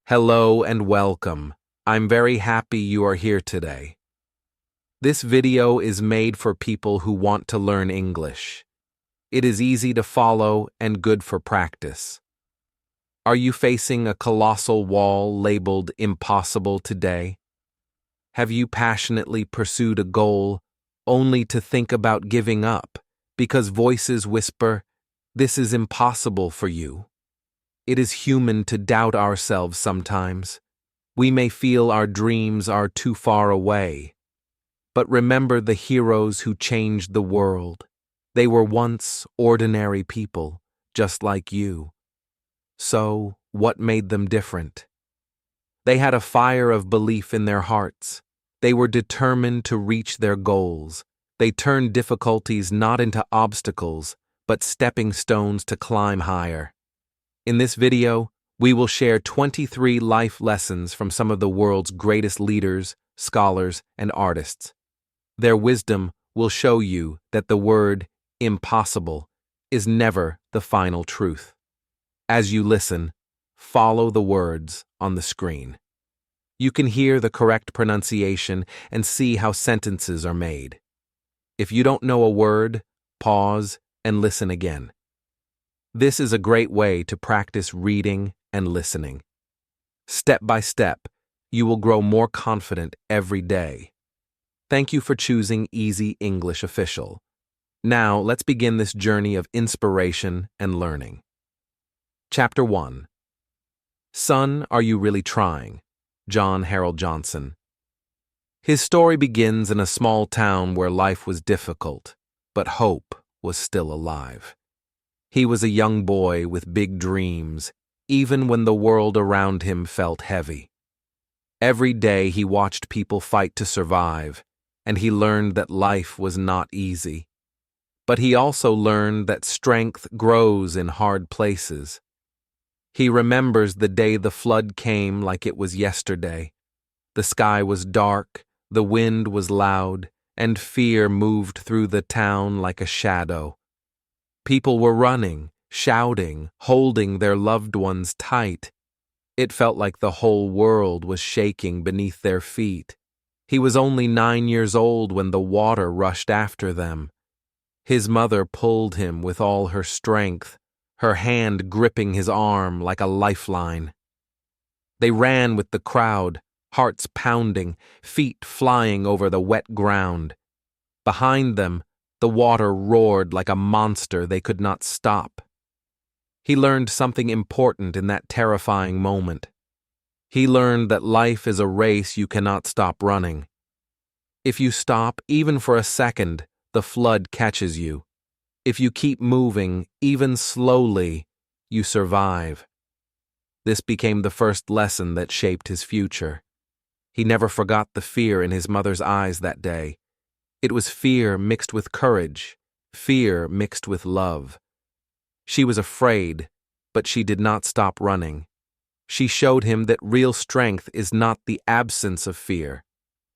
Hello and welcome. I'm very happy you are here today. This video is made for people who want to learn English. It is easy to follow and good for practice. Are you facing a colossal wall labeled impossible today? Have you passionately pursued a goal only to think about giving up because voices whisper, "This is impossible for you"? It is human to doubt ourselves sometimes. We may feel our dreams are too far away. But remember the heroes who changed the world. They were once ordinary people, just like you. So, what made them different? They had a fire of belief in their hearts. They were determined to reach their goals. They turned difficulties not into obstacles, but stepping stones to climb higher. In this video, we will share 23 life lessons from some of the world's greatest leaders, scholars, and artists. Their wisdom will show you that the word impossible is never the final truth. As you listen, follow the words on the screen. You can hear the correct pronunciation and see how sentences are made. If you don't know a word, pause and listen again. This is a great way to practice reading and listening. Step by step, you will grow more confident every day. Thank you for choosing Easy English Official. Now, let's begin this journey of inspiration and learning. Chapter 1. Son, Are You Really Trying? John Harold Johnson. His story begins in a small town where life was difficult, but hope was still alive. He was a young boy with big dreams, even when the world around him felt heavy. Every day he watched people fight to survive, and he learned that life was not easy. But he also learned that strength grows in hard places. He remembers the day the flood came like it was yesterday. The sky was dark, the wind was loud, and fear moved through the town like a shadow. People were running, shouting, holding their loved ones tight. It felt like the whole world was shaking beneath their feet. He was only 9 years old when the water rushed after them. His mother pulled him with all her strength, her hand gripping his arm like a lifeline. They ran with the crowd, hearts pounding, feet flying over the wet ground. Behind them, the water roared like a monster they could not stop. He learned something important in that terrifying moment. He learned that life is a race you cannot stop running. If you stop, even for a second, the flood catches you. If you keep moving, even slowly, you survive. This became the first lesson that shaped his future. He never forgot the fear in his mother's eyes that day. It was fear mixed with courage, fear mixed with love. She was afraid, but she did not stop running. She showed him that real strength is not the absence of fear.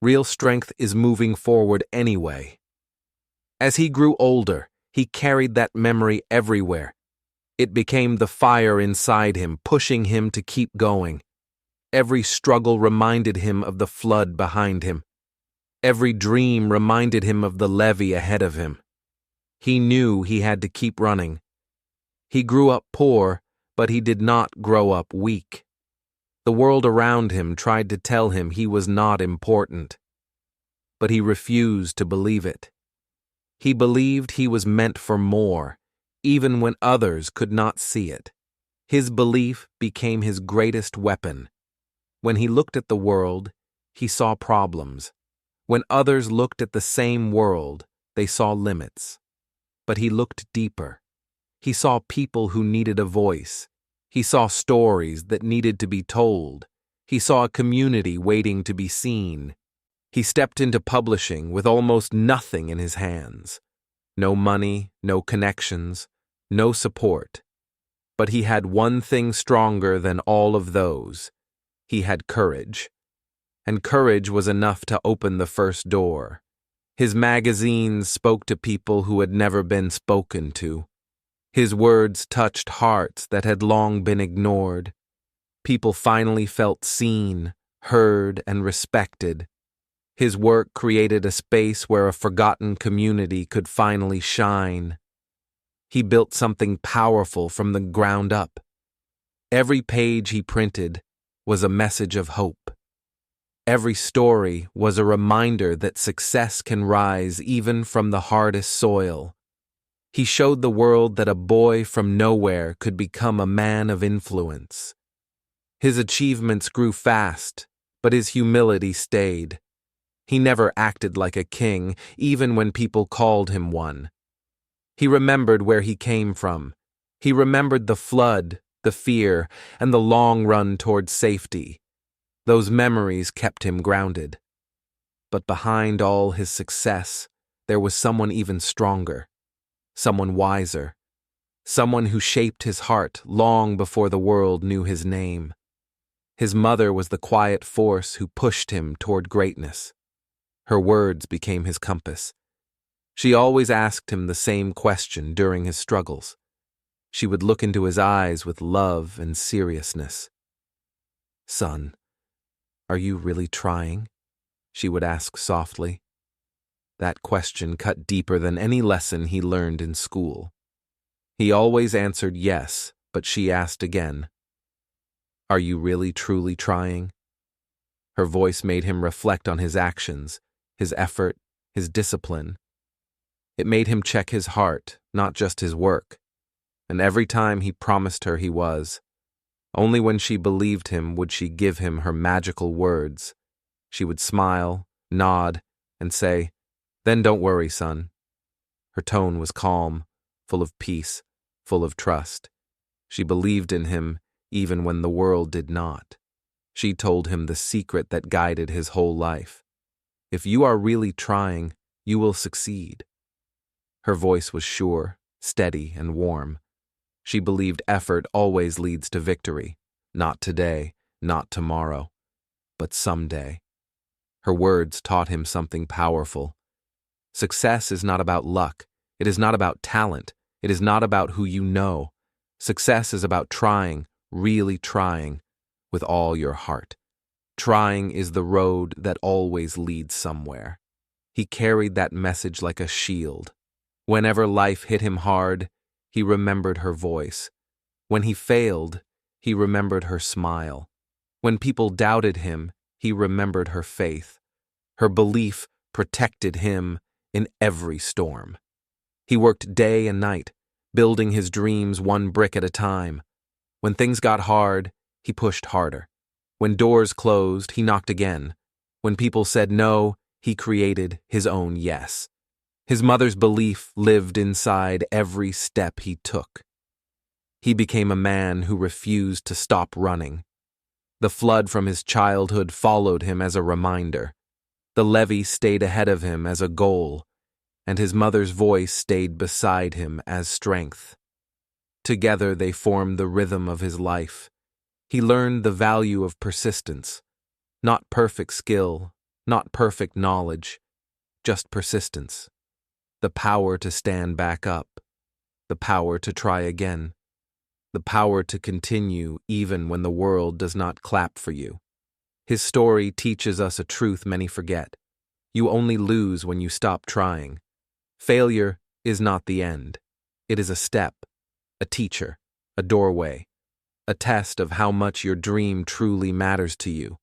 Real strength is moving forward anyway. As he grew older, he carried that memory everywhere. It became the fire inside him, pushing him to keep going. Every struggle reminded him of the flood behind him. Every dream reminded him of the levee ahead of him. He knew he had to keep running. He grew up poor, but he did not grow up weak. The world around him tried to tell him he was not important. But he refused to believe it. He believed he was meant for more, even when others could not see it. His belief became his greatest weapon. When he looked at the world, he saw problems. When others looked at the same world, they saw limits. But he looked deeper. He saw people who needed a voice. He saw stories that needed to be told. He saw a community waiting to be seen. He stepped into publishing with almost nothing in his hands. No money, no connections, no support. But he had one thing stronger than all of those. He had courage. And courage was enough to open the first door. His magazines spoke to people who had never been spoken to. His words touched hearts that had long been ignored. People finally felt seen, heard, and respected. His work created a space where a forgotten community could finally shine. He built something powerful from the ground up. Every page he printed was a message of hope. Every story was a reminder that success can rise even from the hardest soil. He showed the world that a boy from nowhere could become a man of influence. His achievements grew fast, but his humility stayed. He never acted like a king, even when people called him one. He remembered where he came from. He remembered the flood, the fear, and the long run toward safety. Those memories kept him grounded. But behind all his success, there was someone even stronger, someone wiser, someone who shaped his heart long before the world knew his name. His mother was the quiet force who pushed him toward greatness. Her words became his compass. She always asked him the same question during his struggles. She would look into his eyes with love and seriousness. "Son, are you really trying?" she would ask softly. That question cut deeper than any lesson he learned in school. He always answered yes, but she asked again, "Are you really truly trying?" Her voice made him reflect on his actions, his effort, his discipline. It made him check his heart, not just his work. And every time he promised her he was. Only when she believed him would she give him her magical words. She would smile, nod, and say, "Then don't worry, son." Her tone was calm, full of peace, full of trust. She believed in him even when the world did not. She told him the secret that guided his whole life. If you are really trying, you will succeed. Her voice was sure, steady, and warm. She believed effort always leads to victory. Not today, not tomorrow, but someday. Her words taught him something powerful. Success is not about luck. It is not about talent. It is not about who you know. Success is about trying, really trying, with all your heart. Trying is the road that always leads somewhere. He carried that message like a shield. Whenever life hit him hard, he remembered her voice. When he failed, he remembered her smile. When people doubted him, he remembered her faith. Her belief protected him in every storm. He worked day and night, building his dreams one brick at a time. When things got hard, he pushed harder. When doors closed, he knocked again. When people said no, he created his own yes. His mother's belief lived inside every step he took. He became a man who refused to stop running. The flood from his childhood followed him as a reminder. The levee stayed ahead of him as a goal, and his mother's voice stayed beside him as strength. Together they formed the rhythm of his life. He learned the value of persistence, not perfect skill, not perfect knowledge, just persistence. The power to stand back up, the power to try again, the power to continue even when the world does not clap for you. His story teaches us a truth many forget. You only lose when you stop trying. Failure is not the end. It is a step, a teacher, a doorway, a test of how much your dream truly matters to you.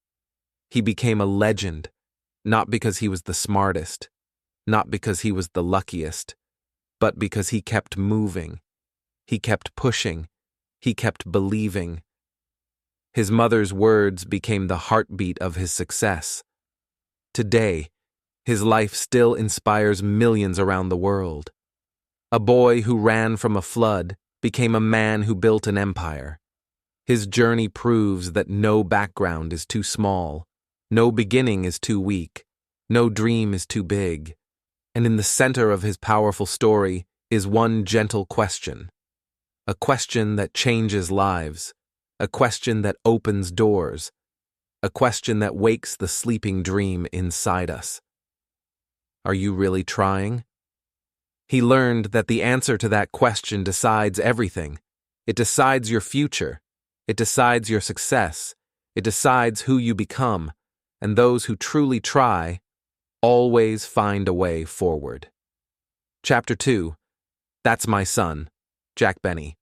He became a legend, not because he was the smartest, not because he was the luckiest, but because he kept moving, he kept pushing, he kept believing. His mother's words became the heartbeat of his success. Today, his life still inspires millions around the world. A boy who ran from a flood became a man who built an empire. His journey proves that no background is too small, no beginning is too weak, no dream is too big. And in the center of his powerful story is one gentle question. A question that changes lives, a question that opens doors, a question that wakes the sleeping dream inside us. Are you really trying? He learned that the answer to that question decides everything. It decides your future. It decides your success. It decides who you become, and those who truly try always find a way forward. Chapter 2. That's My Son, Jack Benny.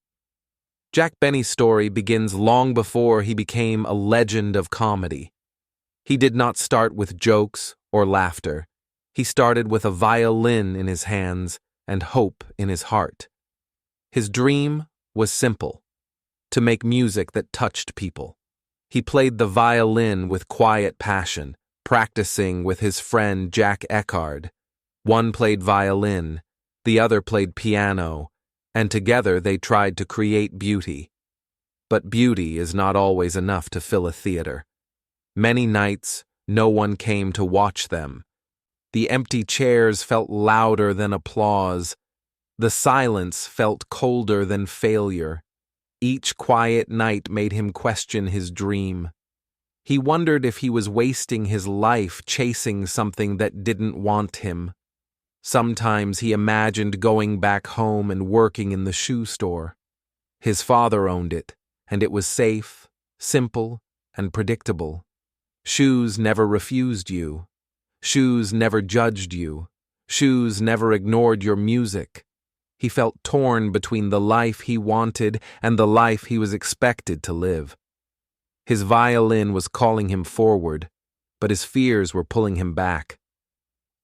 Jack Benny's story begins long before he became a legend of comedy. He did not start with jokes or laughter. He started with a violin in his hands and hope in his heart. His dream was simple: to make music that touched people. He played the violin with quiet passion, practicing with his friend Jack Eckhard. One played violin, the other played piano, and together they tried to create beauty. But beauty is not always enough to fill a theater. Many nights, no one came to watch them. The empty chairs felt louder than applause. The silence felt colder than failure. Each quiet night made him question his dream. He wondered if he was wasting his life chasing something that didn't want him. Sometimes he imagined going back home and working in the shoe store. His father owned it, and it was safe, simple, and predictable. Shoes never refused you. Shoes never judged you. Shoes never ignored your music. He felt torn between the life he wanted and the life he was expected to live. His violin was calling him forward, but his fears were pulling him back.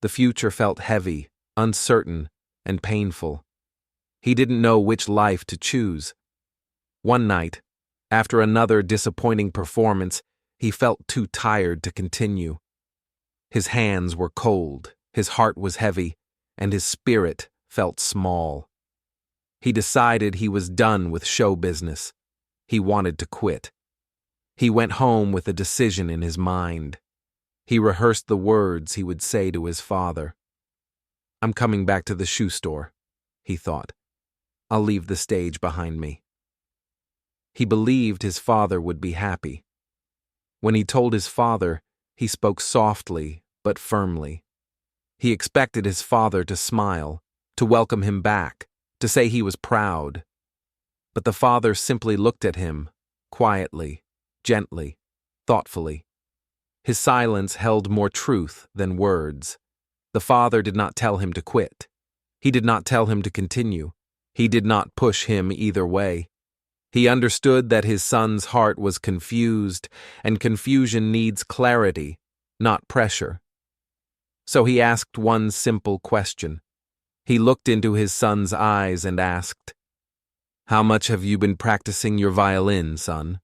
The future felt heavy, uncertain, and painful. He didn't know which life to choose. One night, after another disappointing performance, he felt too tired to continue. His hands were cold, his heart was heavy, and his spirit felt small. He decided he was done with show business. He wanted to quit. He went home with a decision in his mind. He rehearsed the words he would say to his father. "I'm coming back to the shoe store," he thought. "I'll leave the stage behind me." He believed his father would be happy. When he told his father, he spoke softly but firmly. He expected his father to smile, to welcome him back, to say he was proud. But the father simply looked at him, quietly, gently, thoughtfully. His silence held more truth than words. The father did not tell him to quit. He did not tell him to continue. He did not push him either way. He understood that his son's heart was confused, and confusion needs clarity, not pressure. So he asked one simple question. He looked into his son's eyes and asked, "How much have you been practicing your violin, son?"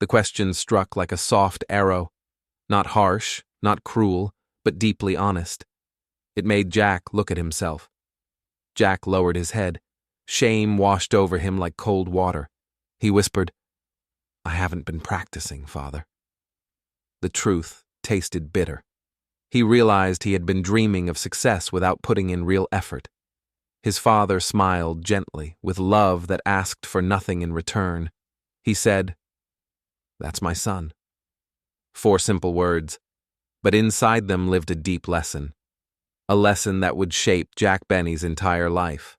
The question struck like a soft arrow, not harsh, not cruel, but deeply honest. It made Jack look at himself. Jack lowered his head. Shame washed over him like cold water. He whispered, "I haven't been practicing, Father." The truth tasted bitter. He realized he had been dreaming of success without putting in real effort. His father smiled gently, with love that asked for nothing in return. He said, "That's my son." 4 simple words, but inside them lived a deep lesson. A lesson that would shape Jack Benny's entire life.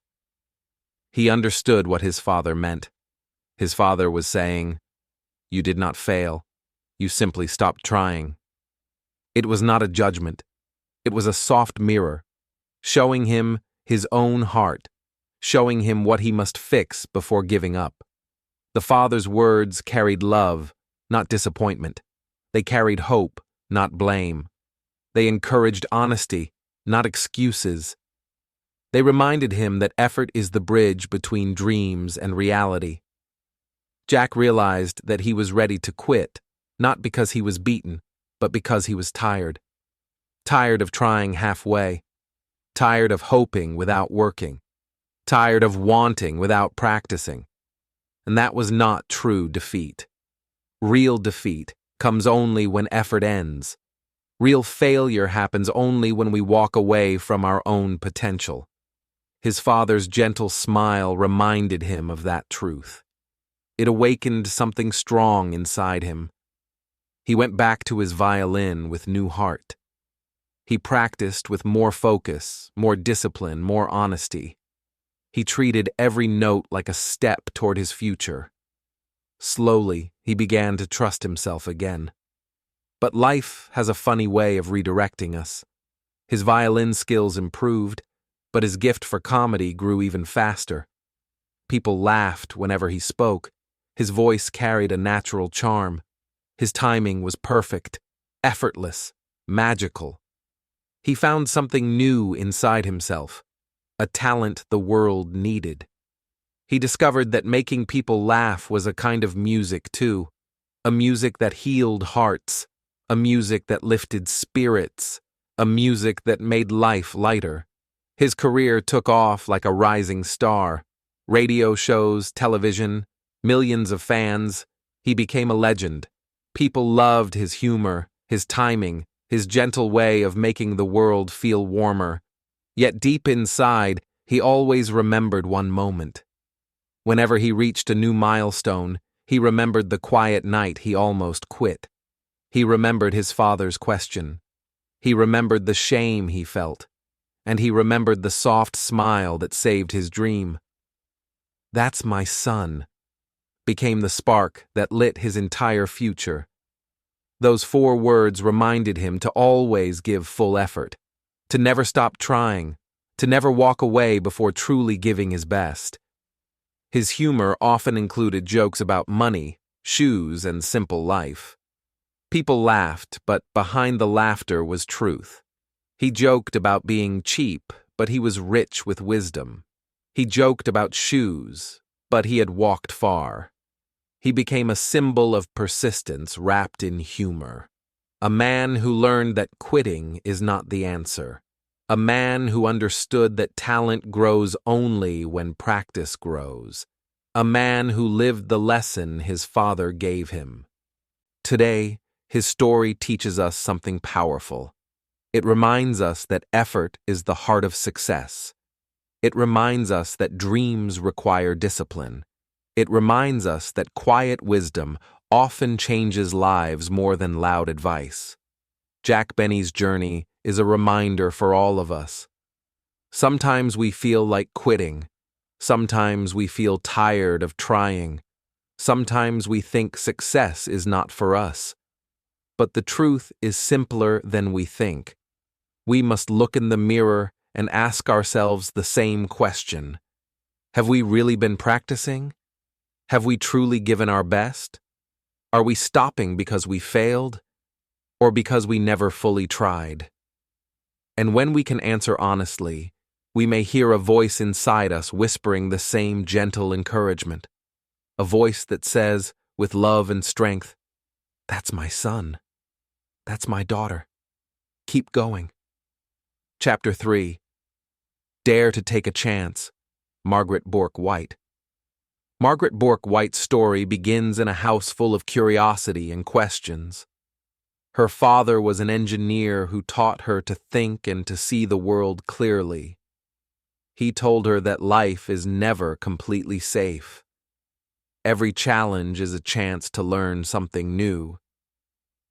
He understood what his father meant. His father was saying, "You did not fail. You simply stopped trying." It was not a judgment. It was a soft mirror, showing him his own heart, showing him what he must fix before giving up. The father's words carried love, not disappointment. They carried hope, not blame. They encouraged honesty, not excuses. They reminded him that effort is the bridge between dreams and reality. Jack realized that he was ready to quit, not because he was beaten, but because he was tired. Tired of trying halfway. Tired of hoping without working. Tired of wanting without practicing. And that was not true defeat. Real defeat comes only when effort ends. Real failure happens only when we walk away from our own potential. His father's gentle smile reminded him of that truth. It awakened something strong inside him. He went back to his violin with new heart. He practiced with more focus, more discipline, more honesty. He treated every note like a step toward his future. Slowly, he began to trust himself again. But life has a funny way of redirecting us. His violin skills improved, but his gift for comedy grew even faster. People laughed whenever he spoke. His voice carried a natural charm. His timing was perfect, effortless, magical. He found something new inside himself, a talent the world needed. He discovered that making people laugh was a kind of music too, a music that healed hearts, a music that lifted spirits, a music that made life lighter. His career took off like a rising star. Radio shows, television, millions of fans. He became a legend. People loved his humor, his timing, his gentle way of making the world feel warmer. Yet deep inside, he always remembered one moment. Whenever he reached a new milestone, he remembered the quiet night he almost quit. He remembered his father's question. He remembered the shame he felt. And he remembered the soft smile that saved his dream. "That's my son," became the spark that lit his entire future. Those 4 words reminded him to always give full effort, to never stop trying, to never walk away before truly giving his best. His humor often included jokes about money, shoes, and simple life. People laughed, but behind the laughter was truth. He joked about being cheap, but he was rich with wisdom. He joked about shoes, but he had walked far. He became a symbol of persistence wrapped in humor. A man who learned that quitting is not the answer. A man who understood that talent grows only when practice grows. A man who lived the lesson his father gave him. Today, his story teaches us something powerful. It reminds us that effort is the heart of success. It reminds us that dreams require discipline. It reminds us that quiet wisdom often changes lives more than loud advice. Jack Benny's journey is a reminder for all of us. Sometimes we feel like quitting. Sometimes we feel tired of trying. Sometimes we think success is not for us. But the truth is simpler than we think. We must look in the mirror and ask ourselves the same question. Have we really been practicing? Have we truly given our best? Are we stopping because we failed, or because we never fully tried? And when we can answer honestly, we may hear a voice inside us whispering the same gentle encouragement, a voice that says, with love and strength, "That's my son. That's my daughter. Keep going." Chapter 3. Dare to Take a Chance. Margaret Bourke White. Margaret Bourke White's story begins in a house full of curiosity and questions. Her father was an engineer who taught her to think and to see the world clearly. He told her that life is never completely safe. Every challenge is a chance to learn something new.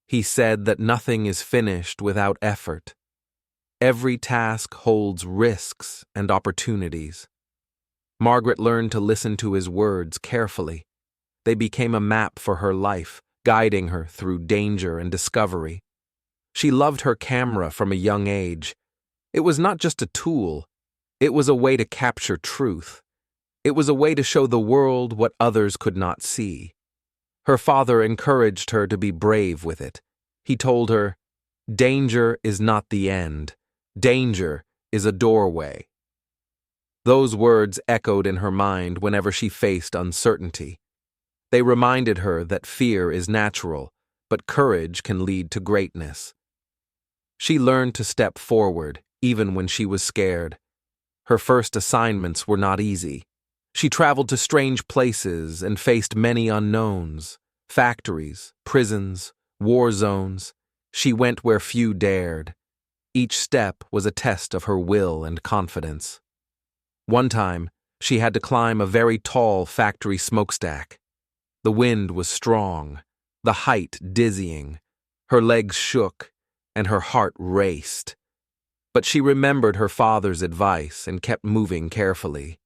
He said that nothing is finished without effort. Every task holds risks and opportunities. Margaret learned to listen to his words carefully. They became a map for her life, guiding her through danger and discovery. She loved her camera from a young age. It was not just a tool. It was a way to capture truth. It was a way to show the world what others could not see. Her father encouraged her to be brave with it. He told her, "Danger is not the end. Danger is a doorway." Those words echoed in her mind whenever she faced uncertainty. They reminded her that fear is natural, but courage can lead to greatness. She learned to step forward, even when she was scared. Her first assignments were not easy. She traveled to strange places and faced many unknowns, factories, prisons, war zones. She went where few dared. Each step was a test of her will and confidence. One time, she had to climb a very tall factory smokestack. The wind was strong, the height dizzying. Her legs shook, and her heart raced. But she remembered her father's advice and kept moving carefully.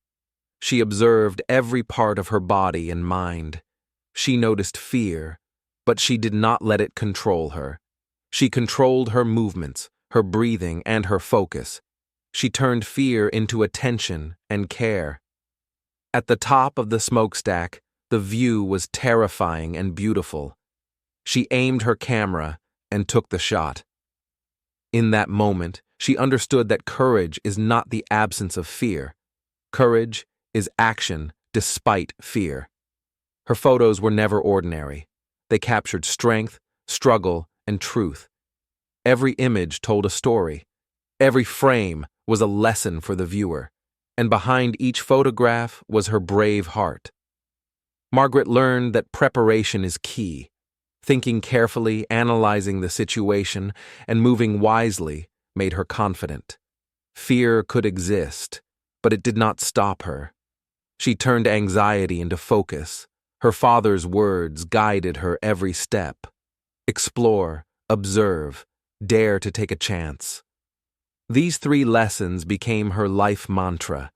She observed every part of her body and mind. She noticed fear, but she did not let it control her. She controlled her movements, her breathing, and her focus. She turned fear into attention and care. At the top of the smokestack, the view was terrifying and beautiful. She aimed her camera and took the shot. In that moment, she understood that courage is not the absence of fear. Courage is action despite fear. Her photos were never ordinary. They captured strength, struggle, and truth. Every image told a story. Every frame was a lesson for the viewer. And behind each photograph was her brave heart. Margaret learned that preparation is key. Thinking carefully, analyzing the situation, and moving wisely made her confident. Fear could exist, but it did not stop her. She turned anxiety into focus. Her father's words guided her every step. Explore, observe, dare to take a chance. These 3 lessons became her life mantra.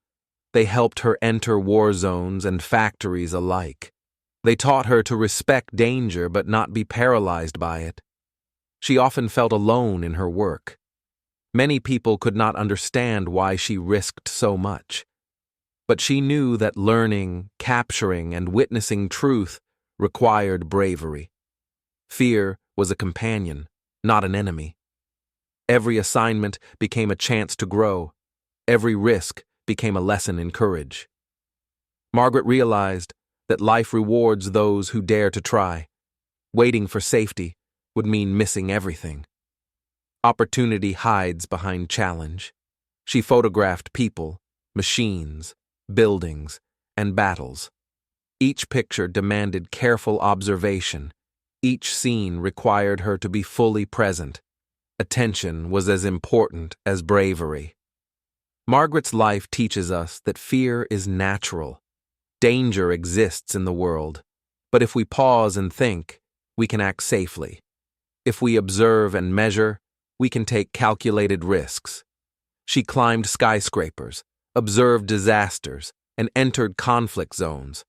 They helped her enter war zones and factories alike. They taught her to respect danger but not be paralyzed by it. She often felt alone in her work. Many people could not understand why she risked so much. But she knew that learning, capturing, and witnessing truth required bravery. Fear was a companion, not an enemy. Every assignment became a chance to grow. Every risk became a lesson in courage. Margaret realized that life rewards those who dare to try. Waiting for safety would mean missing everything. Opportunity hides behind challenge. She photographed people, machines, buildings, and battles. Each picture demanded careful observation. Each scene required her to be fully present. Attention was as important as bravery. Margaret's life teaches us that fear is natural. Danger exists in the world, but if we pause and think, we can act safely. If we observe and measure, we can take calculated risks. She climbed skyscrapers, observed disasters, and entered conflict zones.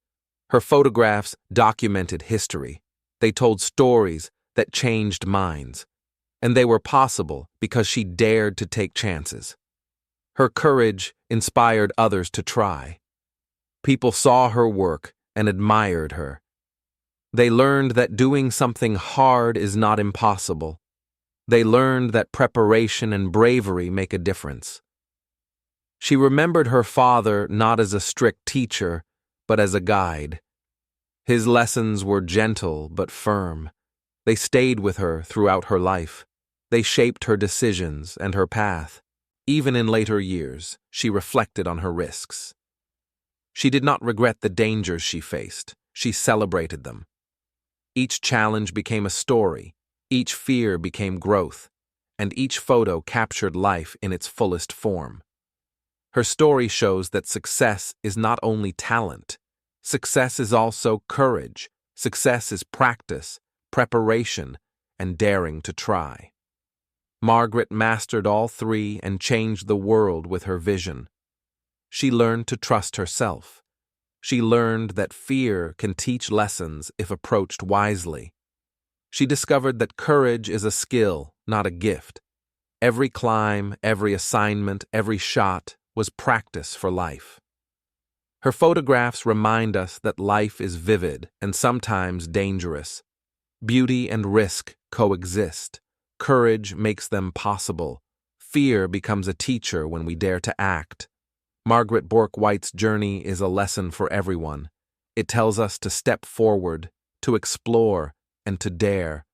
Her photographs documented history. They told stories that changed minds. And they were possible because she dared to take chances. Her courage inspired others to try. People saw her work and admired her. They learned that doing something hard is not impossible. They learned that preparation and bravery make a difference. She remembered her father not as a strict teacher, but as a guide. His lessons were gentle but firm. They stayed with her throughout her life. They shaped her decisions and her path. Even in later years, she reflected on her risks. She did not regret the dangers she faced. She celebrated them. Each challenge became a story. Each fear became growth. And each photo captured life in its fullest form. Her story shows that success is not only talent. Success is also courage. Success is practice, preparation, and daring to try. Margaret mastered all 3 and changed the world with her vision. She learned to trust herself. She learned that fear can teach lessons if approached wisely. She discovered that courage is a skill, not a gift. Every climb, every assignment, every shot was practice for life. Her photographs remind us that life is vivid and sometimes dangerous. Beauty and risk coexist. Courage makes them possible. Fear becomes a teacher when we dare to act. Margaret Bourke-White's journey is a lesson for everyone. It tells us to step forward, to explore, and to dare.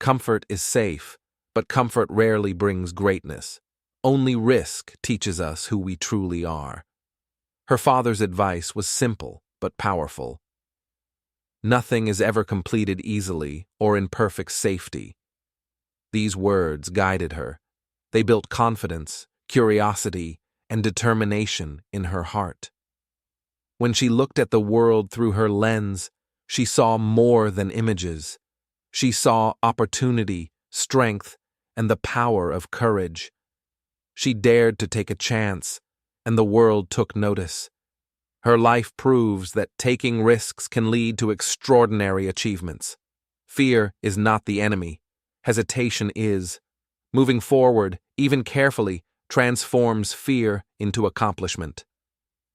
Comfort is safe, but comfort rarely brings greatness. Only risk teaches us who we truly are. Her father's advice was simple but powerful. Nothing is ever completed easily or in perfect safety. These words guided her. They built confidence, curiosity, and determination in her heart. When she looked at the world through her lens, she saw more than images. She saw opportunity, strength, and the power of courage. She dared to take a chance, and the world took notice. Her life proves that taking risks can lead to extraordinary achievements. Fear is not the enemy. Hesitation is. Moving forward, even carefully, transforms fear into accomplishment.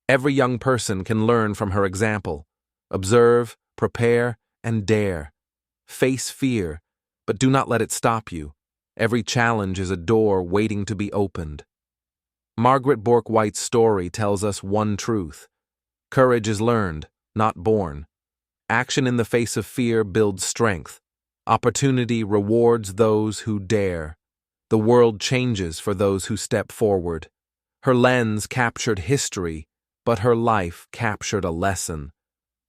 Every young person can learn from her example. Observe, prepare, and dare. Face fear, but do not let it stop you. Every challenge is a door waiting to be opened. Margaret Bourke-White's story tells us one truth. Courage is learned, not born. Action in the face of fear builds strength. Opportunity rewards those who dare. The world changes for those who step forward. Her lens captured history, but her life captured a lesson.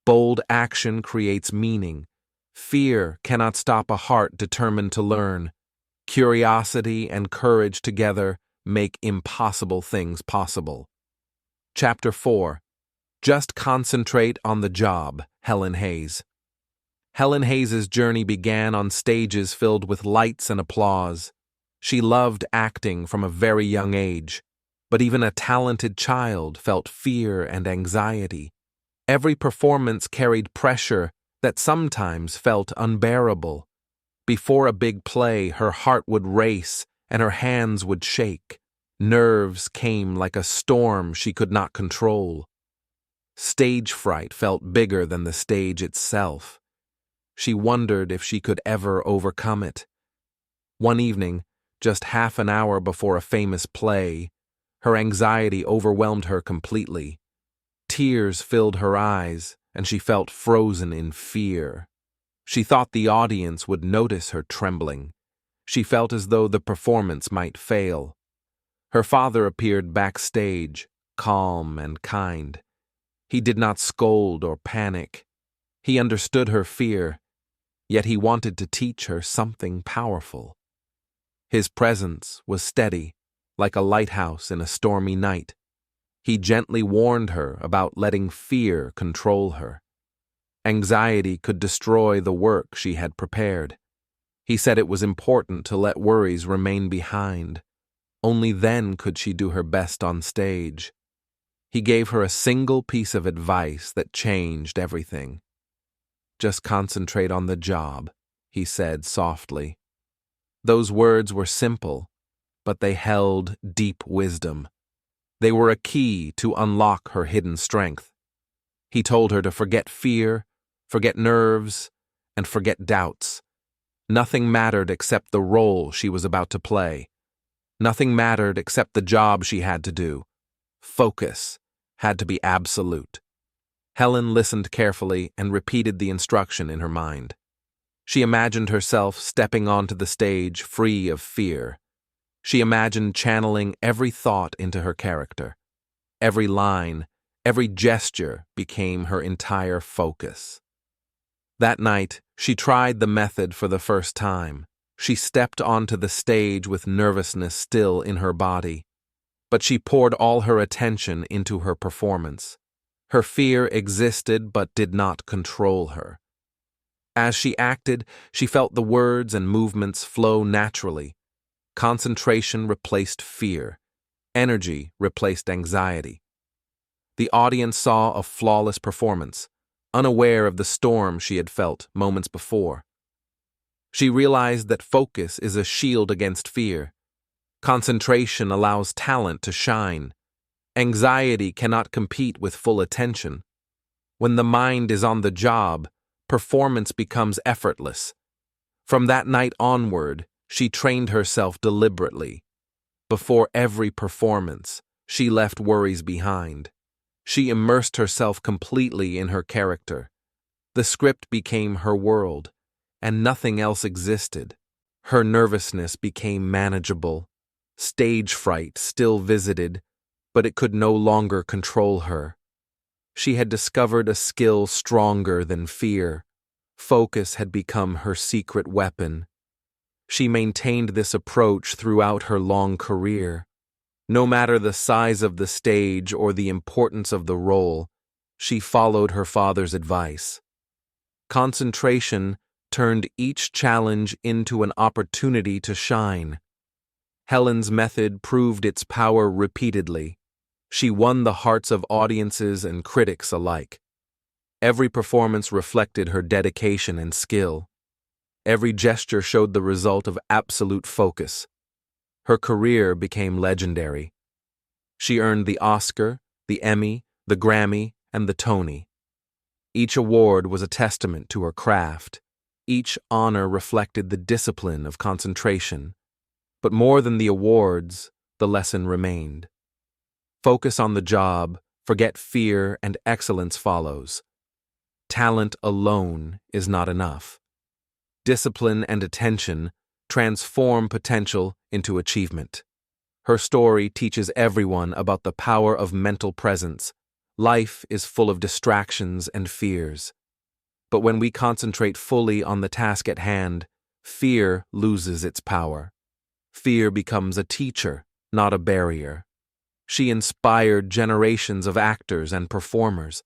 Bold action creates meaning. Fear cannot stop a heart determined to learn. Curiosity and courage together make impossible things possible. Chapter 4. Just Concentrate on the Job, Helen Hayes. Helen Hayes' journey began on stages filled with lights and applause. She loved acting from a very young age, but even a talented child felt fear and anxiety. Every performance carried pressure that sometimes felt unbearable. Before a big play, her heart would race and her hands would shake. Nerves came like a storm she could not control. Stage fright felt bigger than the stage itself. She wondered if she could ever overcome it. One evening, just half an hour before a famous play, her anxiety overwhelmed her completely. Tears filled her eyes, and she felt frozen in fear. She thought the audience would notice her trembling. She felt as though the performance might fail. Her father appeared backstage, calm and kind. He did not scold or panic. He understood her fear, yet he wanted to teach her something powerful. His presence was steady, like a lighthouse in a stormy night. He gently warned her about letting fear control her. Anxiety could destroy the work she had prepared. He said it was important to let worries remain behind. Only then could she do her best on stage. He gave her a single piece of advice that changed everything. Just concentrate on the job, he said softly. Those words were simple, but they held deep wisdom. They were a key to unlock her hidden strength. He told her to forget fear, forget nerves, and forget doubts. Nothing mattered except the role she was about to play. Nothing mattered except the job she had to do. Focus had to be absolute. Helen listened carefully and repeated the instruction in her mind. She imagined herself stepping onto the stage free of fear. She imagined channeling every thought into her character. Every line, every gesture became her entire focus. That night, she tried the method for the first time. She stepped onto the stage with nervousness still in her body. But she poured all her attention into her performance. Her fear existed but did not control her. As she acted, she felt the words and movements flow naturally. Concentration replaced fear. Energy replaced anxiety. The audience saw a flawless performance, unaware of the storm she had felt moments before. She realized that focus is a shield against fear. Concentration allows talent to shine. Anxiety cannot compete with full attention. When the mind is on the job, performance becomes effortless. From that night onward, she trained herself deliberately. Before every performance, she left worries behind. She immersed herself completely in her character. The script became her world, and nothing else existed. Her nervousness became manageable. Stage fright still visited, but it could no longer control her. She had discovered a skill stronger than fear. Focus had become her secret weapon. She maintained this approach throughout her long career. No matter the size of the stage or the importance of the role, she followed her father's advice. Concentration turned each challenge into an opportunity to shine. Helen's method proved its power repeatedly. She won the hearts of audiences and critics alike. Every performance reflected her dedication and skill. Every gesture showed the result of absolute focus. Her career became legendary. She earned the Oscar, the Emmy, the Grammy, and the Tony. Each award was a testament to her craft. Each honor reflected the discipline of concentration. But more than the awards, the lesson remained. Focus on the job, forget fear, and excellence follows. Talent alone is not enough. Discipline and attention transform potential into achievement. Her story teaches everyone about the power of mental presence. Life is full of distractions and fears. But when we concentrate fully on the task at hand, fear loses its power. Fear becomes a teacher, not a barrier. She inspired generations of actors and performers.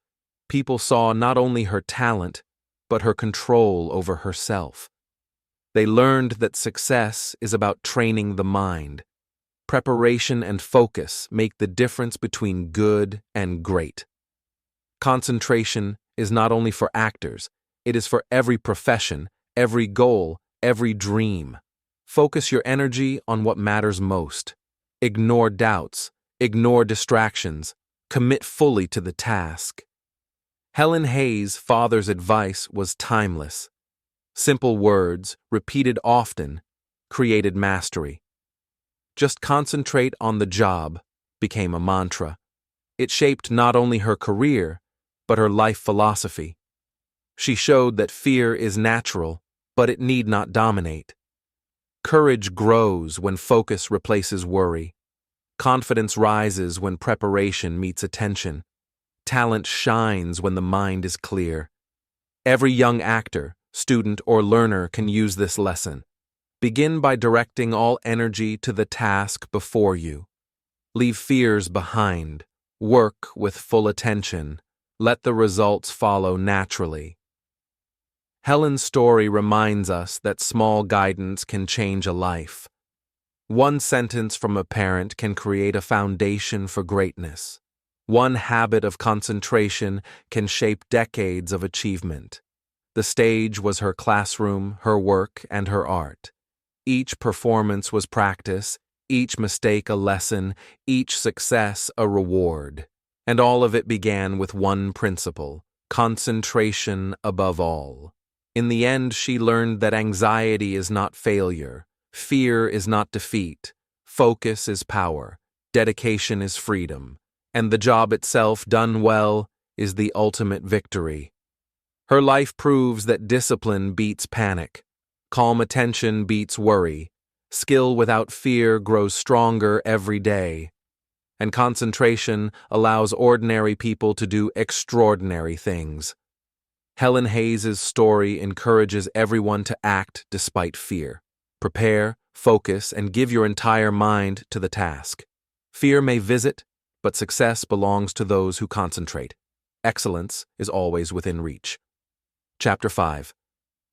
People saw not only her talent, but her control over herself. They learned that success is about training the mind. Preparation and focus make the difference between good and great. Concentration is not only for actors, it is for every profession, every goal, every dream. Focus your energy on what matters most. Ignore doubts, ignore distractions, commit fully to the task. Helen Hayes' father's advice was timeless. Simple words, repeated often, created mastery. Just concentrate on the job became a mantra. It shaped not only her career, but her life philosophy. She showed that fear is natural, but it need not dominate. Courage grows when focus replaces worry. Confidence rises when preparation meets attention. Talent shines when the mind is clear. Every young actor, student, or learner can use this lesson. Begin by directing all energy to the task before you. Leave fears behind. Work with full attention. Let the results follow naturally. Helen's story reminds us that small guidance can change a life. One sentence from a parent can create a foundation for greatness. One habit of concentration can shape decades of achievement. The stage was her classroom, her work, and her art. Each performance was practice, each mistake a lesson, each success a reward. And all of it began with one principle: concentration above all. In the end, she learned that anxiety is not failure, fear is not defeat, focus is power, dedication is freedom, and the job itself, done well, is the ultimate victory. Her life proves that discipline beats panic, calm attention beats worry, skill without fear grows stronger every day, and concentration allows ordinary people to do extraordinary things. Helen Hayes' story encourages everyone to act despite fear. Prepare, focus, and give your entire mind to the task. Fear may visit, but success belongs to those who concentrate. Excellence is always within reach. Chapter 5.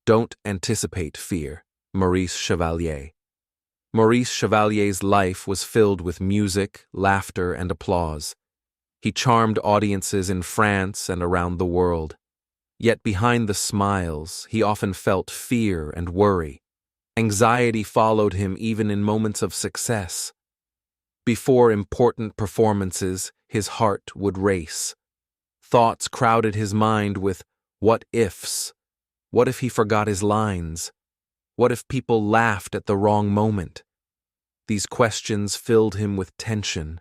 Don't Anticipate Fear. Maurice Chevalier. Maurice Chevalier's life was filled with music, laughter, and applause. He charmed audiences in France and around the world. Yet behind the smiles, he often felt fear and worry. Anxiety followed him even in moments of success. Before important performances, his heart would race. Thoughts crowded his mind with what-ifs. What if he forgot his lines? What if people laughed at the wrong moment? These questions filled him with tension.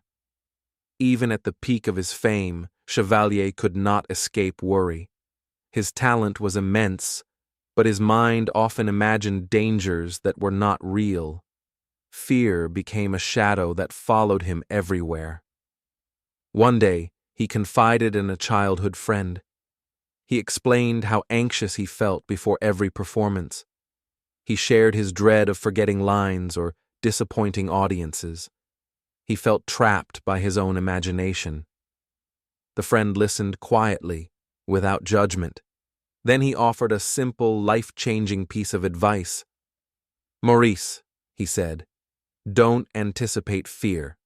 Even at the peak of his fame, Chevalier could not escape worry. His talent was immense, but his mind often imagined dangers that were not real. Fear became a shadow that followed him everywhere. One day, he confided in a childhood friend. He explained how anxious he felt before every performance. He shared his dread of forgetting lines or disappointing audiences. He felt trapped by his own imagination. The friend listened quietly, without judgment. Then he offered a simple, life-changing piece of advice. "Maurice," he said, "don't anticipate fear.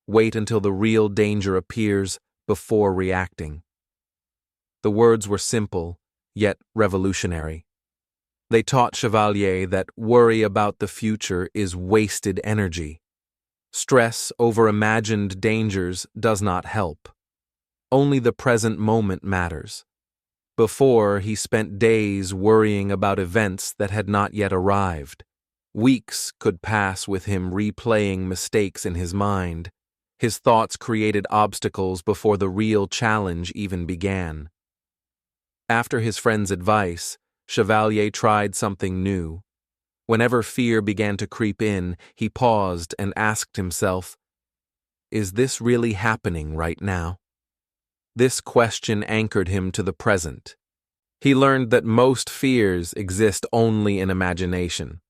Wait until the real danger appears before reacting. The words were simple, yet revolutionary. They taught Chevalier that worry about the future is wasted energy. Stress over imagined dangers does not help. Only the present moment matters. Before, he spent days worrying about events that had not yet arrived. Weeks could pass with him replaying mistakes in his mind. His thoughts created obstacles before the real challenge even began. After his friend's advice, Chevalier tried something new. Whenever fear began to creep in, he paused and asked himself, "Is this really happening right now?" This question anchored him to the present. He learned that most fears exist only in imagination.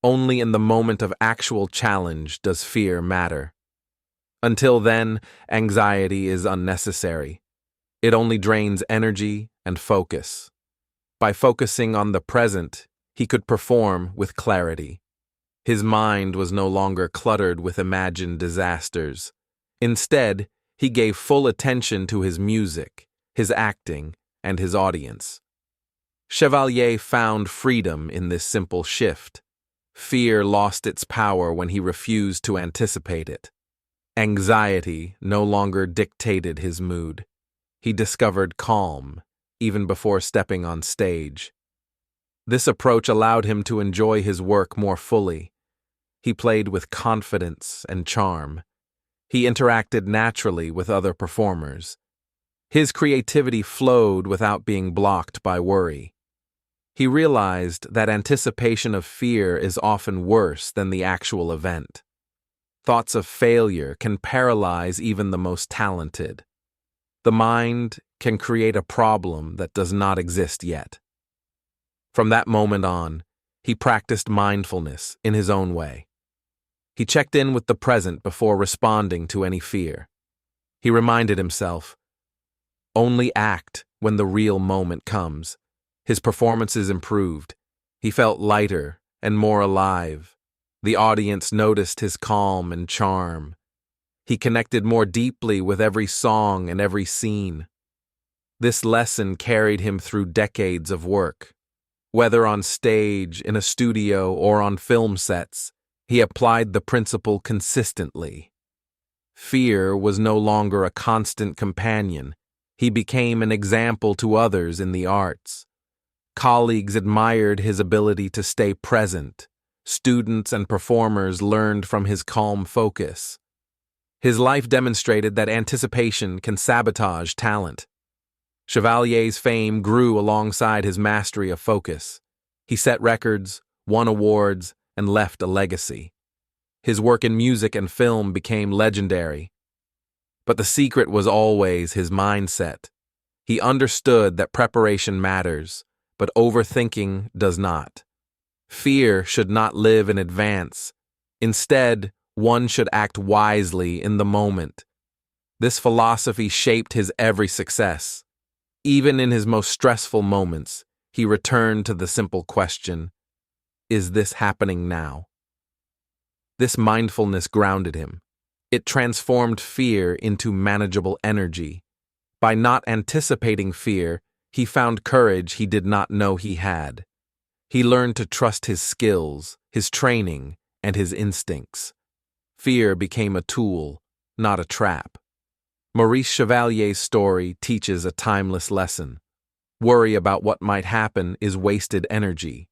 Only in the moment of actual challenge does fear matter. Until then, anxiety is unnecessary. It only drains energy and focus. By focusing on the present, he could perform with clarity. His mind was no longer cluttered with imagined disasters. Instead, he gave full attention to his music, his acting, and his audience. Chevalier found freedom in this simple shift. Fear lost its power when he refused to anticipate it. Anxiety no longer dictated his mood. He discovered calm, even before stepping on stage. This approach allowed him to enjoy his work more fully. He played with confidence and charm. He interacted naturally with other performers. His creativity flowed without being blocked by worry. He realized that anticipation of fear is often worse than the actual event. Thoughts of failure can paralyze even the most talented. The mind can create a problem that does not exist yet. From that moment on, he practiced mindfulness in his own way. He checked in with the present before responding to any fear. He reminded himself, only act when the real moment comes. His performances improved. He felt lighter and more alive. The audience noticed his calm and charm. He connected more deeply with every song and every scene. This lesson carried him through decades of work. Whether on stage, in a studio, or on film sets, he applied the principle consistently. Fear was no longer a constant companion. He became an example to others in the arts. Colleagues admired his ability to stay present. Students and performers learned from his calm focus. His life demonstrated that anticipation can sabotage talent. Chevalier's fame grew alongside his mastery of focus. He set records, won awards, and left a legacy. His work in music and film became legendary. But the secret was always his mindset. He understood that preparation matters, but overthinking does not. Fear should not live in advance. Instead, one should act wisely in the moment. This philosophy shaped his every success. Even in his most stressful moments, he returned to the simple question, is this happening now? This mindfulness grounded him. It transformed fear into manageable energy. By not anticipating fear, he found courage he did not know he had. He learned to trust his skills, his training, and his instincts. Fear became a tool, not a trap. Maurice Chevalier's story teaches a timeless lesson. Worry about what might happen is wasted energy.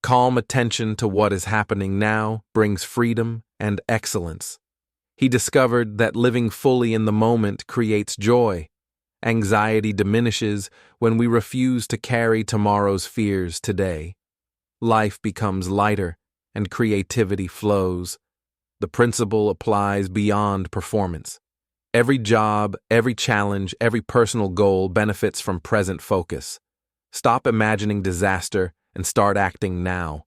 Calm attention to what is happening now brings freedom and excellence. He discovered that living fully in the moment creates joy. Anxiety diminishes when we refuse to carry tomorrow's fears today. Life becomes lighter and creativity flows. The principle applies beyond performance. Every job, every challenge, every personal goal benefits from present focus. Stop imagining disaster and start acting now.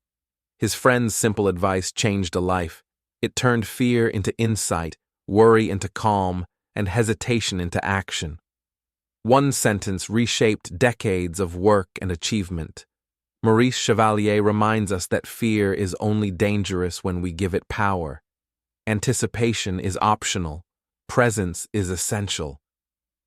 His friend's simple advice changed a life. It turned fear into insight, worry into calm, and hesitation into action. One sentence reshaped decades of work and achievement. Maurice Chevalier reminds us that fear is only dangerous when we give it power. Anticipation is optional. Presence is essential.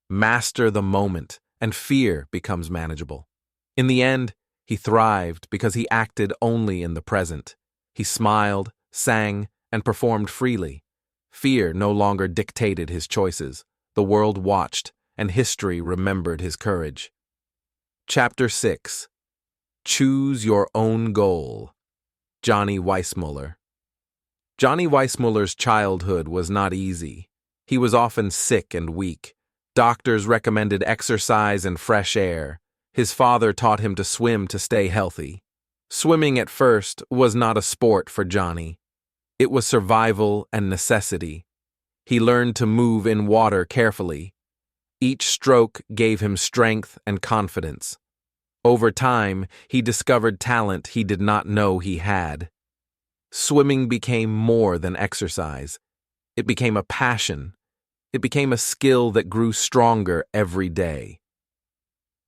Master the moment, and fear becomes manageable. In the end, he thrived because he acted only in the present. He smiled, sang, and performed freely. Fear no longer dictated his choices. The world watched, and history remembered his courage. Chapter 6. Choose Your Own Goal. Johnny Weissmuller. Johnny Weissmuller's childhood was not easy. He was often sick and weak. Doctors recommended exercise and fresh air. His father taught him to swim to stay healthy. Swimming at first was not a sport for Johnny. It was survival and necessity. He learned to move in water carefully. Each stroke gave him strength and confidence. Over time, he discovered talent he did not know he had. Swimming became more than exercise. It became a passion. It became a skill that grew stronger every day.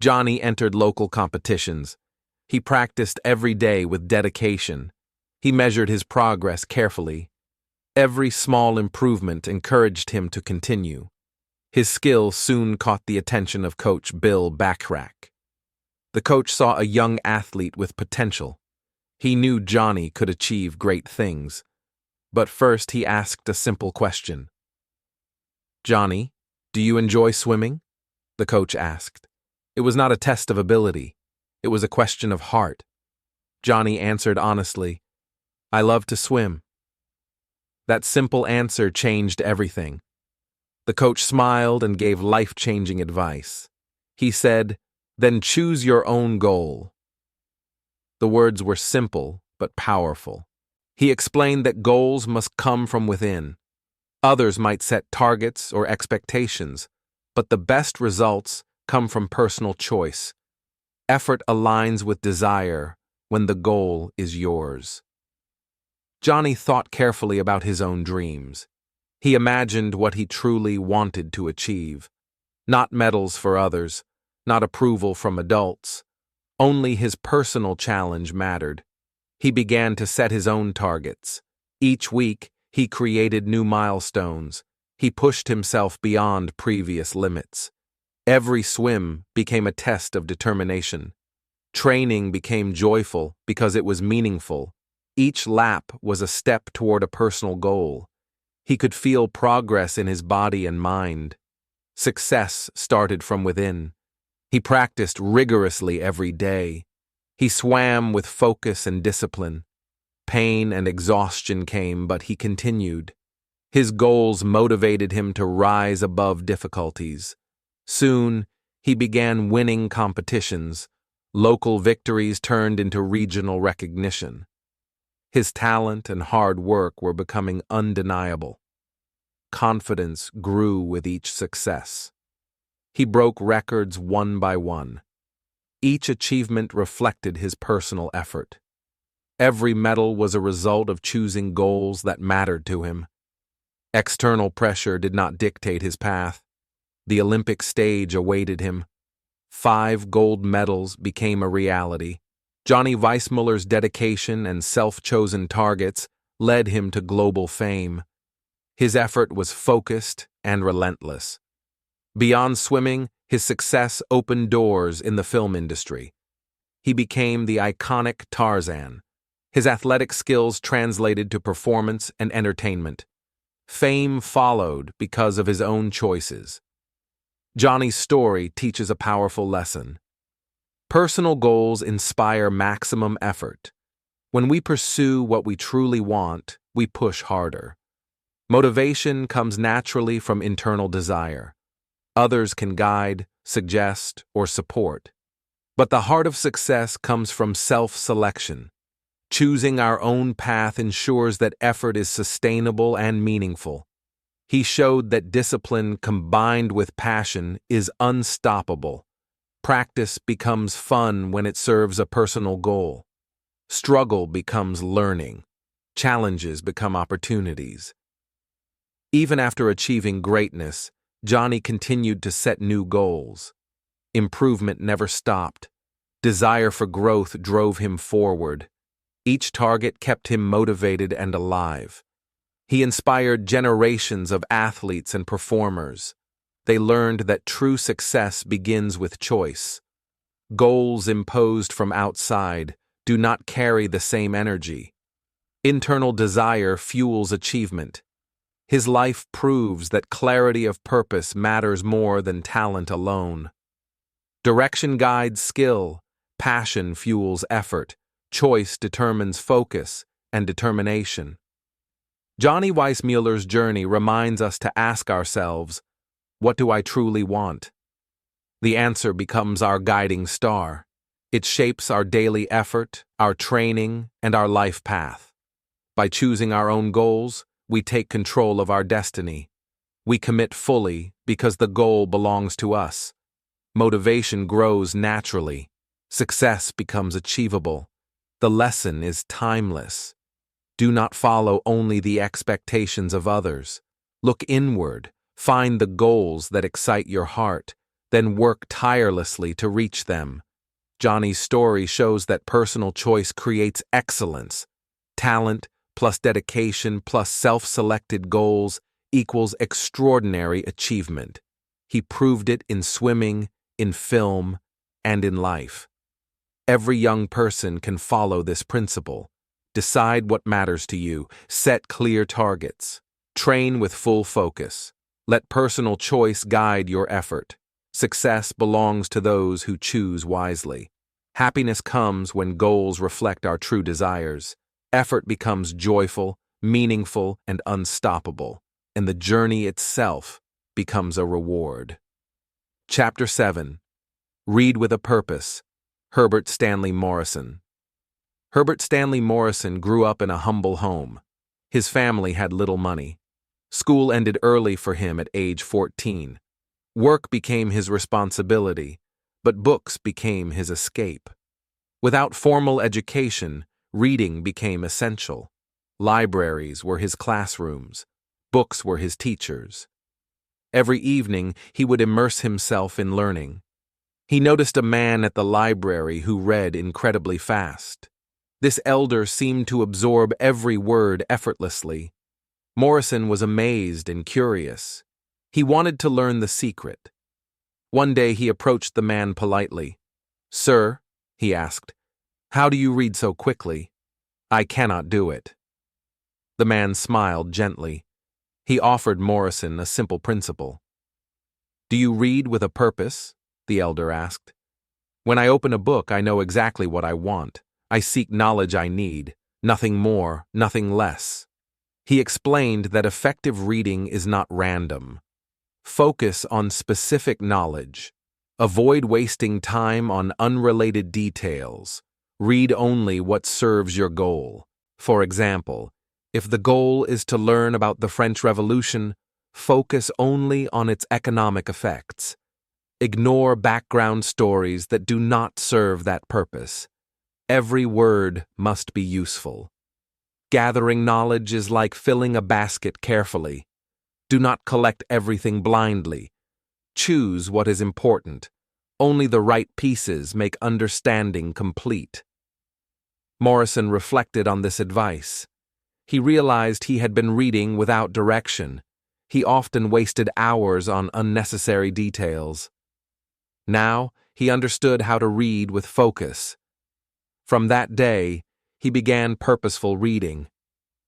Johnny entered local competitions. He practiced every day with dedication. He measured his progress carefully. Every small improvement encouraged him to continue. His skill soon caught the attention of Coach Bill Backrack. The coach saw a young athlete with potential. He knew Johnny could achieve great things. But first he asked a simple question. "Johnny, do you enjoy swimming?" the coach asked. It was not a test of ability. It was a question of heart. Johnny answered honestly, "I love to swim." That simple answer changed everything. The coach smiled and gave life-changing advice. He said, "Then choose your own goal." The words were simple but powerful. He explained that goals must come from within. Others might set targets or expectations, but the best results come from personal choice. Effort aligns with desire when the goal is yours. Johnny thought carefully about his own dreams. He imagined what he truly wanted to achieve. Not medals for others, not approval from adults. Only his personal challenge mattered. He began to set his own targets. Each week, he created new milestones. He pushed himself beyond previous limits. Every swim became a test of determination. Training became joyful because it was meaningful. Each lap was a step toward a personal goal. He could feel progress in his body and mind. Success started from within. He practiced rigorously every day. He swam with focus and discipline. Pain and exhaustion came, but he continued. His goals motivated him to rise above difficulties. Soon, he began winning competitions. Local victories turned into regional recognition. His talent and hard work were becoming undeniable. Confidence grew with each success. He broke records one by one. Each achievement reflected his personal effort. Every medal was a result of choosing goals that mattered to him. External pressure did not dictate his path. The Olympic stage awaited him. 5 gold medals became a reality. Johnny Weissmuller's dedication and self-chosen targets led him to global fame. His effort was focused and relentless. Beyond swimming, his success opened doors in the film industry. He became the iconic Tarzan. His athletic skills translated to performance and entertainment. Fame followed because of his own choices. Johnny's story teaches a powerful lesson. Personal goals inspire maximum effort. When we pursue what we truly want, we push harder. Motivation comes naturally from internal desire. Others can guide, suggest, or support. But the heart of success comes from self-selection. Choosing our own path ensures that effort is sustainable and meaningful. He showed that discipline combined with passion is unstoppable. Practice becomes fun when it serves a personal goal. Struggle becomes learning. Challenges become opportunities. Even after achieving greatness, Johnny continued to set new goals. Improvement never stopped. Desire for growth drove him forward. Each target kept him motivated and alive. He inspired generations of athletes and performers. They learned that true success begins with choice. Goals imposed from outside do not carry the same energy. Internal desire fuels achievement. His life proves that clarity of purpose matters more than talent alone. Direction guides skill, passion fuels effort, choice determines focus and determination. Johnny Weissmuller's journey reminds us to ask ourselves, what do I truly want? The answer becomes our guiding star. It shapes our daily effort, our training, and our life path. By choosing our own goals, we take control of our destiny. We commit fully because the goal belongs to us. Motivation grows naturally. Success becomes achievable. The lesson is timeless. Do not follow only the expectations of others. Look inward, find the goals that excite your heart, then work tirelessly to reach them. Johnny's story shows that personal choice creates excellence. Talent plus dedication plus self-selected goals equals extraordinary achievement. He proved it in swimming, in film, and in life. Every young person can follow this principle. Decide what matters to you, set clear targets, train with full focus. Let personal choice guide your effort. Success belongs to those who choose wisely. Happiness comes when goals reflect our true desires. Effort becomes joyful, meaningful, and unstoppable, and the journey itself becomes a reward. Chapter 7. Read with a Purpose. Herbert Stanley Morrison. Herbert Stanley Morrison grew up in a humble home. His family had little money. School ended early for him at age 14. Work became his responsibility, but books became his escape. Without formal education, reading became essential. Libraries were his classrooms. Books were his teachers. Every evening, he would immerse himself in learning. He noticed a man at the library who read incredibly fast. This elder seemed to absorb every word effortlessly. Morrison was amazed and curious. He wanted to learn the secret. One day he approached the man politely. "Sir," he asked, "how do you read so quickly? I cannot do it." The man smiled gently. He offered Morrison a simple principle. "Do you read with a purpose?" the elder asked. "When I open a book, I know exactly what I want. I seek knowledge I need, nothing more, nothing less." He explained that effective reading is not random. Focus on specific knowledge. Avoid wasting time on unrelated details. Read only what serves your goal. For example, if the goal is to learn about the French Revolution, focus only on its economic effects. Ignore background stories that do not serve that purpose. Every word must be useful. Gathering knowledge is like filling a basket carefully. Do not collect everything blindly. Choose what is important. Only the right pieces make understanding complete. Morrison reflected on this advice. He realized he had been reading without direction. He often wasted hours on unnecessary details. Now, he understood how to read with focus. From that day, he began purposeful reading.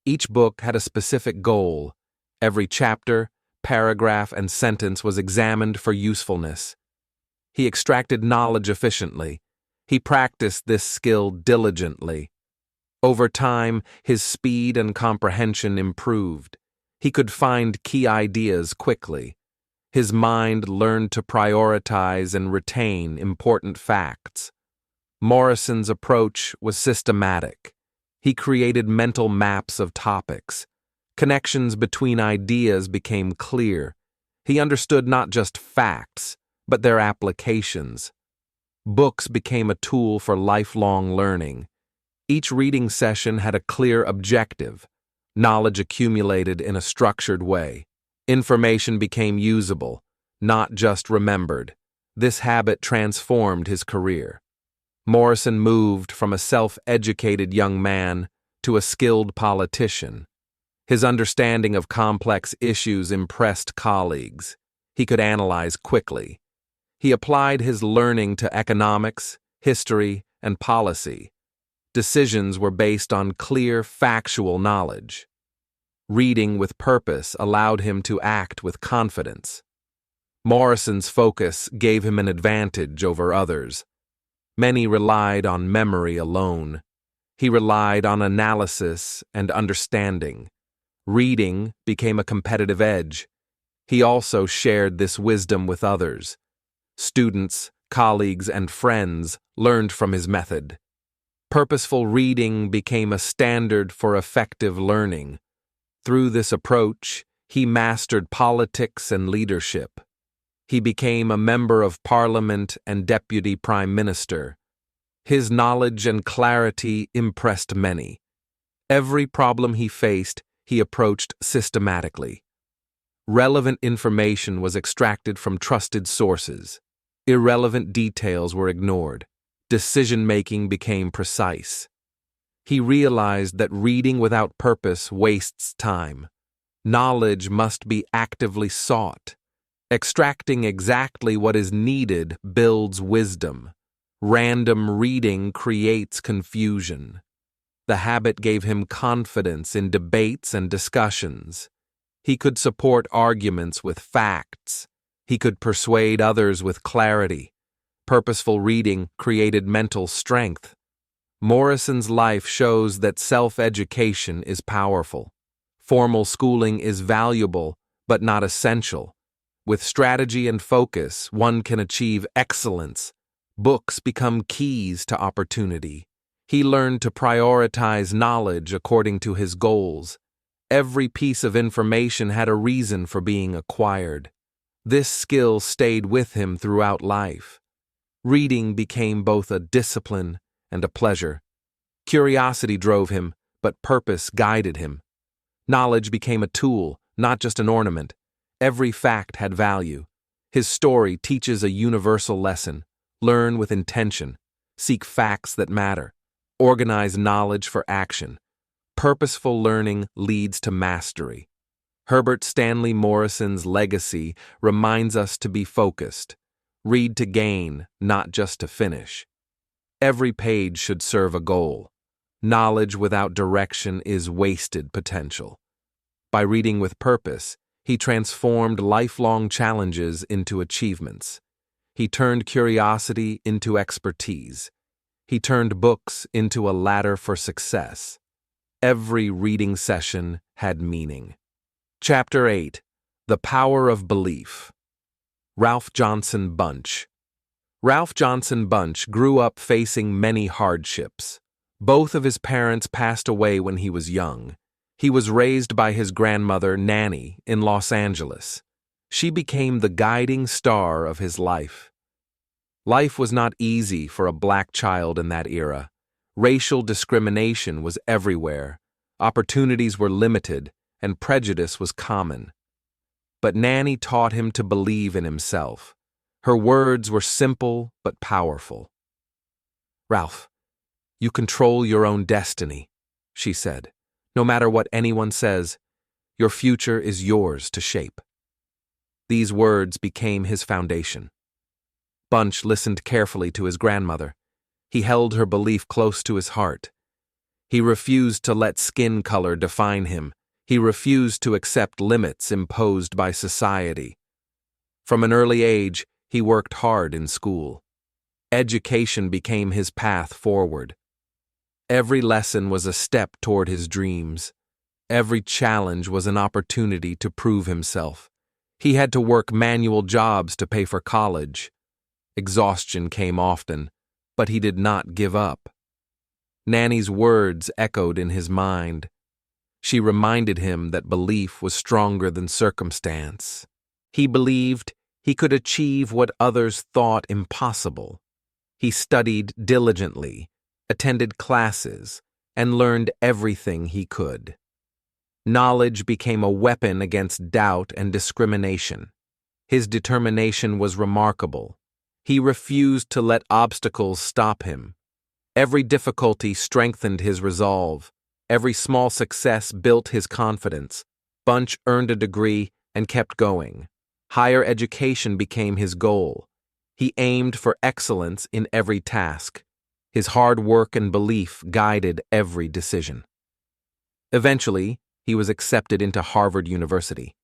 Each book had a specific goal. Every chapter, paragraph, and sentence was examined for usefulness. He extracted knowledge efficiently. He practiced this skill diligently. Over time, his speed and comprehension improved. He could find key ideas quickly. His mind learned to prioritize and retain important facts. Morrison's approach was systematic. He created mental maps of topics. Connections between ideas became clear. He understood not just facts, but their applications. Books became a tool for lifelong learning. Each reading session had a clear objective. Knowledge accumulated in a structured way. Information became usable, not just remembered. This habit transformed his career. Morrison moved from a self-educated young man to a skilled politician. His understanding of complex issues impressed colleagues. He could analyze quickly. He applied his learning to economics, history, and policy. Decisions were based on clear, factual knowledge. Reading with purpose allowed him to act with confidence. Morrison's focus gave him an advantage over others. Many relied on memory alone. He relied on analysis and understanding. Reading became a competitive edge. He also shared this wisdom with others. Students, colleagues, and friends learned from his method. Purposeful reading became a standard for effective learning. Through this approach, he mastered politics and leadership. He became a member of Parliament and Deputy Prime Minister. His knowledge and clarity impressed many. Every problem he faced, he approached systematically. Relevant information was extracted from trusted sources. Irrelevant details were ignored. Decision-making became precise. He realized that reading without purpose wastes time. Knowledge must be actively sought. Extracting exactly what is needed builds wisdom. Random reading creates confusion. The habit gave him confidence in debates and discussions. He could support arguments with facts. He could persuade others with clarity. Purposeful reading created mental strength. Morrison's life shows that self-education is powerful. Formal schooling is valuable, but not essential. With strategy and focus, one can achieve excellence. Books become keys to opportunity. He learned to prioritize knowledge according to his goals. Every piece of information had a reason for being acquired. This skill stayed with him throughout life. Reading became both a discipline and a pleasure. Curiosity drove him, but purpose guided him. Knowledge became a tool, not just an ornament. Every fact had value. His story teaches a universal lesson. Learn with intention. Seek facts that matter. Organize knowledge for action. Purposeful learning leads to mastery. Herbert Stanley Morrison's legacy reminds us to be focused. Read to gain, not just to finish. Every page should serve a goal. Knowledge without direction is wasted potential. By reading with purpose, he transformed lifelong challenges into achievements. He turned curiosity into expertise. He turned books into a ladder for success. Every reading session had meaning. Chapter 8. The Power of Belief. Ralph Johnson Bunch. Ralph Johnson Bunch grew up facing many hardships. Both of his parents passed away when he was young. He was raised by his grandmother, Nanny, in Los Angeles. She became the guiding star of his life. Life was not easy for a black child in that era. Racial discrimination was everywhere. Opportunities were limited, and prejudice was common. But Nanny taught him to believe in himself. Her words were simple but powerful. "Ralph, you control your own destiny," she said. "No matter what anyone says, your future is yours to shape." These words became his foundation. Bunch listened carefully to his grandmother. He held her belief close to his heart. He refused to let skin color define him. He refused to accept limits imposed by society. From an early age, he worked hard in school. Education became his path forward. Every lesson was a step toward his dreams. Every challenge was an opportunity to prove himself. He had to work manual jobs to pay for college. Exhaustion came often, but he did not give up. Nanny's words echoed in his mind. She reminded him that belief was stronger than circumstance. He believed he could achieve what others thought impossible. He studied diligently, attended classes, and learned everything he could. Knowledge became a weapon against doubt and discrimination. His determination was remarkable. He refused to let obstacles stop him. Every difficulty strengthened his resolve. Every small success built his confidence. Bunch earned a degree and kept going. Higher education became his goal. He aimed for excellence in every task. His hard work and belief guided every decision. Eventually, he was accepted into Harvard University.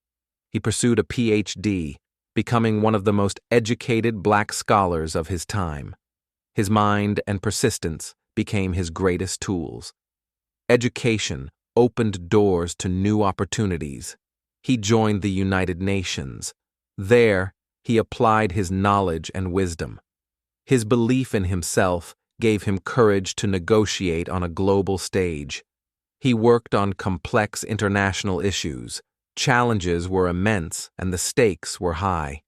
He pursued a PhD, becoming one of the most educated black scholars of his time. His mind and persistence became his greatest tools. Education opened doors to new opportunities. He joined the United Nations. There, he applied his knowledge and wisdom. His belief in himself gave him courage to negotiate on a global stage. He worked on complex international issues. Challenges were immense and the stakes were high.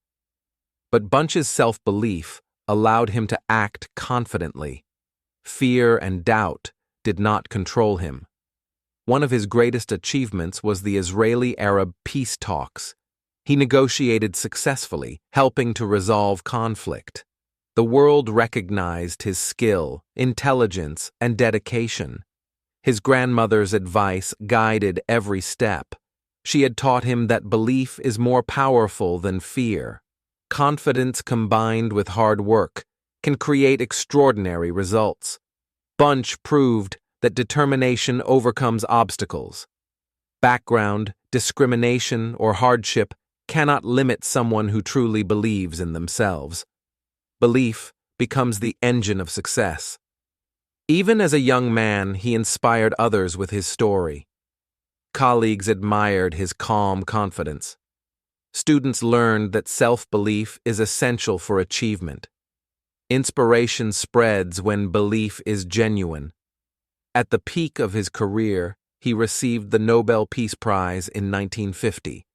But Bunch's self-belief allowed him to act confidently. Fear and doubt did not control him. One of his greatest achievements was the Israeli-Arab peace talks. He negotiated successfully, helping to resolve conflict. The world recognized his skill, intelligence, and dedication. His grandmother's advice guided every step. She had taught him that belief is more powerful than fear. Confidence combined with hard work can create extraordinary results. Bunch proved that determination overcomes obstacles. Background, discrimination, or hardship cannot limit someone who truly believes in themselves. Belief becomes the engine of success. Even as a young man, he inspired others with his story. Colleagues admired his calm confidence. Students learned that self-belief is essential for achievement. Inspiration spreads when belief is genuine. At the peak of his career, he received the Nobel Peace Prize in 1950.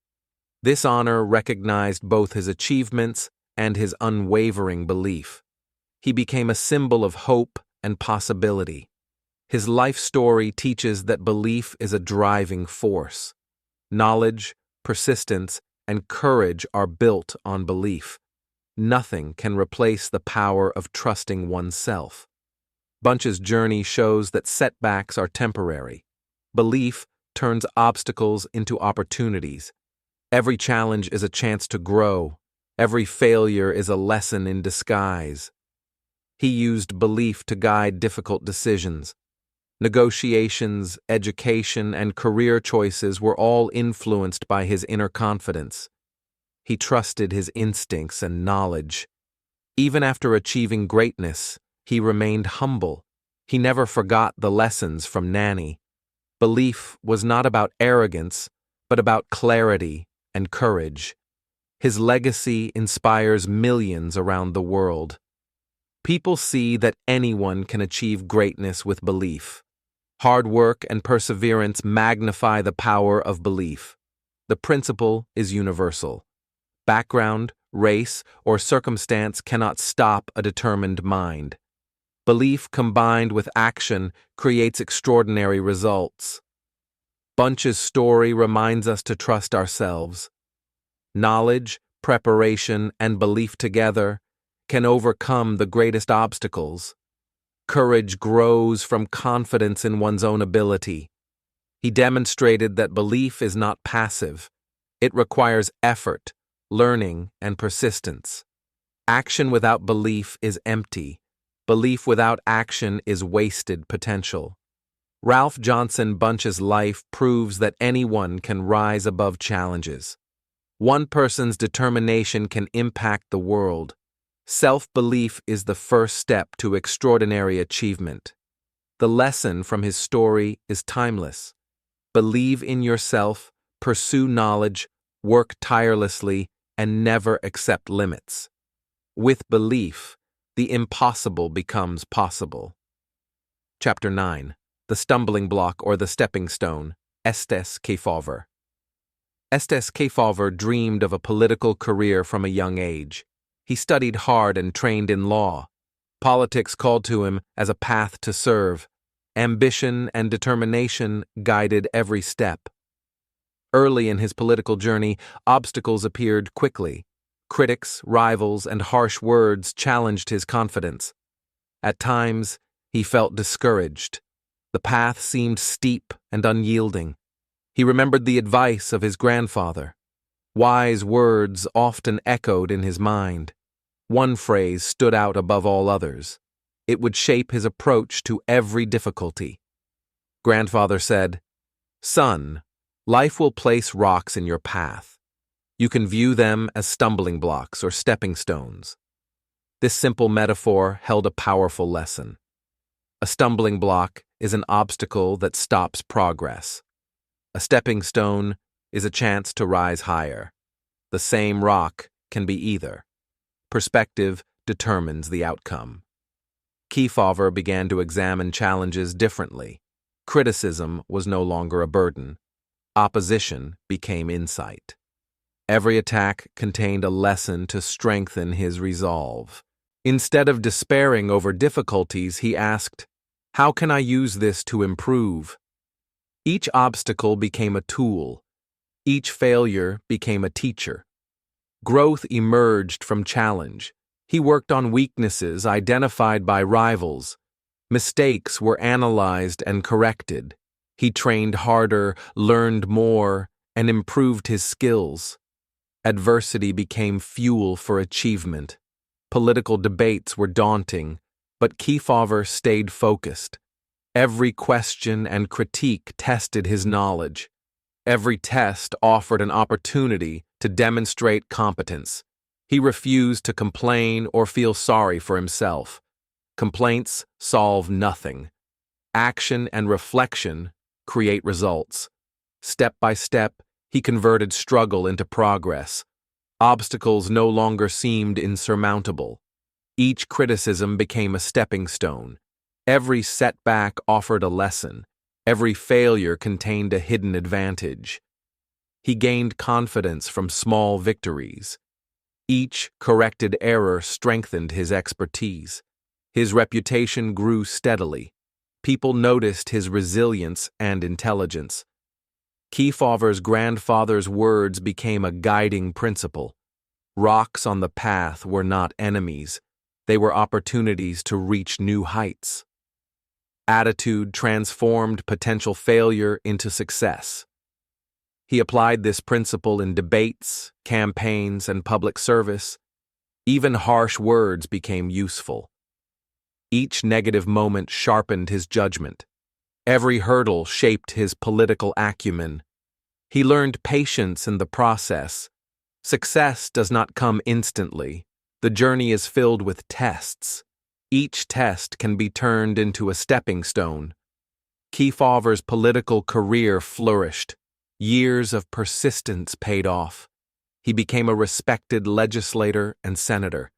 This honor recognized both his achievements and his unwavering belief. He became a symbol of hope and possibility. His life story teaches that belief is a driving force. Knowledge, persistence, and courage are built on belief. Nothing can replace the power of trusting oneself. Bunch's journey shows that setbacks are temporary. Belief turns obstacles into opportunities. Every challenge is a chance to grow. Every failure is a lesson in disguise. He used belief to guide difficult decisions. Negotiations, education, and career choices were all influenced by his inner confidence. He trusted his instincts and knowledge. Even after achieving greatness, he remained humble. He never forgot the lessons from Nanny. Belief was not about arrogance, but about clarity and courage. His legacy inspires millions around the world. People see that anyone can achieve greatness with belief. Hard work and perseverance magnify the power of belief. The principle is universal. Background, race, or circumstance cannot stop a determined mind. Belief combined with action creates extraordinary results. Bunch's story reminds us to trust ourselves. Knowledge, preparation, and belief together can overcome the greatest obstacles. Courage grows from confidence in one's own ability. He demonstrated that belief is not passive. It requires effort, learning, and persistence. Action without belief is empty. Belief without action is wasted potential. Ralph Johnson Bunch's life proves that anyone can rise above challenges. One person's determination can impact the world. Self-belief is the first step to extraordinary achievement. The lesson from his story is timeless. Believe in yourself, pursue knowledge, work tirelessly, and never accept limits. With belief, the impossible becomes possible. Chapter 9. The Stumbling Block or the Stepping Stone, Estes Kefauver. Estes Kefauver dreamed of a political career from a young age. He studied hard and trained in law. Politics called to him as a path to serve. Ambition and determination guided every step. Early in his political journey, obstacles appeared quickly. Critics, rivals, and harsh words challenged his confidence. At times, he felt discouraged. The path seemed steep and unyielding. He remembered the advice of his grandfather. Wise words often echoed in his mind. One phrase stood out above all others. It would shape his approach to every difficulty. Grandfather said, "Son, life will place rocks in your path. You can view them as stumbling blocks or stepping stones." This simple metaphor held a powerful lesson. A stumbling block is an obstacle that stops progress. A stepping stone is a chance to rise higher. The same rock can be either. Perspective determines the outcome. Kefauver began to examine challenges differently. Criticism was no longer a burden. Opposition became insight. Every attack contained a lesson to strengthen his resolve. Instead of despairing over difficulties, he asked, "How can I use this to improve?" Each obstacle became a tool. Each failure became a teacher. Growth emerged from challenge. He worked on weaknesses identified by rivals. Mistakes were analyzed and corrected. He trained harder, learned more, and improved his skills. Adversity became fuel for achievement. Political debates were daunting, but Kefauver stayed focused. Every question and critique tested his knowledge. Every test offered an opportunity to demonstrate competence. He refused to complain or feel sorry for himself. Complaints solve nothing. Action and reflection create results. Step by step, he converted struggle into progress. Obstacles no longer seemed insurmountable. Each criticism became a stepping stone. Every setback offered a lesson. Every failure contained a hidden advantage. He gained confidence from small victories. Each corrected error strengthened his expertise. His reputation grew steadily. People noticed his resilience and intelligence. Kefauver's grandfather's words became a guiding principle. Rocks on the path were not enemies. They were opportunities to reach new heights. Attitude transformed potential failure into success. He applied this principle in debates, campaigns, and public service. Even harsh words became useful. Each negative moment sharpened his judgment. Every hurdle shaped his political acumen. He learned patience in the process. Success does not come instantly. The journey is filled with tests. Each test can be turned into a stepping stone. Kefauver's political career flourished. Years of persistence paid off. He became a respected legislator and senator.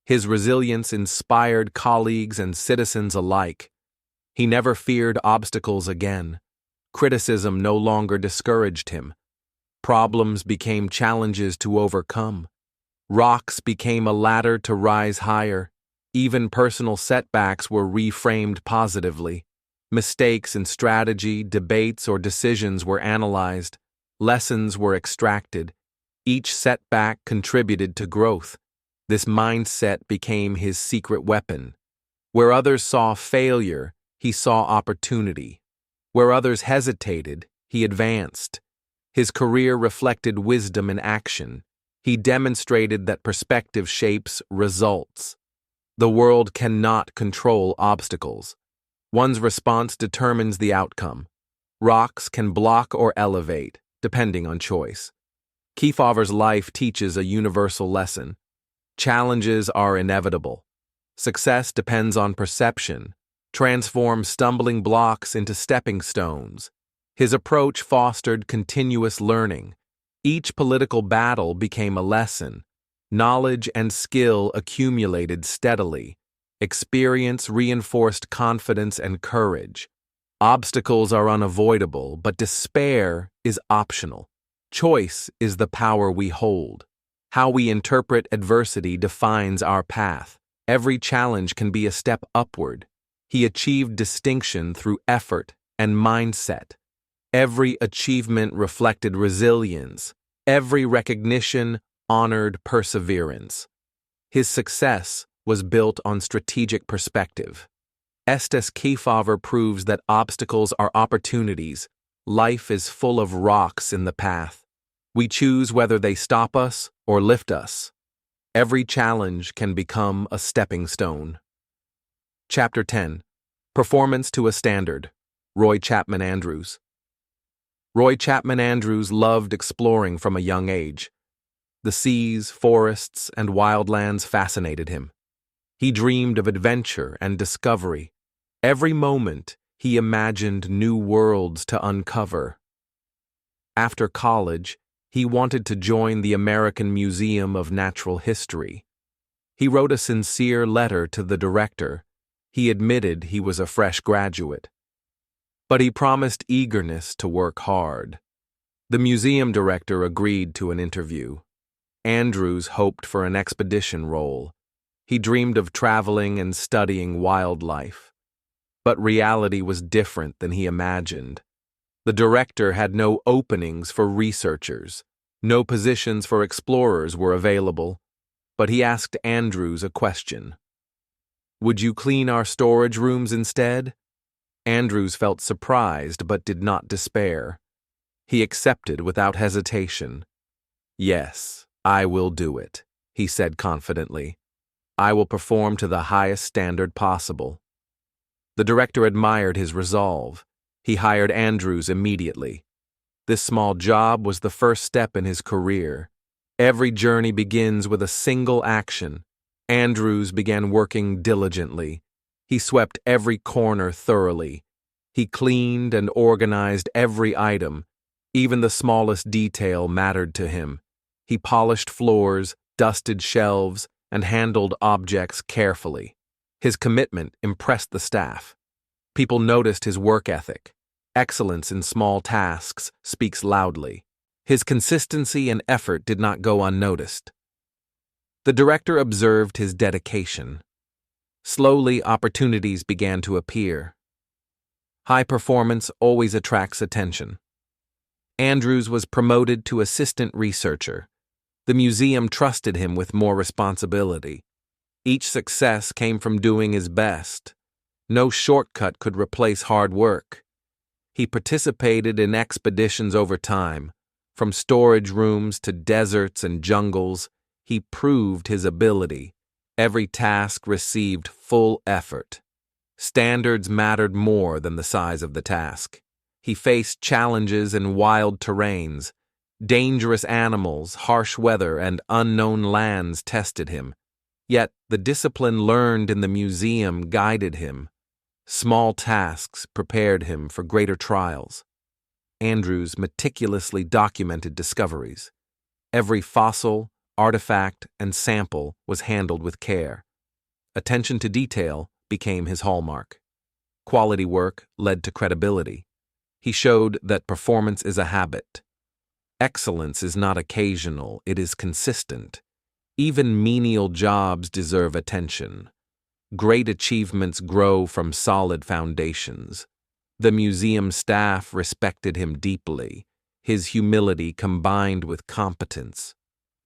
His resilience inspired colleagues and citizens alike. He never feared obstacles again. Criticism no longer discouraged him. Problems became challenges to overcome. Rocks became a ladder to rise higher. Even personal setbacks were reframed positively. Mistakes in strategy, debates, or decisions were analyzed. Lessons were extracted. Each setback contributed to growth. This mindset became his secret weapon. Where others saw failure, he saw opportunity. Where others hesitated, he advanced. His career reflected wisdom in action. He demonstrated that perspective shapes results. The world cannot control obstacles. One's response determines the outcome. Rocks can block or elevate, depending on choice. Kefauver's life teaches a universal lesson. Challenges are inevitable. Success depends on perception. Transform stumbling blocks into stepping stones. His approach fostered continuous learning. Each political battle became a lesson. Knowledge and skill accumulated steadily. Experience reinforced confidence and courage. Obstacles are unavoidable, but despair is optional. Choice is the power we hold. How we interpret adversity defines our path. Every challenge can be a step upward. He achieved distinction through effort and mindset. Every achievement reflected resilience. Every recognition honored perseverance. His success was built on strategic perspective. Estes Kefauver proves that obstacles are opportunities. Life is full of rocks in the path. We choose whether they stop us or lift us. Every challenge can become a stepping stone. Chapter 10. Performance to a Standard. Roy Chapman Andrews. Roy Chapman Andrews loved exploring from a young age. The seas, forests, and wildlands fascinated him. He dreamed of adventure and discovery. Every moment, he imagined new worlds to uncover. After college, he wanted to join the American Museum of Natural History. He wrote a sincere letter to the director. He admitted he was a fresh graduate. But he promised eagerness to work hard. The museum director agreed to an interview. Andrews hoped for an expedition role. He dreamed of traveling and studying wildlife. But reality was different than he imagined. The director had no openings for researchers. No positions for explorers were available. But he asked Andrews a question. "Would you clean our storage rooms instead?" Andrews felt surprised but did not despair. He accepted without hesitation. "Yes, I will do it," he said confidently. "I will perform to the highest standard possible." The director admired his resolve. He hired Andrews immediately. This small job was the first step in his career. Every journey begins with a single action. Andrews began working diligently. He swept every corner thoroughly. He cleaned and organized every item. Even the smallest detail mattered to him. He polished floors, dusted shelves, and handled objects carefully. His commitment impressed the staff. People noticed his work ethic. Excellence in small tasks speaks loudly. His consistency and effort did not go unnoticed. The director observed his dedication. Slowly, opportunities began to appear. High performance always attracts attention. Andrews was promoted to assistant researcher. The museum trusted him with more responsibility. Each success came from doing his best. No shortcut could replace hard work. He participated in expeditions over time. From storage rooms to deserts and jungles, he proved his ability. Every task received full effort. Standards mattered more than the size of the task. He faced challenges in wild terrains. Dangerous animals, harsh weather, and unknown lands tested him. Yet the discipline learned in the museum guided him. Small tasks prepared him for greater trials. Andrews meticulously documented discoveries. Every fossil, artifact, and sample was handled with care. Attention to detail became his hallmark. Quality work led to credibility. He showed that performance is a habit. Excellence is not occasional, it is consistent. Even menial jobs deserve attention. Great achievements grow from solid foundations. The museum staff respected him deeply. His humility combined with competence.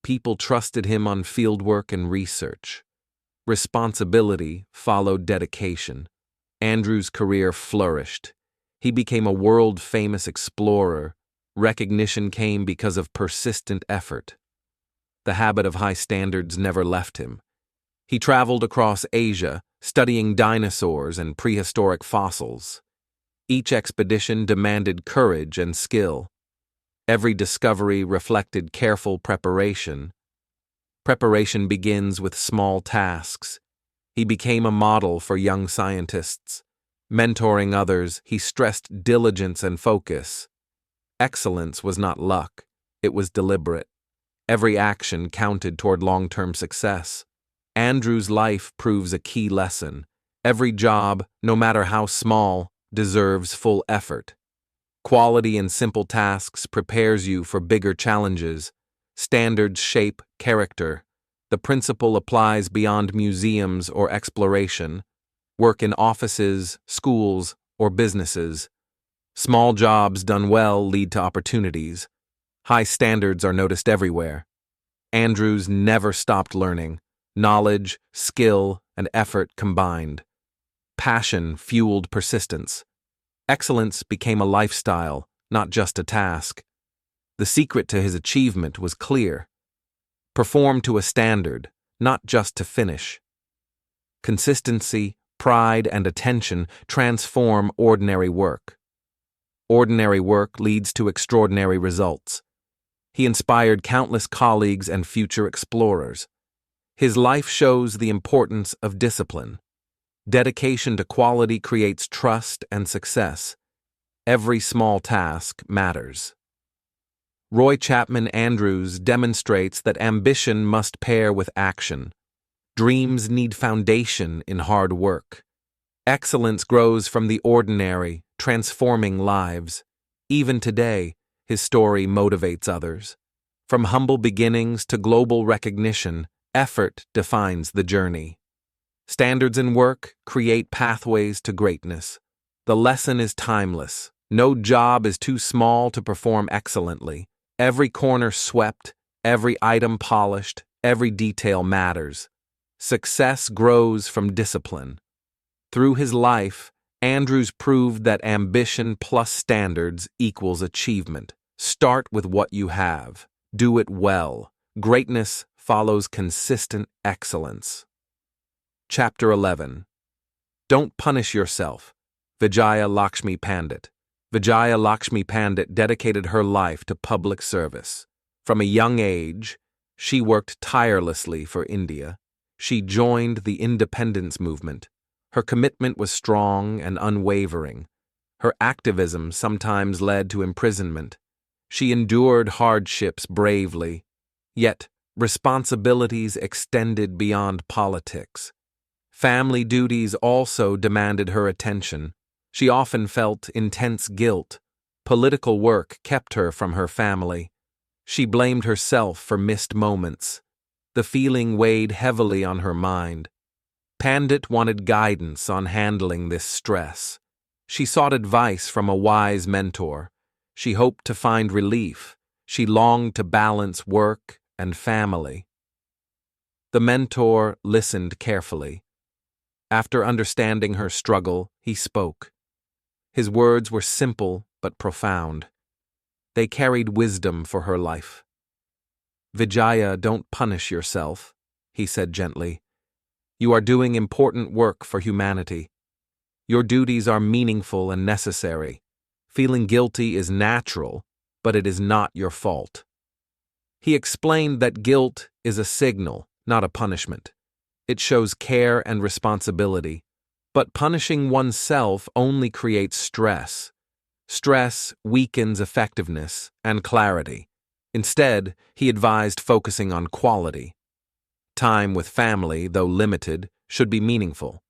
People trusted him on fieldwork and research. Responsibility followed dedication. Andrews' career flourished. He became a world-famous explorer. Recognition came because of persistent effort. The habit of high standards never left him. He traveled across Asia, studying dinosaurs and prehistoric fossils. Each expedition demanded courage and skill. Every discovery reflected careful preparation. Preparation begins with small tasks. He became a model for young scientists. Mentoring others, he stressed diligence and focus. Excellence was not luck, it was deliberate. Every action counted toward long-term success. Andrews' life proves a key lesson. Every job, no matter how small, deserves full effort. Quality in simple tasks prepares you for bigger challenges. Standards shape character. The principle applies beyond museums or exploration. Work in offices, schools, or businesses. Small jobs done well lead to opportunities. High standards are noticed everywhere. Andrews never stopped learning. Knowledge, skill, and effort combined. Passion fueled persistence. Excellence became a lifestyle, not just a task. The secret to his achievement was clear. Perform to a standard, not just to finish. Consistency, pride, and attention transform ordinary work. Ordinary work leads to extraordinary results. He inspired countless colleagues and future explorers. His life shows the importance of discipline. Dedication to quality creates trust and success. Every small task matters. Roy Chapman Andrews demonstrates that ambition must pair with action. Dreams need foundation in hard work. Excellence grows from the ordinary, transforming lives. Even today, his story motivates others. From humble beginnings to global recognition, effort defines the journey. Standards in work create pathways to greatness. The lesson is timeless. No job is too small to perform excellently. Every corner swept, every item polished, every detail matters. Success grows from discipline. Through his life, Andrews proved that ambition plus standards equals achievement. Start with what you have. Do it well. Greatness follows consistent excellence. Chapter 11. Don't Punish Yourself. Vijaya Lakshmi Pandit. Vijaya Lakshmi Pandit dedicated her life to public service. From a young age, she worked tirelessly for India. She joined the independence movement. Her commitment was strong and unwavering. Her activism sometimes led to imprisonment. She endured hardships bravely. Yet, responsibilities extended beyond politics. Family duties also demanded her attention. She often felt intense guilt. Political work kept her from her family. She blamed herself for missed moments. The feeling weighed heavily on her mind. Pandit wanted guidance on handling this stress. She sought advice from a wise mentor. She hoped to find relief. She longed to balance work and family. The mentor listened carefully. After understanding her struggle, he spoke. His words were simple but profound. They carried wisdom for her life. Vijaya, don't punish yourself, he said gently. You are doing important work for humanity. Your duties are meaningful and necessary. Feeling guilty is natural, but it is not your fault. He explained that guilt is a signal, not a punishment. It shows care and responsibility. But punishing oneself only creates stress. Stress weakens effectiveness and clarity. Instead, he advised focusing on quality. Time with family, though limited, should be meaningful.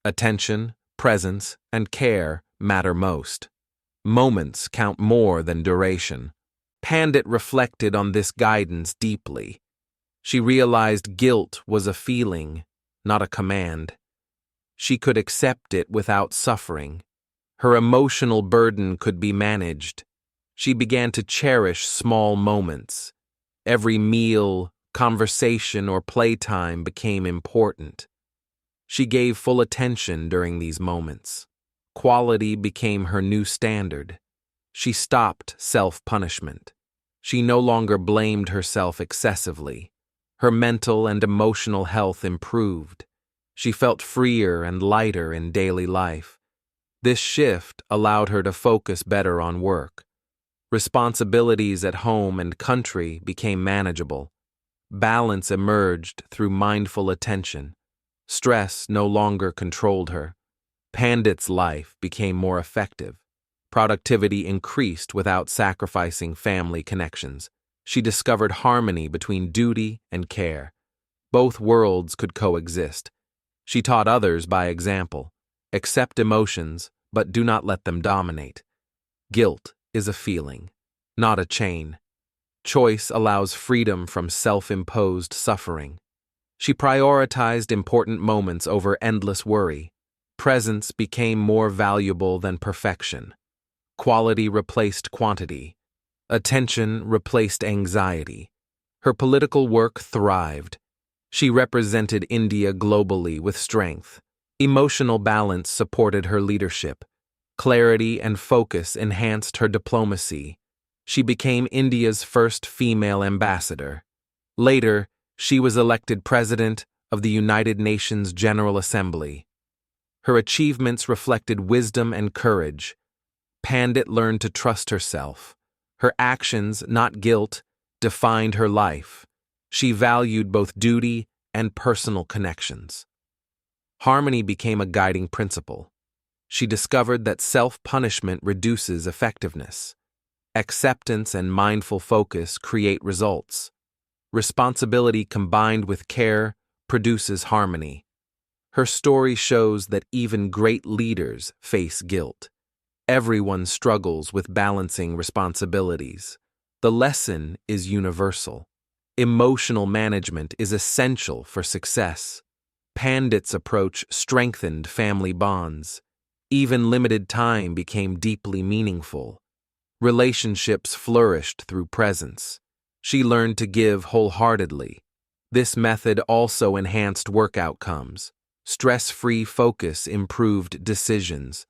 Attention, presence, and care matter most. Moments count more than duration. Pandit reflected on this guidance deeply. She realized guilt was a feeling, not a command. She could accept it without suffering. Her emotional burden could be managed. She began to cherish small moments. Every meal, conversation, or playtime became important. She gave full attention during these moments. Quality became her new standard. She stopped self-punishment. She no longer blamed herself excessively. Her mental and emotional health improved. She felt freer and lighter in daily life. This shift allowed her to focus better on work. Responsibilities at home and country became manageable. Balance emerged through mindful attention. Stress no longer controlled her. Pandit's life became more effective. Productivity increased without sacrificing family connections. She discovered harmony between duty and care. Both worlds could coexist. She taught others by example. Accept emotions, but do not let them dominate. Guilt is a feeling, not a chain. Choice allows freedom from self-imposed suffering. She prioritized important moments over endless worry. Presence became more valuable than perfection. Quality replaced quantity. Attention replaced anxiety. Her political work thrived. She represented India globally with strength. Emotional balance supported her leadership. Clarity and focus enhanced her diplomacy. She became India's first female ambassador. Later, she was elected president of the United Nations General Assembly. Her achievements reflected wisdom and courage. Pandit learned to trust herself. Her actions, not guilt, defined her life. She valued both duty and personal connections. Harmony became a guiding principle. She discovered that self-punishment reduces effectiveness. Acceptance and mindful focus create results. Responsibility combined with care produces harmony. Her story shows that even great leaders face guilt. Everyone struggles with balancing responsibilities. The lesson is universal. Emotional management is essential for success. Pandit's approach strengthened family bonds. Even limited time became deeply meaningful. Relationships flourished through presence. She learned to give wholeheartedly. This method also enhanced work outcomes. Stress-free focus improved decisions.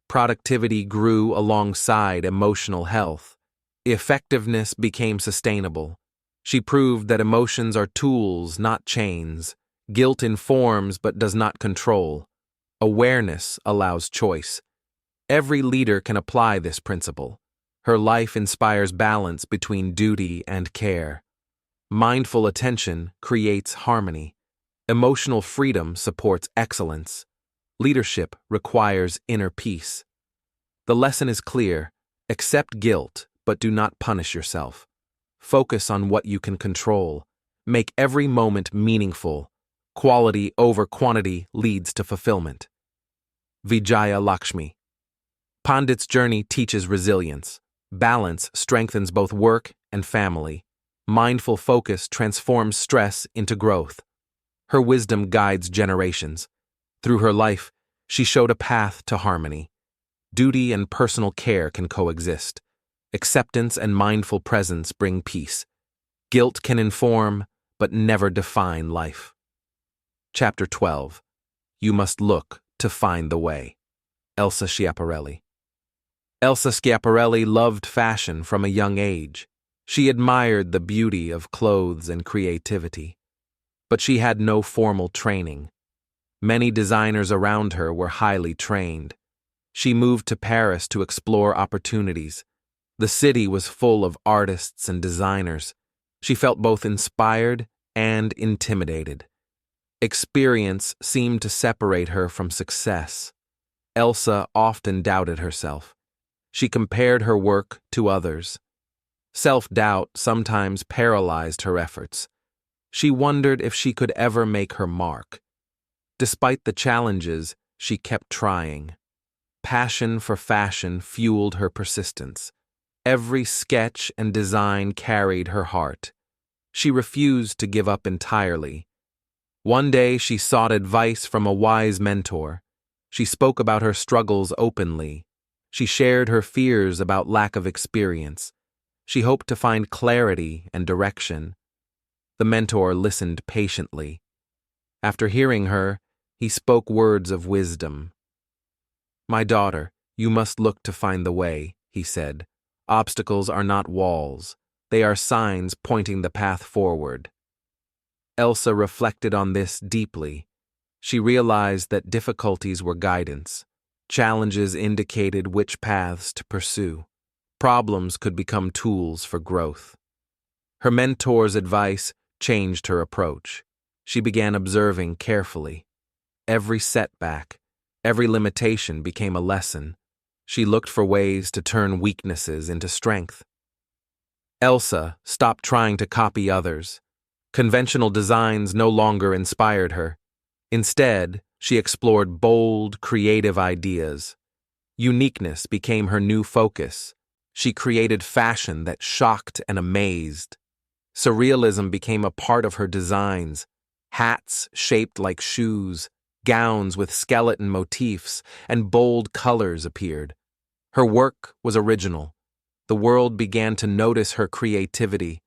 Productivity grew alongside emotional health. Effectiveness became sustainable. She proved that emotions are tools, not chains. Guilt informs but does not control. Awareness allows choice. Every leader can apply this principle. Her life inspires balance between duty and care. Mindful attention creates harmony. Emotional freedom supports excellence. Leadership requires inner peace. The lesson is clear: accept guilt, but do not punish yourself. Focus on what you can control. Make every moment meaningful. Quality over quantity leads to fulfillment. Vijaya Lakshmi. Pandit's journey teaches resilience. Balance strengthens both work and family. Mindful focus transforms stress into growth. Her wisdom guides generations. Through her life, she showed a path to harmony. Duty and personal care can coexist. Acceptance and mindful presence bring peace. Guilt can inform, but never define life. Chapter 12. You must look to find the way. Elsa Schiaparelli. Elsa Schiaparelli loved fashion from a young age. She admired the beauty of clothes and creativity. But she had no formal training. Many designers around her were highly trained. She moved to Paris to explore opportunities. The city was full of artists and designers. She felt both inspired and intimidated. Experience seemed to separate her from success. Elsa often doubted herself. She compared her work to others. Self-doubt sometimes paralyzed her efforts. She wondered if she could ever make her mark. Despite the challenges, she kept trying. Passion for fashion fueled her persistence. Every sketch and design carried her heart. She refused to give up entirely. One day she sought advice from a wise mentor. She spoke about her struggles openly. She shared her fears about lack of experience. She hoped to find clarity and direction. The mentor listened patiently. After hearing her, he spoke words of wisdom. "My daughter, you must look to find the way," he said. "Obstacles are not walls. They are signs pointing the path forward." Elsa reflected on this deeply. She realized that difficulties were guidance. Challenges indicated which paths to pursue. Problems could become tools for growth. Her mentor's advice changed her approach. She began observing carefully. Every setback, every limitation became a lesson. She looked for ways to turn weaknesses into strength. Elsa stopped trying to copy others. Conventional designs no longer inspired her. Instead, she explored bold, creative ideas. Uniqueness became her new focus. She created fashion that shocked and amazed. Surrealism became a part of her designs. Hats shaped like shoes, gowns with skeleton motifs, and bold colors appeared. Her work was original. The world began to notice her creativity.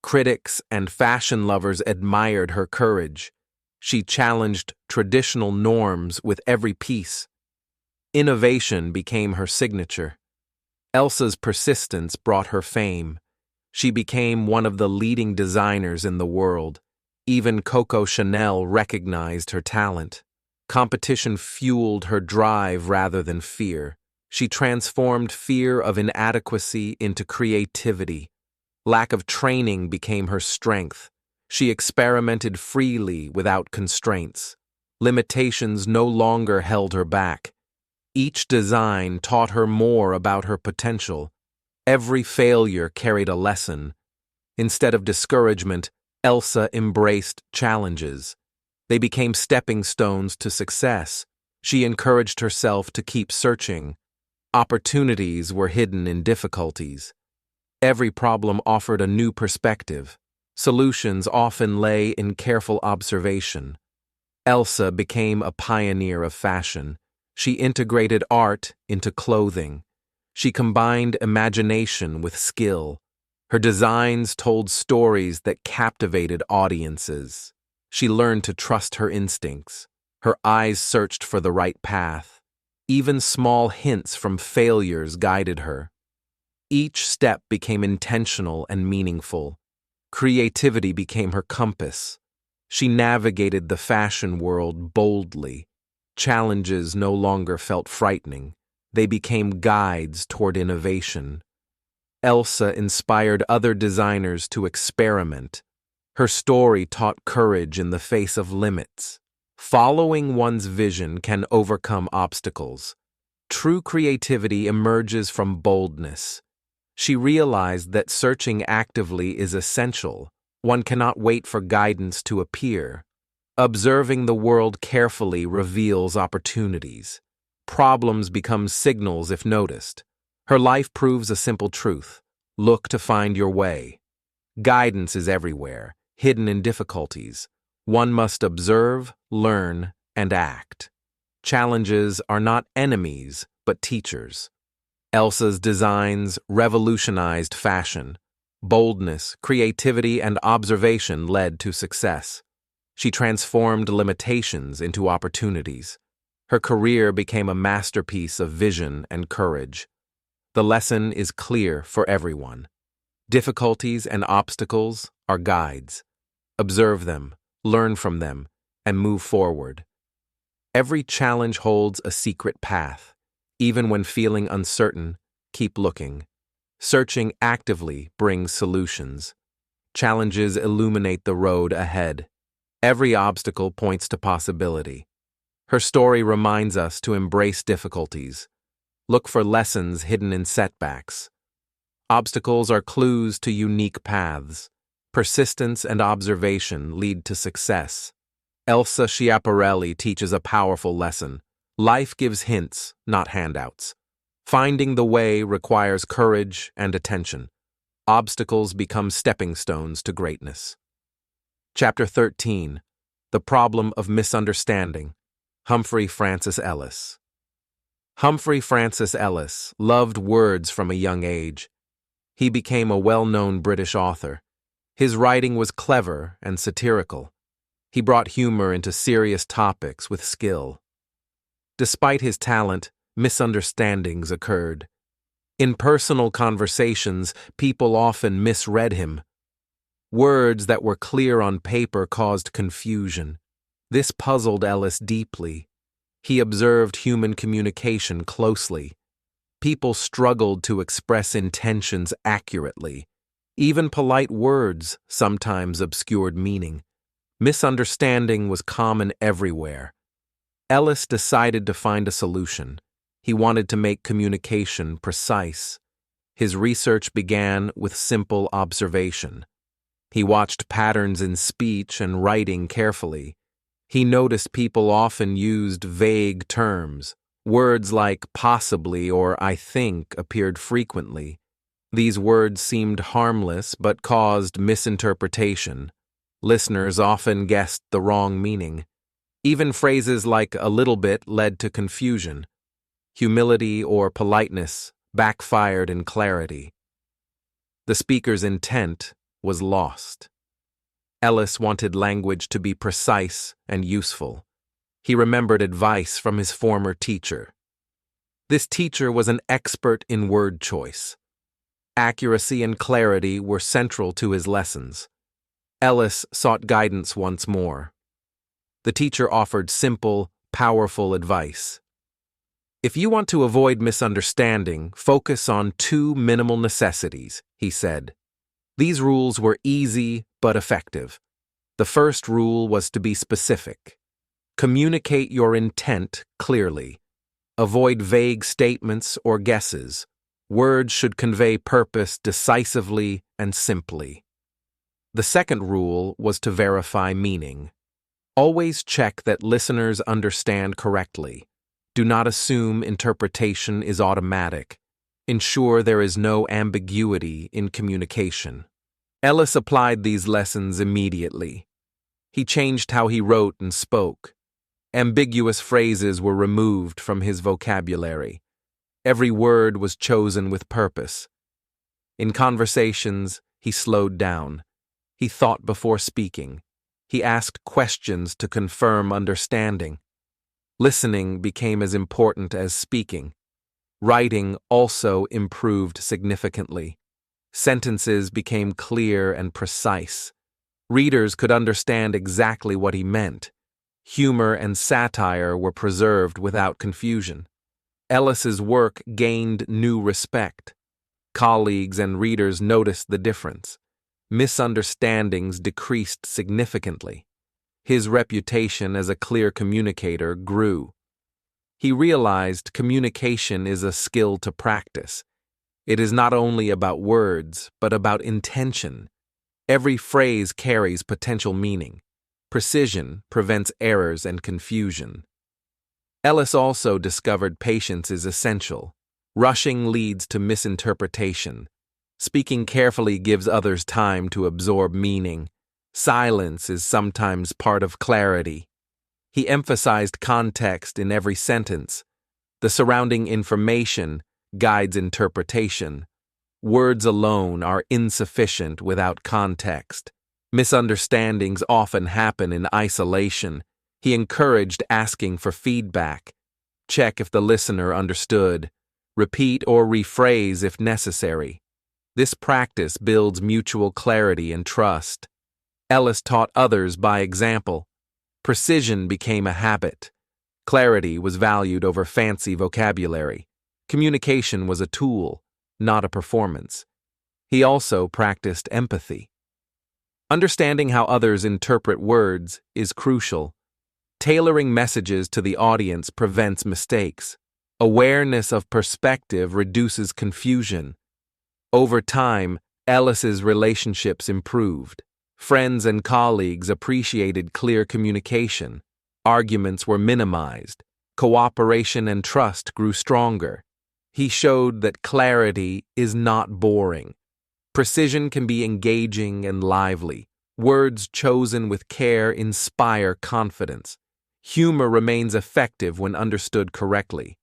Critics and fashion lovers admired her courage. She challenged traditional norms with every piece. Innovation became her signature. Elsa's persistence brought her fame. She became one of the leading designers in the world. Even Coco Chanel recognized her talent. Competition fueled her drive rather than fear. She transformed fear of inadequacy into creativity. Lack of training became her strength. She experimented freely without constraints. Limitations no longer held her back. Each design taught her more about her potential. Every failure carried a lesson. Instead of discouragement, Elsa embraced challenges. They became stepping stones to success. She encouraged herself to keep searching. Opportunities were hidden in difficulties. Every problem offered a new perspective. Solutions often lay in careful observation. Elsa became a pioneer of fashion. She integrated art into clothing. She combined imagination with skill. Her designs told stories that captivated audiences. She learned to trust her instincts. Her eyes searched for the right path. Even small hints from failures guided her. Each step became intentional and meaningful. Creativity became her compass. She navigated the fashion world boldly. Challenges no longer felt frightening. They became guides toward innovation. Elsa inspired other designers to experiment. Her story taught courage in the face of limits. Following one's vision can overcome obstacles. True creativity emerges from boldness. She realized that searching actively is essential. One cannot wait for guidance to appear. Observing the world carefully reveals opportunities. Problems become signals if noticed. Her life proves a simple truth. Look to find your way. Guidance is everywhere, hidden in difficulties. One must observe, learn, and act. Challenges are not enemies, but teachers. Elsa's designs revolutionized fashion. Boldness, creativity, and observation led to success. She transformed limitations into opportunities. Her career became a masterpiece of vision and courage. The lesson is clear for everyone. Difficulties and obstacles are guides. Observe them, learn from them, and move forward. Every challenge holds a secret path. Even when feeling uncertain, keep looking. Searching actively brings solutions. Challenges illuminate the road ahead. Every obstacle points to possibility. Her story reminds us to embrace difficulties. Look for lessons hidden in setbacks. Obstacles are clues to unique paths. Persistence and observation lead to success. Elsa Schiaparelli teaches a powerful lesson. Life gives hints, not handouts. Finding the way requires courage and attention. Obstacles become stepping stones to greatness. Chapter 13. The Problem of Misunderstanding. Humphrey Francis Ellis. Humphrey Francis Ellis loved words from a young age. He became a well-known British author. His writing was clever and satirical. He brought humor into serious topics with skill. Despite his talent, misunderstandings occurred. In personal conversations, people often misread him. Words that were clear on paper caused confusion. This puzzled Ellis deeply. He observed human communication closely. People struggled to express intentions accurately. Even polite words sometimes obscured meaning. Misunderstanding was common everywhere. Ellis decided to find a solution. He wanted to make communication precise. His research began with simple observation. He watched patterns in speech and writing carefully. He noticed people often used vague terms. Words like possibly or I think appeared frequently. These words seemed harmless but caused misinterpretation. Listeners often guessed the wrong meaning. Even phrases like a little bit led to confusion. Humility or politeness backfired in clarity. The speaker's intent was lost. Ellis wanted language to be precise and useful. He remembered advice from his former teacher. This teacher was an expert in word choice. Accuracy and clarity were central to his lessons. Ellis sought guidance once more. The teacher offered simple, powerful advice. If you want to avoid misunderstanding, focus on 2 minimal necessities, he said. These rules were easy but effective. The first rule was to be specific. Communicate your intent clearly. Avoid vague statements or guesses. Words should convey purpose decisively and simply. The second rule was to verify meaning. Always check that listeners understand correctly. Do not assume interpretation is automatic. Ensure there is no ambiguity in communication. Ellis applied these lessons immediately. He changed how he wrote and spoke. Ambiguous phrases were removed from his vocabulary. Every word was chosen with purpose. In conversations, he slowed down. He thought before speaking. He asked questions to confirm understanding. Listening became as important as speaking. Writing also improved significantly. Sentences became clear and precise. Readers could understand exactly what he meant. Humor and satire were preserved without confusion. Ellis's work gained new respect. Colleagues and readers noticed the difference. Misunderstandings decreased significantly. His reputation as a clear communicator grew. He realized communication is a skill to practice. It is not only about words, but about intention. Every phrase carries potential meaning. Precision prevents errors and confusion. Ellis also discovered patience is essential. Rushing leads to misinterpretation. Speaking carefully gives others time to absorb meaning. Silence is sometimes part of clarity. He emphasized context in every sentence. The surrounding information guides interpretation. Words alone are insufficient without context. Misunderstandings often happen in isolation. He encouraged asking for feedback. Check if the listener understood. Repeat or rephrase if necessary. This practice builds mutual clarity and trust. Ellis taught others by example. Precision became a habit. Clarity was valued over fancy vocabulary. Communication was a tool, not a performance. He also practiced empathy. Understanding how others interpret words is crucial. Tailoring messages to the audience prevents mistakes. Awareness of perspective reduces confusion. Over time, Ellis's relationships improved. Friends and colleagues appreciated clear communication. Arguments were minimized. Cooperation and trust grew stronger. He showed that clarity is not boring. Precision can be engaging and lively. Words chosen with care inspire confidence. Humor remains effective when understood correctly.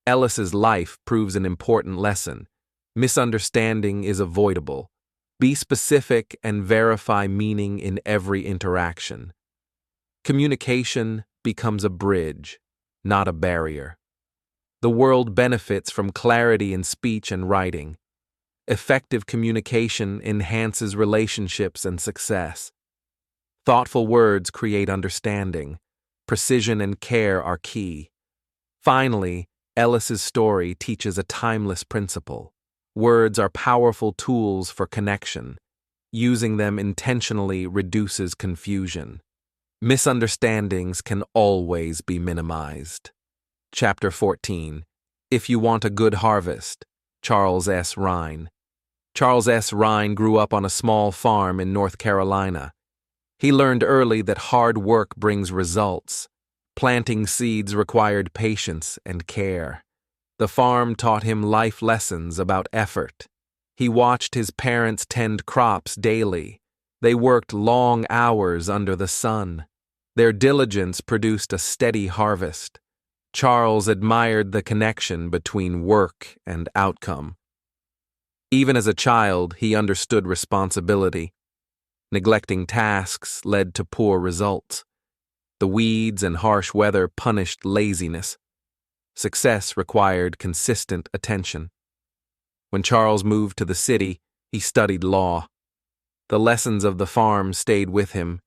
Ellis's life proves an important lesson. Misunderstanding is avoidable. Be specific and verify meaning in every interaction. Communication becomes a bridge, not a barrier. The world benefits from clarity in speech and writing. Effective communication enhances relationships and success. Thoughtful words create understanding. Precision and care are key. Finally, Ellis's story teaches a timeless principle. Words are powerful tools for connection. Using them intentionally reduces confusion. Misunderstandings can always be minimized. Chapter 14. If You Want a Good Harvest, Charles S. Rhine. Charles S. Rhine grew up on a small farm in North Carolina. He learned early that hard work brings results. Planting seeds required patience and care. The farm taught him life lessons about effort. He watched his parents tend crops daily. They worked long hours under the sun. Their diligence produced a steady harvest. Charles admired the connection between work and outcome. Even as a child, he understood responsibility. Neglecting tasks led to poor results. The weeds and harsh weather punished laziness. Success required consistent attention. When Charles moved to the city, he studied law. The lessons of the farm stayed with him.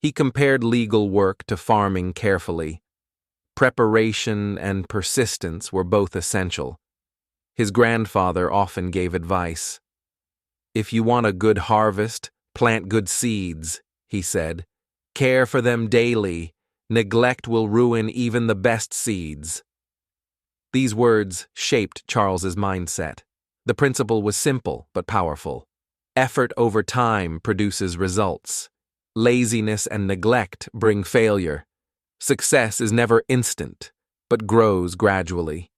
He compared legal work to farming carefully. Preparation and persistence were both essential. His grandfather often gave advice. "If you want a good harvest, plant good seeds," he said. "Care for them daily. Neglect will ruin even the best seeds." These words shaped Charles's mindset. The principle was simple but powerful. Effort over time produces results. Laziness and neglect bring failure. Success is never instant, but grows gradually.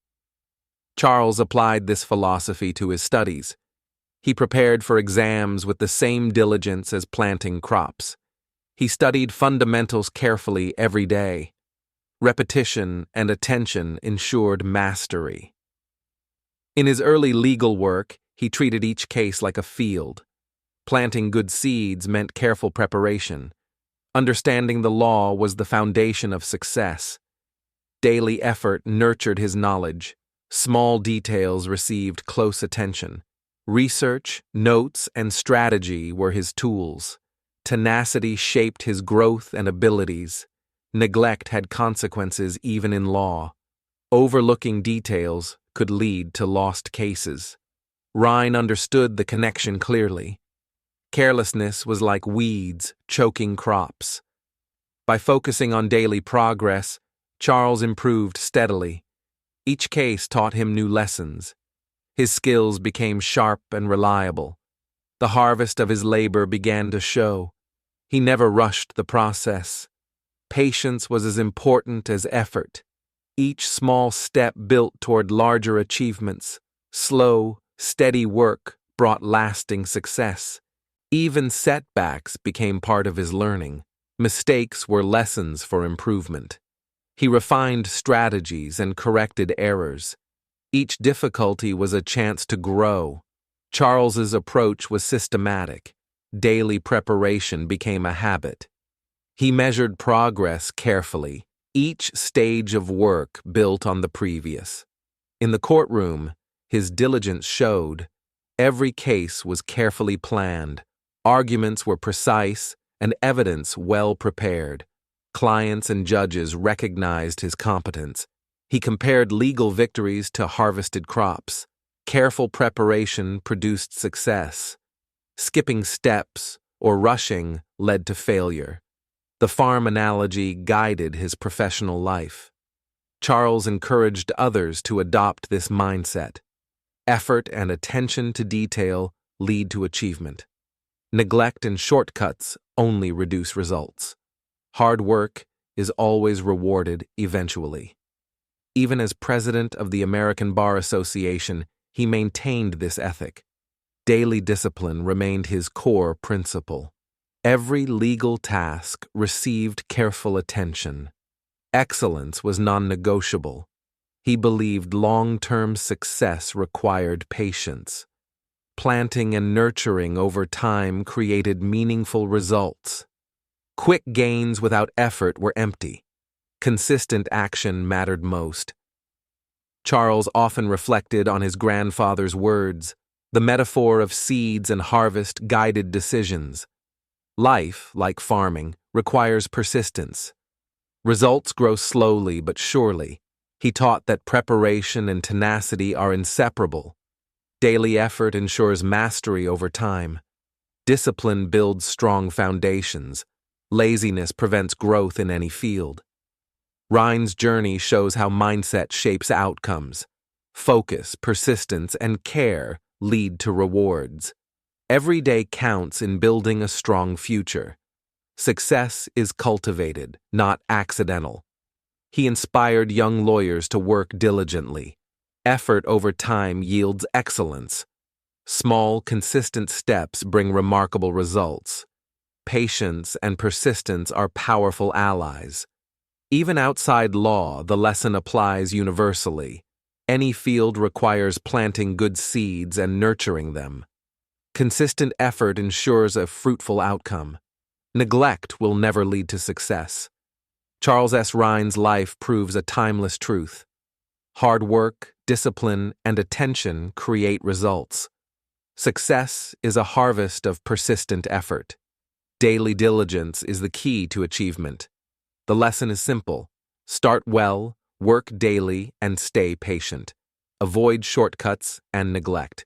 Charles applied this philosophy to his studies. He prepared for exams with the same diligence as planting crops. He studied fundamentals carefully every day. Repetition and attention ensured mastery. In his early legal work, he treated each case like a field. Planting good seeds meant careful preparation. Understanding the law was the foundation of success. Daily effort nurtured his knowledge. Small details received close attention. Research, notes, and strategy were his tools. Tenacity shaped his growth and abilities. Neglect had consequences even in law. Overlooking details could lead to lost cases. Rhine understood the connection clearly. Carelessness was like weeds choking crops. By focusing on daily progress, Charles improved steadily. Each case taught him new lessons. His skills became sharp and reliable. The harvest of his labor began to show. He never rushed the process. Patience was as important as effort. Each small step built toward larger achievements. Slow, steady work brought lasting success. Even setbacks became part of his learning. Mistakes were lessons for improvement. He refined strategies and corrected errors. Each difficulty was a chance to grow. Charles's approach was systematic. Daily preparation became a habit. He measured progress carefully. Each stage of work built on the previous. In the courtroom, his diligence showed. Every case was carefully planned. Arguments were precise and evidence well prepared. Clients and judges recognized his competence. He compared legal victories to harvested crops. Careful preparation produced success. Skipping steps or rushing led to failure. The farm analogy guided his professional life. Charles encouraged others to adopt this mindset. Effort and attention to detail lead to achievement. Neglect and shortcuts only reduce results. Hard work is always rewarded eventually. Even as president of the American Bar Association, he maintained this ethic. Daily discipline remained his core principle. Every legal task received careful attention. Excellence was non-negotiable. He believed long-term success required patience. Planting and nurturing over time created meaningful results. Quick gains without effort were empty. Consistent action mattered most. Charles often reflected on his grandfather's words. The metaphor of seeds and harvest guided decisions. Life, like farming, requires persistence. Results grow slowly but surely. He taught that preparation and tenacity are inseparable. Daily effort ensures mastery over time. Discipline builds strong foundations. Laziness prevents growth in any field. Rhine's journey shows how mindset shapes outcomes. Focus, persistence, and care lead to rewards. Every day counts in building a strong future. Success is cultivated, not accidental. He inspired young lawyers to work diligently. Effort over time yields excellence. Small, consistent steps bring remarkable results. Patience and persistence are powerful allies. Even outside law, the lesson applies universally. Any field requires planting good seeds and nurturing them. Consistent effort ensures a fruitful outcome. Neglect will never lead to success. Charles S. Rhine's life proves a timeless truth. Hard work, discipline, and attention create results. Success is a harvest of persistent effort. Daily diligence is the key to achievement. The lesson is simple. Start well, work daily, and stay patient. Avoid shortcuts and neglect.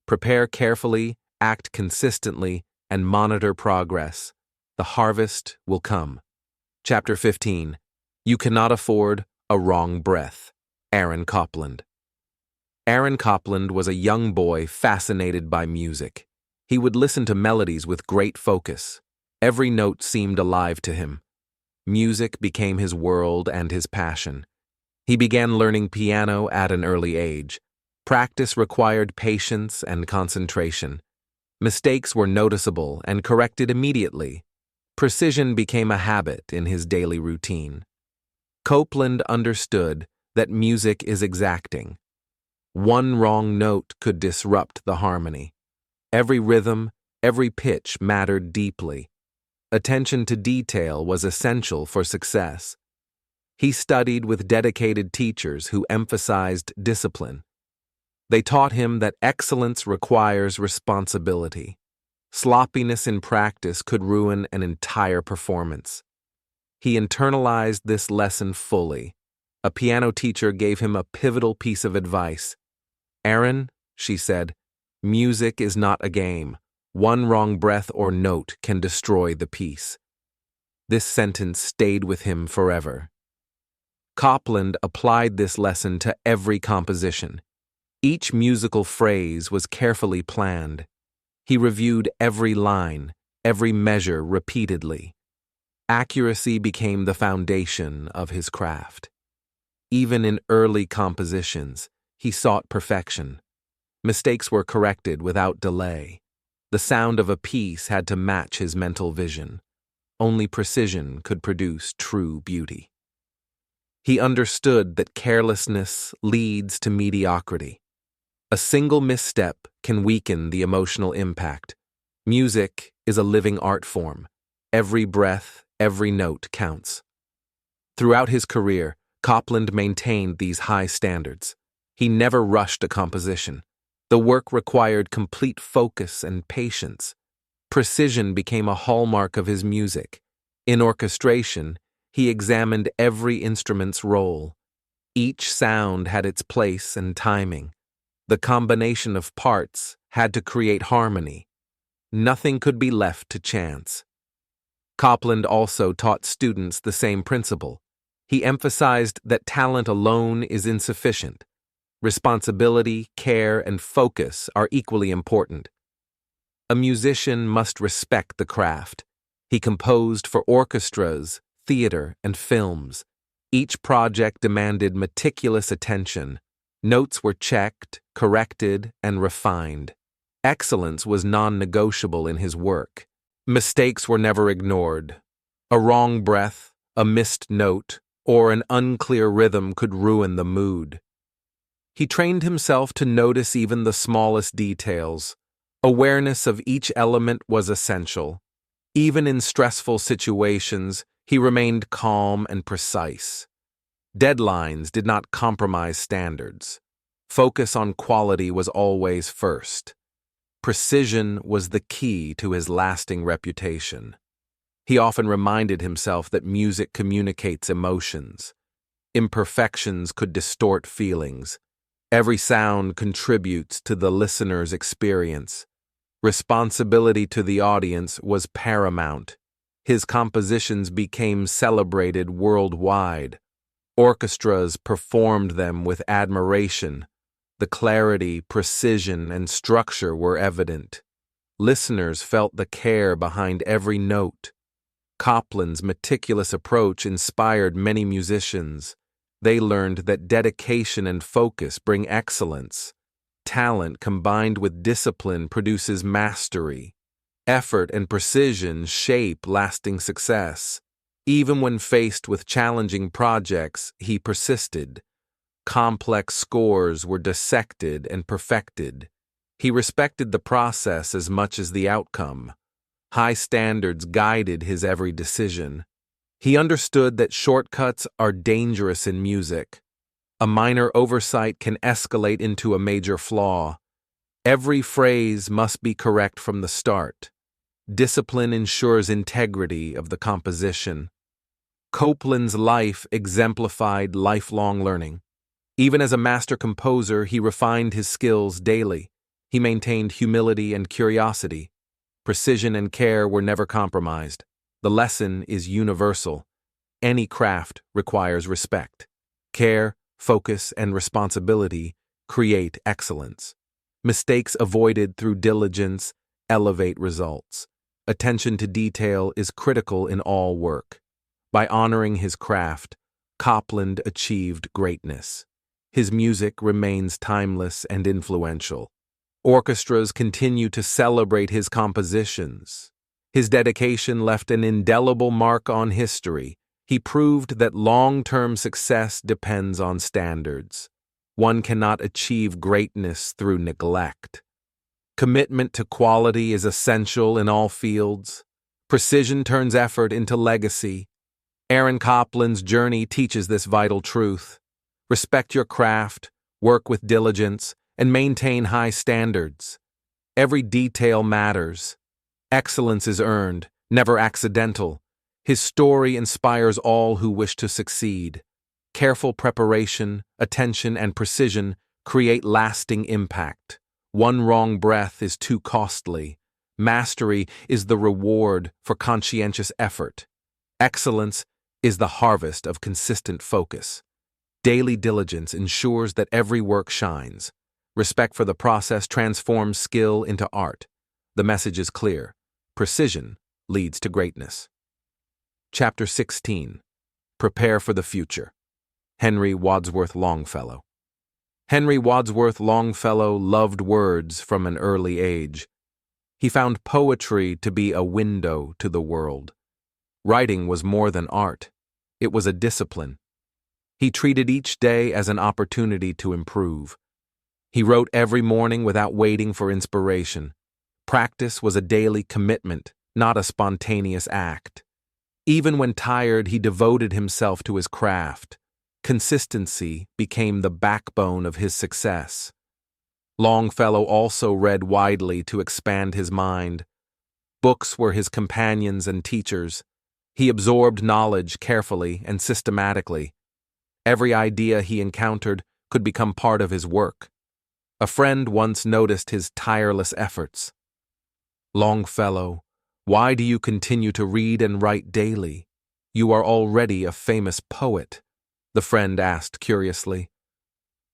Prepare carefully, act consistently, and monitor progress. The harvest will come. Chapter 15. You Cannot Afford a Wrong Breath. Aaron Copland. Aaron Copland was a young boy fascinated by music. He would listen to melodies with great focus. Every note seemed alive to him. Music became his world and his passion. He began learning piano at an early age. Practice required patience and concentration. Mistakes were noticeable and corrected immediately. Precision became a habit in his daily routine. Copland understood that music is exacting. One wrong note could disrupt the harmony. Every rhythm, every pitch mattered deeply. Attention to detail was essential for success. He studied with dedicated teachers who emphasized discipline. They taught him that excellence requires responsibility. Sloppiness in practice could ruin an entire performance. He internalized this lesson fully. A piano teacher gave him a pivotal piece of advice. "Aaron," she said, "music is not a game. One wrong breath or note can destroy the piece." This sentence stayed with him forever. Copland applied this lesson to every composition. Each musical phrase was carefully planned. He reviewed every line, every measure repeatedly. Accuracy became the foundation of his craft. Even in early compositions, he sought perfection. Mistakes were corrected without delay. The sound of a piece had to match his mental vision. Only precision could produce true beauty. He understood that carelessness leads to mediocrity. A single misstep can weaken the emotional impact. Music is a living art form. Every breath, every note counts. Throughout his career, Copland maintained these high standards. He never rushed a composition. The work required complete focus and patience. Precision became a hallmark of his music. In orchestration, he examined every instrument's role. Each sound had its place and timing. The combination of parts had to create harmony. Nothing could be left to chance. Copland also taught students the same principle. He emphasized that talent alone is insufficient. Responsibility, care, and focus are equally important. A musician must respect the craft. He composed for orchestras, theater, and films. Each project demanded meticulous attention. Notes were checked, corrected, and refined. Excellence was non-negotiable in his work. Mistakes were never ignored. A wrong breath, a missed note, or an unclear rhythm could ruin the mood. He trained himself to notice even the smallest details. Awareness of each element was essential. Even in stressful situations, he remained calm and precise. Deadlines did not compromise standards. Focus on quality was always first. Precision was the key to his lasting reputation. He often reminded himself that music communicates emotions. Imperfections could distort feelings. Every sound contributes to the listener's experience. Responsibility to the audience was paramount. His compositions became celebrated worldwide. Orchestras performed them with admiration. The clarity, precision, and structure were evident. Listeners felt the care behind every note. Copland's meticulous approach inspired many musicians. They learned that dedication and focus bring excellence. Talent combined with discipline produces mastery. Effort and precision shape lasting success. Even when faced with challenging projects, he persisted. Complex scores were dissected and perfected. He respected the process as much as the outcome. High standards guided his every decision. He understood that shortcuts are dangerous in music. A minor oversight can escalate into a major flaw. Every phrase must be correct from the start. Discipline ensures integrity of the composition. Copland's life exemplified lifelong learning. Even as a master composer, he refined his skills daily. He maintained humility and curiosity. Precision and care were never compromised. The lesson is universal. Any craft requires respect. Care, focus, and responsibility create excellence. Mistakes avoided through diligence elevate results. Attention to detail is critical in all work. By honoring his craft, Copland achieved greatness. His music remains timeless and influential. Orchestras continue to celebrate his compositions. His dedication left an indelible mark on history. He proved that long-term success depends on standards. One cannot achieve greatness through neglect. Commitment to quality is essential in all fields. Precision turns effort into legacy. Aaron Copland's journey teaches this vital truth. Respect your craft, work with diligence, and maintain high standards. Every detail matters. Excellence is earned, never accidental. His story inspires all who wish to succeed. Careful preparation, attention, and precision create lasting impact. One wrong breath is too costly. Mastery is the reward for conscientious effort. Excellence is the harvest of consistent focus. Daily diligence ensures that every work shines. Respect for the process transforms skill into art. The message is clear. Precision leads to greatness. Chapter 16. Prepare for the Future. Henry Wadsworth Longfellow. Henry Wadsworth Longfellow loved words from an early age. He found poetry to be a window to the world. Writing was more than art. It was a discipline. He treated each day as an opportunity to improve. He wrote every morning without waiting for inspiration. Practice was a daily commitment, not a spontaneous act. Even when tired, he devoted himself to his craft. Consistency became the backbone of his success. Longfellow also read widely to expand his mind. Books were his companions and teachers. He absorbed knowledge carefully and systematically. Every idea he encountered could become part of his work. A friend once noticed his tireless efforts. "Longfellow, why do you continue to read and write daily? You are already a famous poet," the friend asked curiously.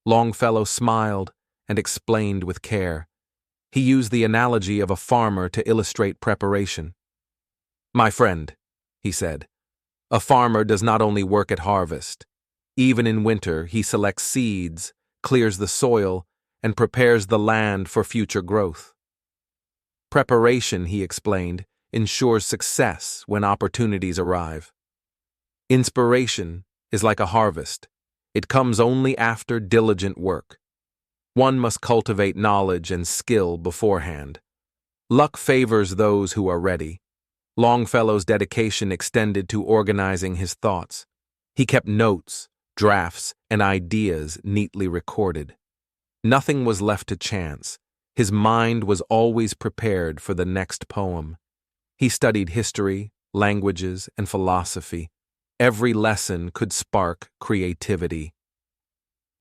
Longfellow smiled and explained with care. He used the analogy of a farmer to illustrate preparation. "My friend," he said, "a farmer does not only work at harvest. Even in winter, he selects seeds, clears the soil, and prepares the land for future growth. Preparation," he explained, "ensures success when opportunities arrive. Inspiration is like a harvest. It comes only after diligent work. One must cultivate knowledge and skill beforehand. Luck favors those who are ready." Longfellow's dedication extended to organizing his thoughts. He kept notes, drafts, and ideas neatly recorded. Nothing was left to chance. His mind was always prepared for the next poem. He studied history, languages, and philosophy. Every lesson could spark creativity.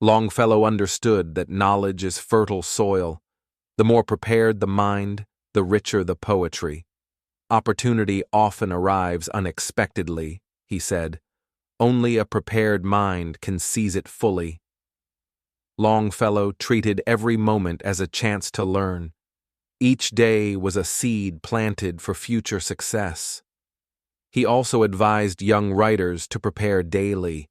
Longfellow understood that knowledge is fertile soil. The more prepared the mind, the richer the poetry. Opportunity often arrives unexpectedly, he said. Only a prepared mind can seize it fully. Longfellow treated every moment as a chance to learn. Each day was a seed planted for future success. He also advised young writers to prepare daily.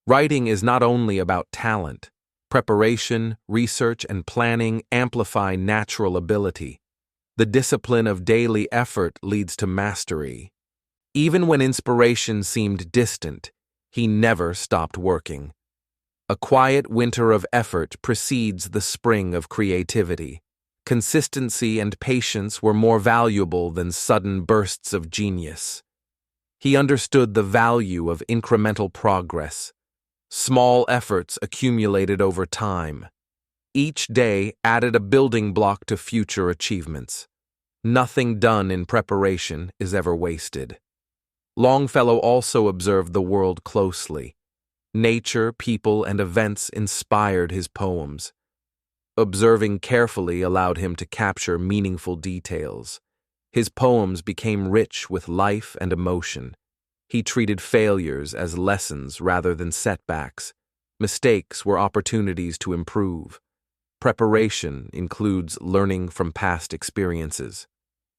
Writing is not only about talent. Preparation, research, and planning amplify natural ability. The discipline of daily effort leads to mastery. Even when inspiration seemed distant, he never stopped working. A quiet winter of effort precedes the spring of creativity. Consistency and patience were more valuable than sudden bursts of genius. He understood the value of incremental progress. Small efforts accumulated over time. Each day added a building block to future achievements. Nothing done in preparation is ever wasted. Longfellow also observed the world closely. Nature, people, and events inspired his poems. Observing carefully allowed him to capture meaningful details. His poems became rich with life and emotion. He treated failures as lessons rather than setbacks. Mistakes were opportunities to improve. Preparation includes learning from past experiences.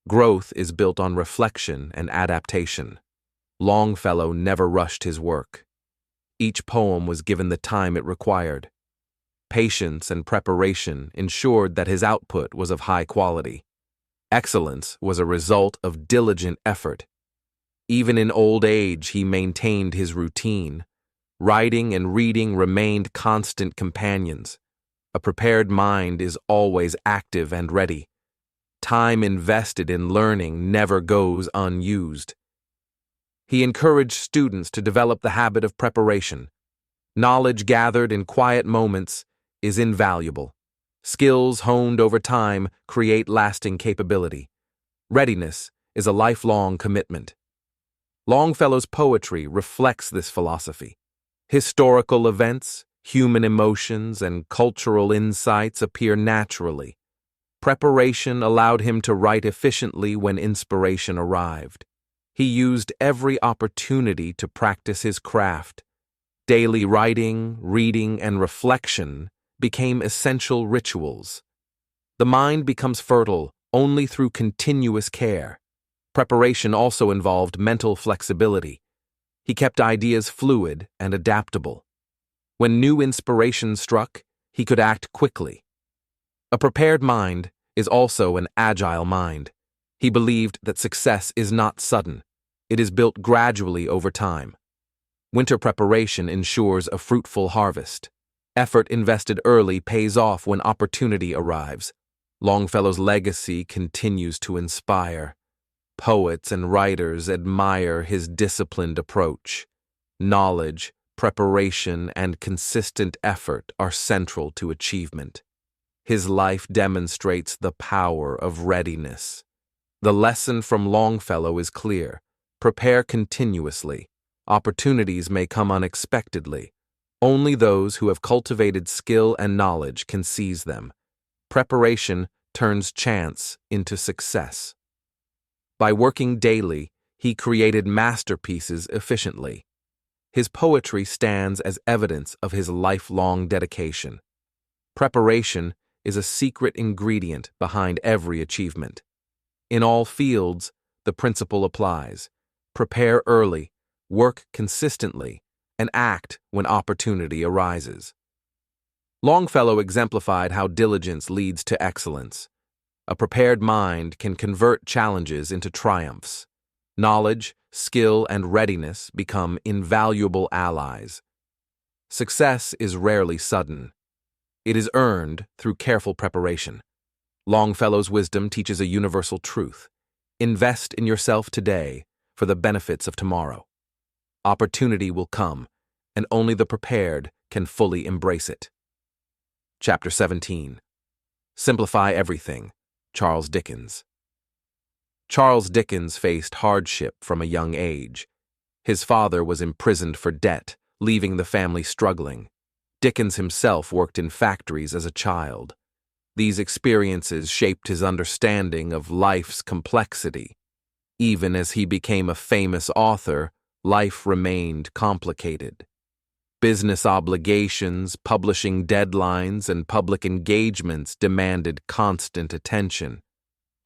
Growth is built on reflection and adaptation. Longfellow never rushed his work. Each poem was given the time it required. Patience and preparation ensured that his output was of high quality. Excellence was a result of diligent effort. Even in old age, he maintained his routine. Writing and reading remained constant companions. A prepared mind is always active and ready. Time invested in learning never goes unused. He encouraged students to develop the habit of preparation. Knowledge gathered in quiet moments is invaluable. Skills honed over time create lasting capability. Readiness is a lifelong commitment. Longfellow's poetry reflects this philosophy. Historical events, human emotions, and cultural insights appear naturally. Preparation allowed him to write efficiently when inspiration arrived. He used every opportunity to practice his craft. Daily writing, reading, and reflection became essential rituals. The mind becomes fertile only through continuous care. Preparation also involved mental flexibility. He kept ideas fluid and adaptable. When new inspiration struck, he could act quickly. A prepared mind is also an agile mind. He believed that success is not sudden. It is built gradually over time. Winter preparation ensures a fruitful harvest. Effort invested early pays off when opportunity arrives. Longfellow's legacy continues to inspire. Poets and writers admire his disciplined approach. Knowledge, preparation, and consistent effort are central to achievement. His life demonstrates the power of readiness. The lesson from Longfellow is clear. Prepare continuously. Opportunities may come unexpectedly. Only those who have cultivated skill and knowledge can seize them. Preparation turns chance into success. By working daily, he created masterpieces efficiently. His poetry stands as evidence of his lifelong dedication. Preparation is a secret ingredient behind every achievement. In all fields, the principle applies. Prepare early, work consistently, and act when opportunity arises. Longfellow exemplified how diligence leads to excellence. A prepared mind can convert challenges into triumphs. Knowledge, skill, and readiness become invaluable allies. Success is rarely sudden. It is earned through careful preparation. Longfellow's wisdom teaches a universal truth. Invest in yourself today for the benefits of tomorrow. Opportunity will come, and only the prepared can fully embrace it. Chapter 17. Simplify Everything. Charles Dickens. Charles Dickens faced hardship from a young age. His father was imprisoned for debt, leaving the family struggling. Dickens himself worked in factories as a child. These experiences shaped his understanding of life's complexity. Even as he became a famous author, life remained complicated. Business obligations, publishing deadlines, and public engagements demanded constant attention.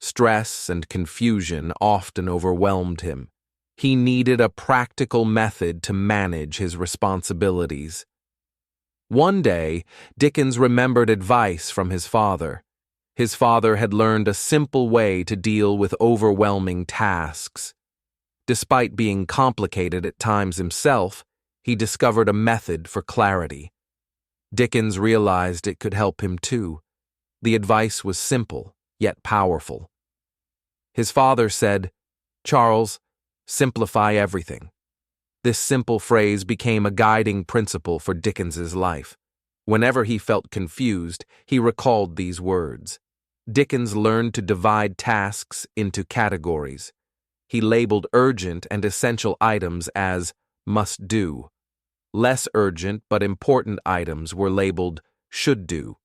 Stress and confusion often overwhelmed him. He needed a practical method to manage his responsibilities. One day, Dickens remembered advice from his father. His father had learned a simple way to deal with overwhelming tasks. Despite being complicated at times himself, he discovered a method for clarity. Dickens realized it could help him too. The advice was simple, yet powerful. His father said, "Charles, simplify everything." This simple phrase became a guiding principle for Dickens's life. Whenever he felt confused, he recalled these words. Dickens learned to divide tasks into categories. He labeled urgent and essential items as must do. Less urgent but important items were labeled should do.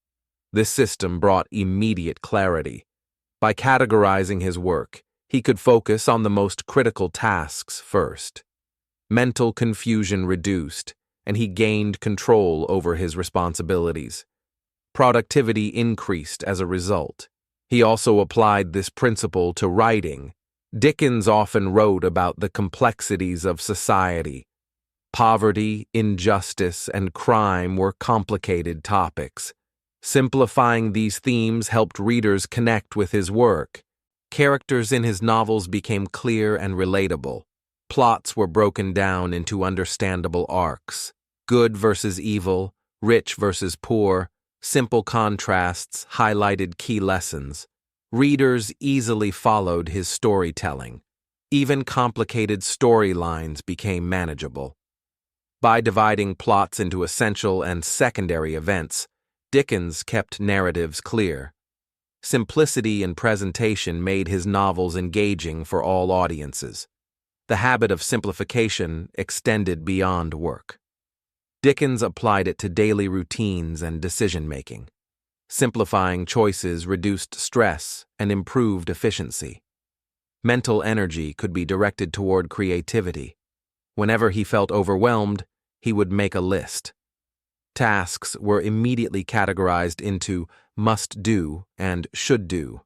This system brought immediate clarity. By categorizing his work, he could focus on the most critical tasks first. Mental confusion reduced, and he gained control over his responsibilities. Productivity increased as a result. He also applied this principle to writing. Dickens often wrote about the complexities of society. Poverty, injustice, and crime were complicated topics. Simplifying these themes helped readers connect with his work. Characters in his novels became clear and relatable. Plots were broken down into understandable arcs. Good versus evil, rich versus poor, simple contrasts highlighted key lessons. Readers easily followed his storytelling. Even complicated storylines became manageable. By dividing plots into essential and secondary events, Dickens kept narratives clear. Simplicity in presentation made his novels engaging for all audiences. The habit of simplification extended beyond work. Dickens applied it to daily routines and decision-making. Simplifying choices reduced stress and improved efficiency. Mental energy could be directed toward creativity. Whenever he felt overwhelmed, he would make a list. Tasks were immediately categorized into must-do and should-do.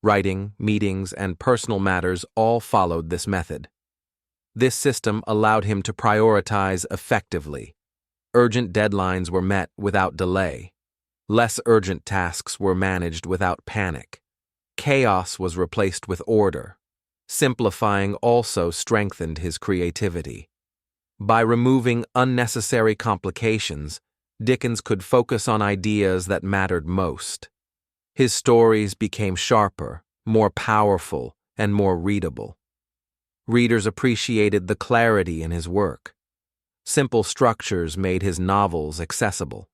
Writing, meetings, and personal matters all followed this method. This system allowed him to prioritize effectively. Urgent deadlines were met without delay. Less urgent tasks were managed without panic. Chaos was replaced with order. Simplifying also strengthened his creativity. By removing unnecessary complications, Dickens could focus on ideas that mattered most. His stories became sharper, more powerful, and more readable. Readers appreciated the clarity in his work. Simple structures made his novels accessible.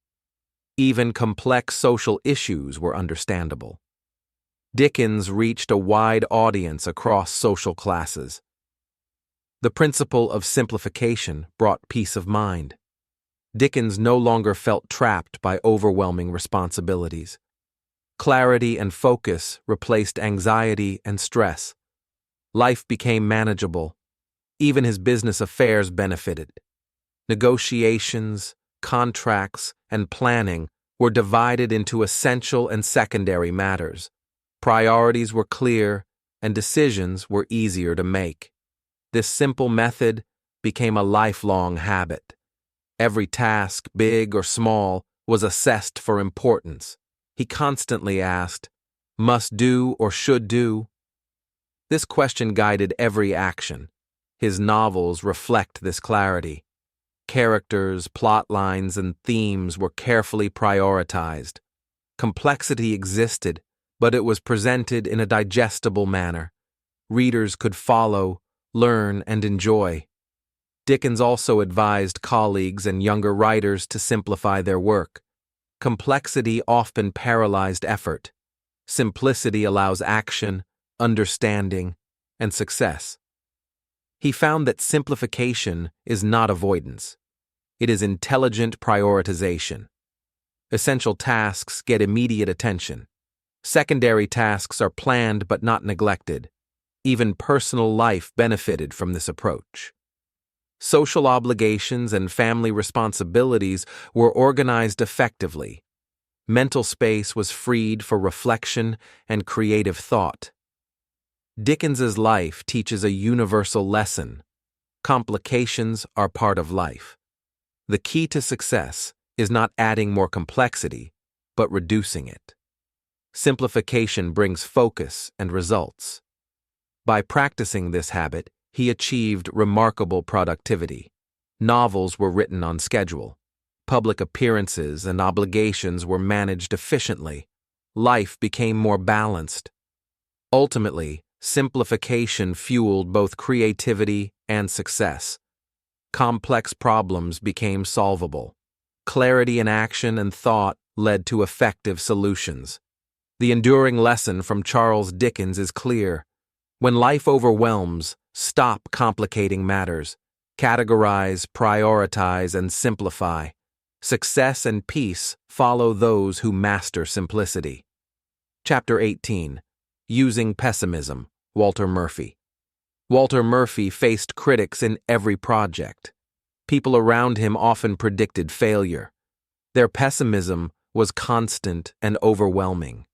Even complex social issues were understandable. Dickens reached a wide audience across social classes. The principle of simplification brought peace of mind. Dickens no longer felt trapped by overwhelming responsibilities. Clarity and focus replaced anxiety and stress. Life became manageable. Even his business affairs benefited. Negotiations, contracts, and planning were divided into essential and secondary matters. Priorities were clear, and decisions were easier to make. This simple method became a lifelong habit. Every task, big or small, was assessed for importance. He constantly asked, "Must do or should do?" This question guided every action. His novels reflect this clarity. Characters, plot lines, and themes were carefully prioritized. Complexity existed, but it was presented in a digestible manner. Readers could follow, learn, and enjoy. Dickens also advised colleagues and younger writers to simplify their work. Complexity often paralyzed effort. Simplicity allows action, understanding, and success. He found that simplification is not avoidance. It is intelligent prioritization. Essential tasks get immediate attention. Secondary tasks are planned but not neglected. Even personal life benefited from this approach. Social obligations and family responsibilities were organized effectively. Mental space was freed for reflection and creative thought. Dickens's life teaches a universal lesson. Complications are part of life. The key to success is not adding more complexity, but reducing it. Simplification brings focus and results. By practicing this habit, he achieved remarkable productivity. Novels were written on schedule. Public appearances and obligations were managed efficiently. life became more balanced. Ultimately, simplification fueled both creativity and success. Complex problems became solvable. Clarity in action and thought led to effective solutions. The enduring lesson from Charles Dickens is clear. When life overwhelms, stop complicating matters. Categorize, prioritize, and simplify. Success and peace follow those who master simplicity. Chapter 18. Using Pessimism, Walter Murphy. Walter Murphy faced critics in every project. People around him often predicted failure. Their pessimism was constant and overwhelming.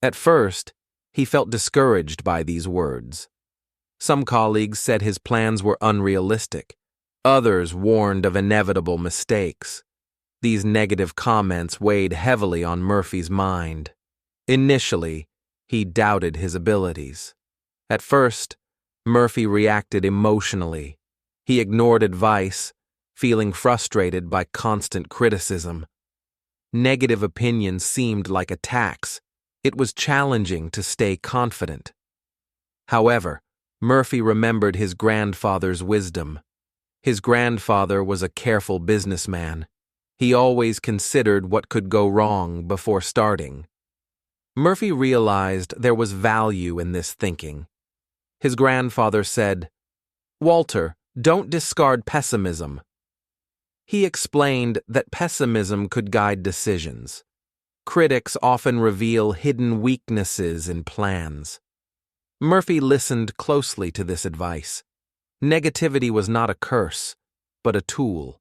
At first, he felt discouraged by these words. Some colleagues said his plans were unrealistic. Others warned of inevitable mistakes. These negative comments weighed heavily on Murphy's mind. Initially, he doubted his abilities. At first, Murphy reacted emotionally. He ignored advice, feeling frustrated by constant criticism. Negative opinions seemed like attacks. It was challenging to stay confident. However, Murphy remembered his grandfather's wisdom. His grandfather was a careful businessman. He always considered what could go wrong before starting. Murphy realized there was value in this thinking. His grandfather said, "Walter, don't discard pessimism." He explained that pessimism could guide decisions. Critics often reveal hidden weaknesses in plans. Murphy listened closely to this advice. Negativity was not a curse, but a tool.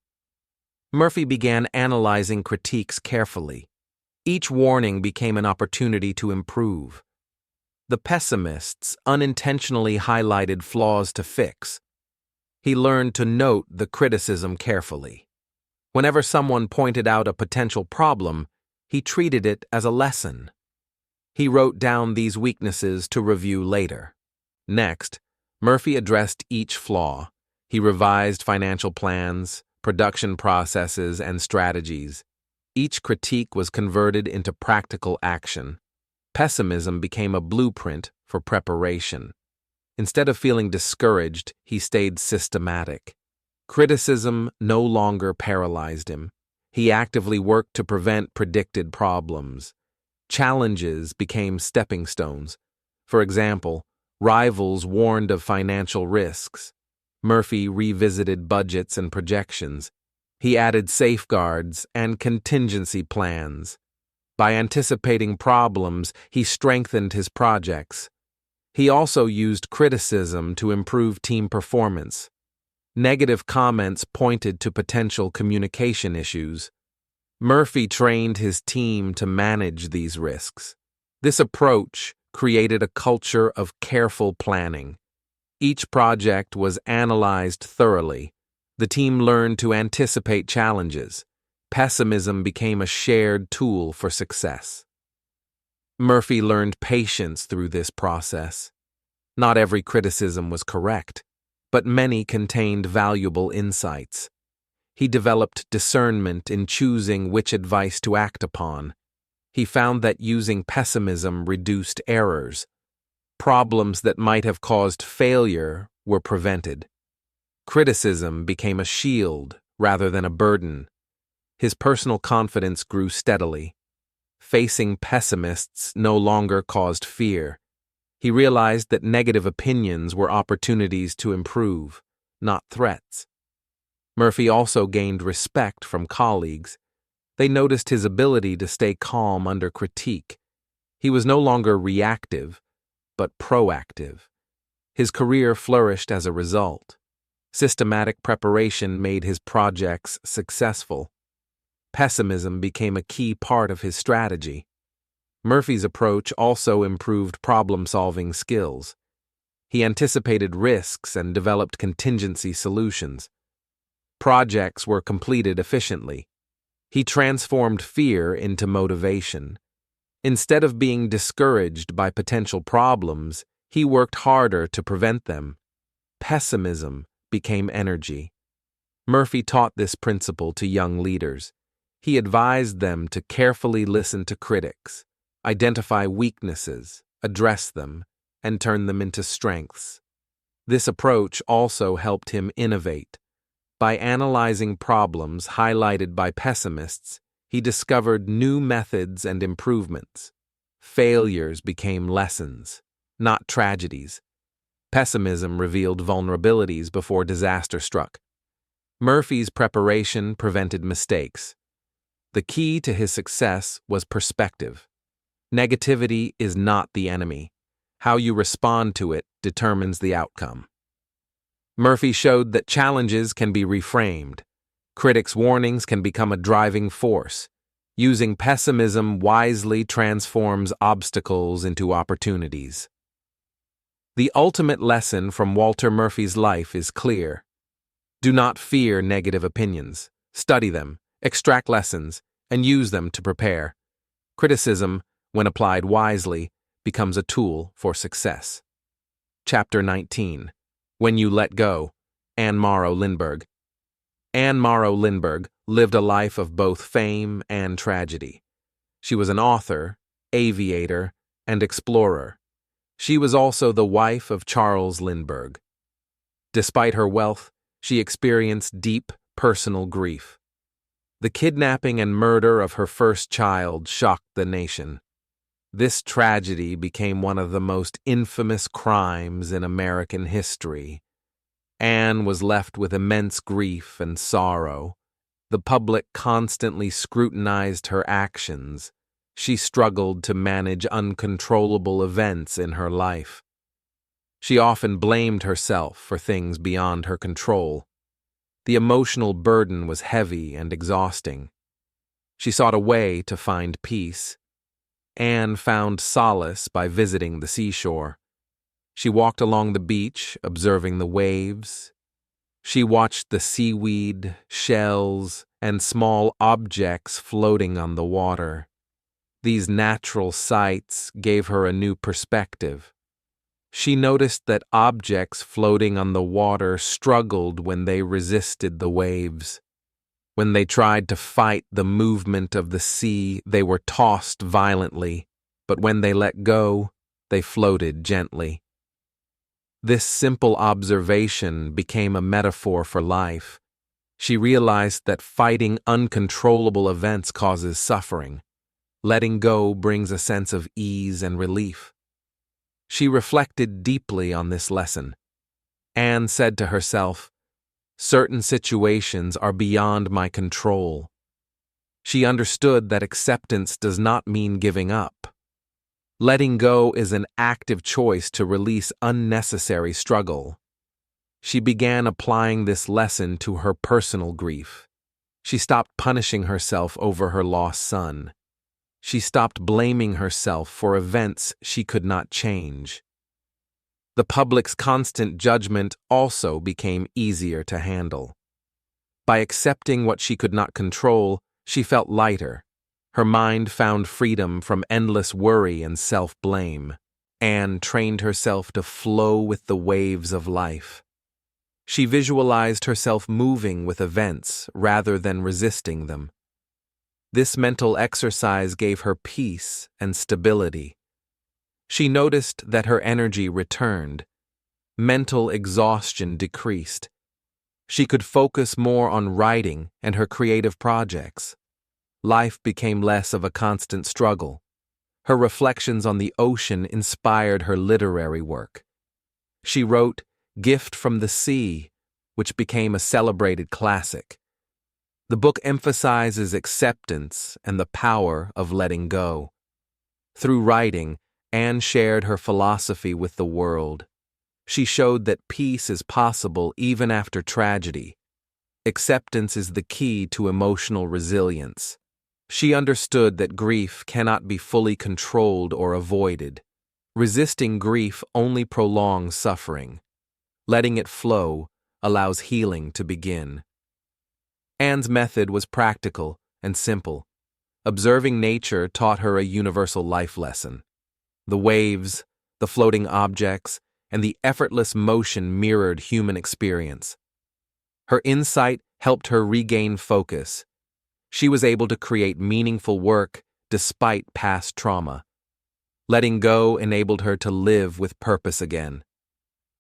Murphy began analyzing critiques carefully. Each warning became an opportunity to improve. The pessimists unintentionally highlighted flaws to fix. He learned to note the criticism carefully. Whenever someone pointed out a potential problem, he treated it as a lesson. He wrote down these weaknesses to review later. Next, Murphy addressed each flaw. He revised financial plans, production processes, and strategies. Each critique was converted into practical action. Pessimism became a blueprint for preparation. Instead of feeling discouraged, he stayed systematic. Criticism no longer paralyzed him. He actively worked to prevent predicted problems. Challenges became stepping stones. For example, rivals warned of financial risks. Murphy revisited budgets and projections. He added safeguards and contingency plans. By anticipating problems, he strengthened his projects. He also used criticism to improve team performance. Negative comments pointed to potential communication issues. Murphy trained his team to manage these risks. This approach created a culture of careful planning. Each project was analyzed thoroughly. The team learned to anticipate challenges. Pessimism became a shared tool for success. Murphy learned patience through this process. Not every criticism was correct, but many contained valuable insights. He developed discernment in choosing which advice to act upon. He found that using pessimism reduced errors. Problems that might have caused failure were prevented. Criticism became a shield rather than a burden. His personal confidence grew steadily. Facing pessimists no longer caused fear. He realized that negative opinions were opportunities to improve, not threats. Murphy also gained respect from colleagues. They noticed his ability to stay calm under critique. He was no longer reactive, but proactive. His career flourished as a result. Systematic preparation made his projects successful. Pessimism became a key part of his strategy. Murphy's approach also improved problem-solving skills. He anticipated risks and developed contingency solutions. Projects were completed efficiently. He transformed fear into motivation. Instead of being discouraged by potential problems, he worked harder to prevent them. Pessimism became energy. Murphy taught this principle to young leaders. He advised them to carefully listen to critics. identify weaknesses, address them, and turn them into strengths. This approach also helped him innovate. By analyzing problems highlighted by pessimists, he discovered new methods and improvements. Failures became lessons, not tragedies. Pessimism revealed vulnerabilities before disaster struck. Murphy's preparation prevented mistakes. The key to his success was perspective. Negativity is not the enemy. How you respond to it determines the outcome. Murphy showed that challenges can be reframed. Critics' warnings can become a driving force. Using pessimism wisely transforms obstacles into opportunities. The ultimate lesson from Walter Murphy's life is clear. Do not fear negative opinions. Study them, extract lessons, and use them to prepare. Criticism, when applied wisely, becomes a tool for success. Chapter 19. When You Let Go, Anne Morrow Lindbergh. Anne Morrow Lindbergh lived a life of both fame and tragedy. She was an author, aviator, and explorer. She was also the wife of Charles Lindbergh. Despite her wealth, she experienced deep personal grief. The kidnapping and murder of her first child shocked the nation. This tragedy became one of the most infamous crimes in American history. Anne was left with immense grief and sorrow. The public constantly scrutinized her actions. She struggled to manage uncontrollable events in her life. She often blamed herself for things beyond her control. The emotional burden was heavy and exhausting. She sought a way to find peace. Anne found solace by visiting the seashore. She walked along the beach, observing the waves. She watched the seaweed, shells, and small objects floating on the water. These natural sights gave her a new perspective. She noticed that objects floating on the water struggled when they resisted the waves. When they tried to fight the movement of the sea, they were tossed violently, but when they let go, they floated gently. This simple observation became a metaphor for life. She realized that fighting uncontrollable events causes suffering. Letting go brings a sense of ease and relief. She reflected deeply on this lesson. Anne said to herself, "Certain situations are beyond my control." She understood that acceptance does not mean giving up. Letting go is an active choice to release unnecessary struggle. She began applying this lesson to her personal grief. She stopped punishing herself over her lost son. She stopped blaming herself for events she could not change. The public's constant judgment also became easier to handle. By accepting what she could not control, she felt lighter. Her mind found freedom from endless worry and self-blame. Anne trained herself to flow with the waves of life. She visualized herself moving with events rather than resisting them. This mental exercise gave her peace and stability. She noticed that her energy returned. Mental exhaustion decreased. She could focus more on writing and her creative projects. Life became less of a constant struggle. Her reflections on the ocean inspired her literary work. She wrote "Gift from the Sea," which became a celebrated classic. The book emphasizes acceptance and the power of letting go. Through writing, Anne shared her philosophy with the world. She showed that peace is possible even after tragedy. Acceptance is the key to emotional resilience. She understood that grief cannot be fully controlled or avoided. Resisting grief only prolongs suffering. Letting it flow allows healing to begin. Anne's method was practical and simple. Observing nature taught her a universal life lesson. The waves, the floating objects, and the effortless motion mirrored human experience. Her insight helped her regain focus. She was able to create meaningful work despite past trauma. Letting go enabled her to live with purpose again.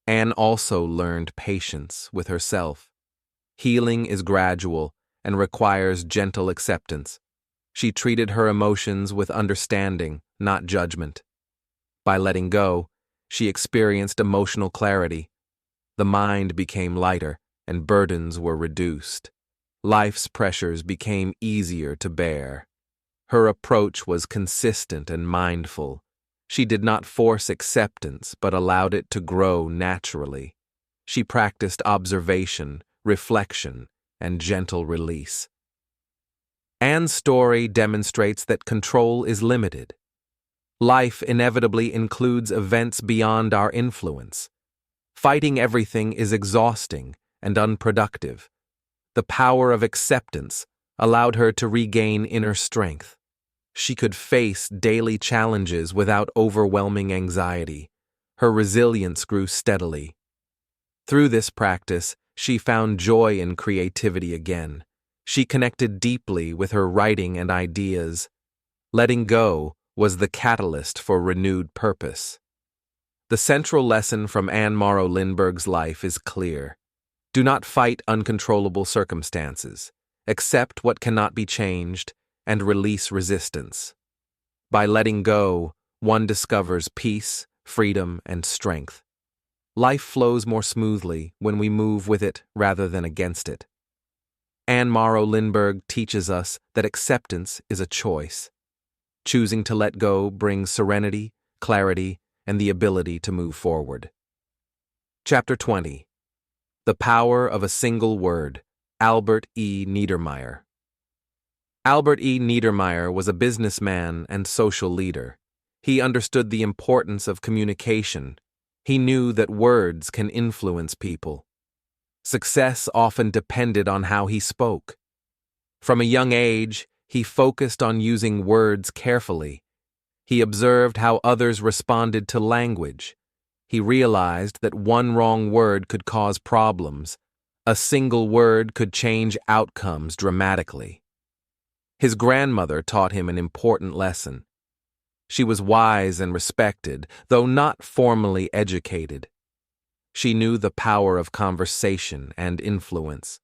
Anne also learned patience with herself. Healing is gradual and requires gentle acceptance. She treated her emotions with understanding, not judgment. By letting go, she experienced emotional clarity. The mind became lighter, and burdens were reduced. Life's pressures became easier to bear. Her approach was consistent and mindful. She did not force acceptance, but allowed it to grow naturally. She practiced observation, reflection, and gentle release. Anne's story demonstrates that control is limited. Life inevitably includes events beyond our influence. Fighting everything is exhausting and unproductive. The power of acceptance allowed her to regain inner strength. She could face daily challenges without overwhelming anxiety. Her resilience grew steadily. Through this practice, she found joy in creativity again. She connected deeply with her writing and ideas. Letting go was the catalyst for renewed purpose. The central lesson from Anne Morrow Lindbergh's life is clear. Do not fight uncontrollable circumstances. Accept what cannot be changed and release resistance. By letting go, one discovers peace, freedom, and strength. Life flows more smoothly when we move with it rather than against it. Anne Morrow Lindbergh teaches us that acceptance is a choice. Choosing to let go brings serenity, clarity, and the ability to move forward. Chapter 20. The Power of a Single Word. Albert E. Niedermeyer. Albert E. Niedermeyer was a businessman and social leader. He understood the importance of communication. He knew that words can influence people. Success often depended on how he spoke. From a young age, he focused on using words carefully. He observed how others responded to language. He realized that one wrong word could cause problems. A single word could change outcomes dramatically. His grandmother taught him an important lesson. She was wise and respected, though not formally educated. She knew the power of conversation and influence.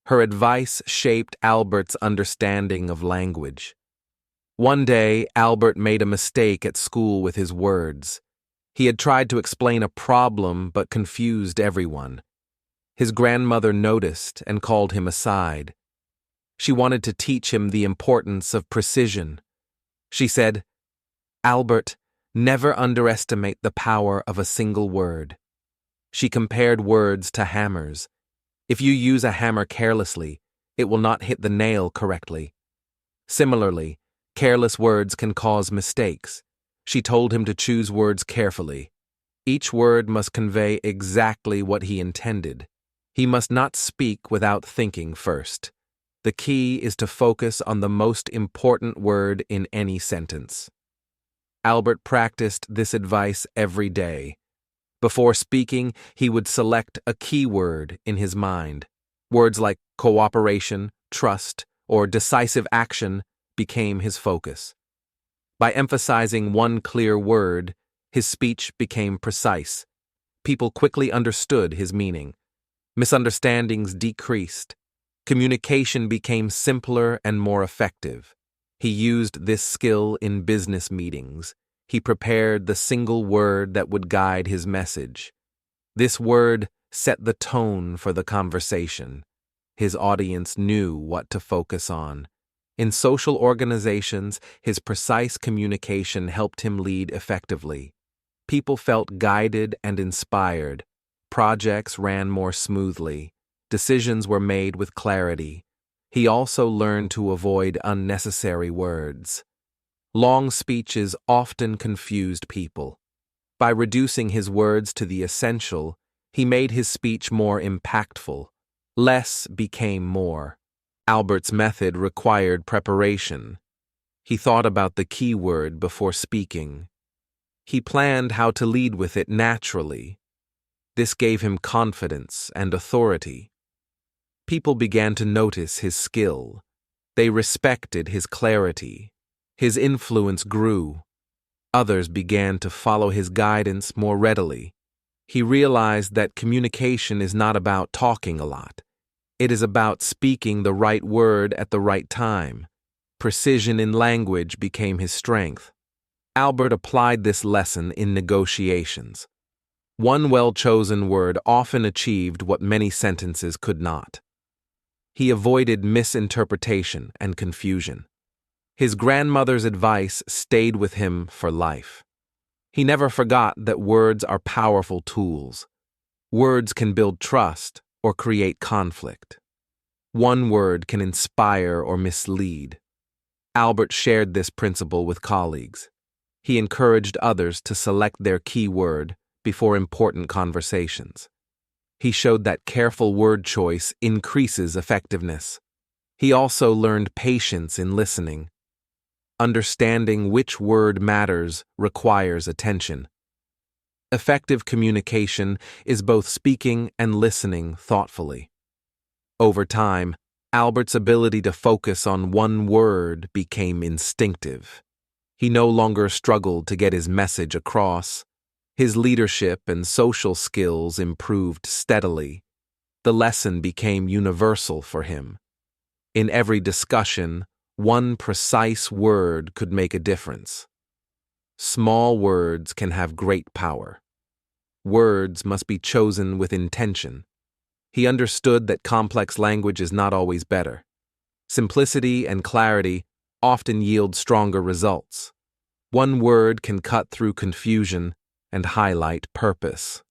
Her advice shaped Albert's understanding of language. One day, Albert made a mistake at school with his words. He had tried to explain a problem but confused everyone. His grandmother noticed and called him aside. She wanted to teach him the importance of precision. She said, "Albert, never underestimate the power of a single word." She compared words to hammers. If you use a hammer carelessly, it will not hit the nail correctly. Similarly, careless words can cause mistakes. She told him to choose words carefully. Each word must convey exactly what he intended. He must not speak without thinking first. The key is to focus on the most important word in any sentence. Albert practiced this advice every day. Before speaking, he would select a key word in his mind. Words like cooperation, trust, or decisive action became his focus. By emphasizing one clear word, his speech became precise. People quickly understood his meaning. Misunderstandings decreased. Communication became simpler and more effective. He used this skill in business meetings. He prepared the single word that would guide his message. This word set the tone for the conversation. His audience knew what to focus on. In social organizations, his precise communication helped him lead effectively. People felt guided and inspired. Projects ran more smoothly. Decisions were made with clarity. He also learned to avoid unnecessary words. Long speeches often confused people. By reducing his words to the essential, he made his speech more impactful. Less became more. Albert's method required preparation. He thought about the key word before speaking. He planned how to lead with it naturally. This gave him confidence and authority. People began to notice his skill. They respected his clarity. His influence grew. Others began to follow his guidance more readily. He realized that communication is not about talking a lot. It is about speaking the right word at the right time. Precision in language became his strength. Albert applied this lesson in negotiations. One well-chosen word often achieved what many sentences could not. He avoided misinterpretation and confusion. His grandmother's advice stayed with him for life. He never forgot that words are powerful tools. Words can build trust or create conflict. One word can inspire or mislead. Albert shared this principle with colleagues. He encouraged others to select their key word before important conversations. He showed that careful word choice increases effectiveness. He also learned patience in listening. Understanding which word matters requires attention. Effective communication is both speaking and listening thoughtfully. Over time, Albert's ability to focus on one word became instinctive. He no longer struggled to get his message across. His leadership and social skills improved steadily. The lesson became universal for him. In every discussion, one precise word could make a difference. Small words can have great power. Words must be chosen with intention. He understood that complex language is not always better. Simplicity and clarity often yield stronger results. One word can cut through confusion and highlight purpose.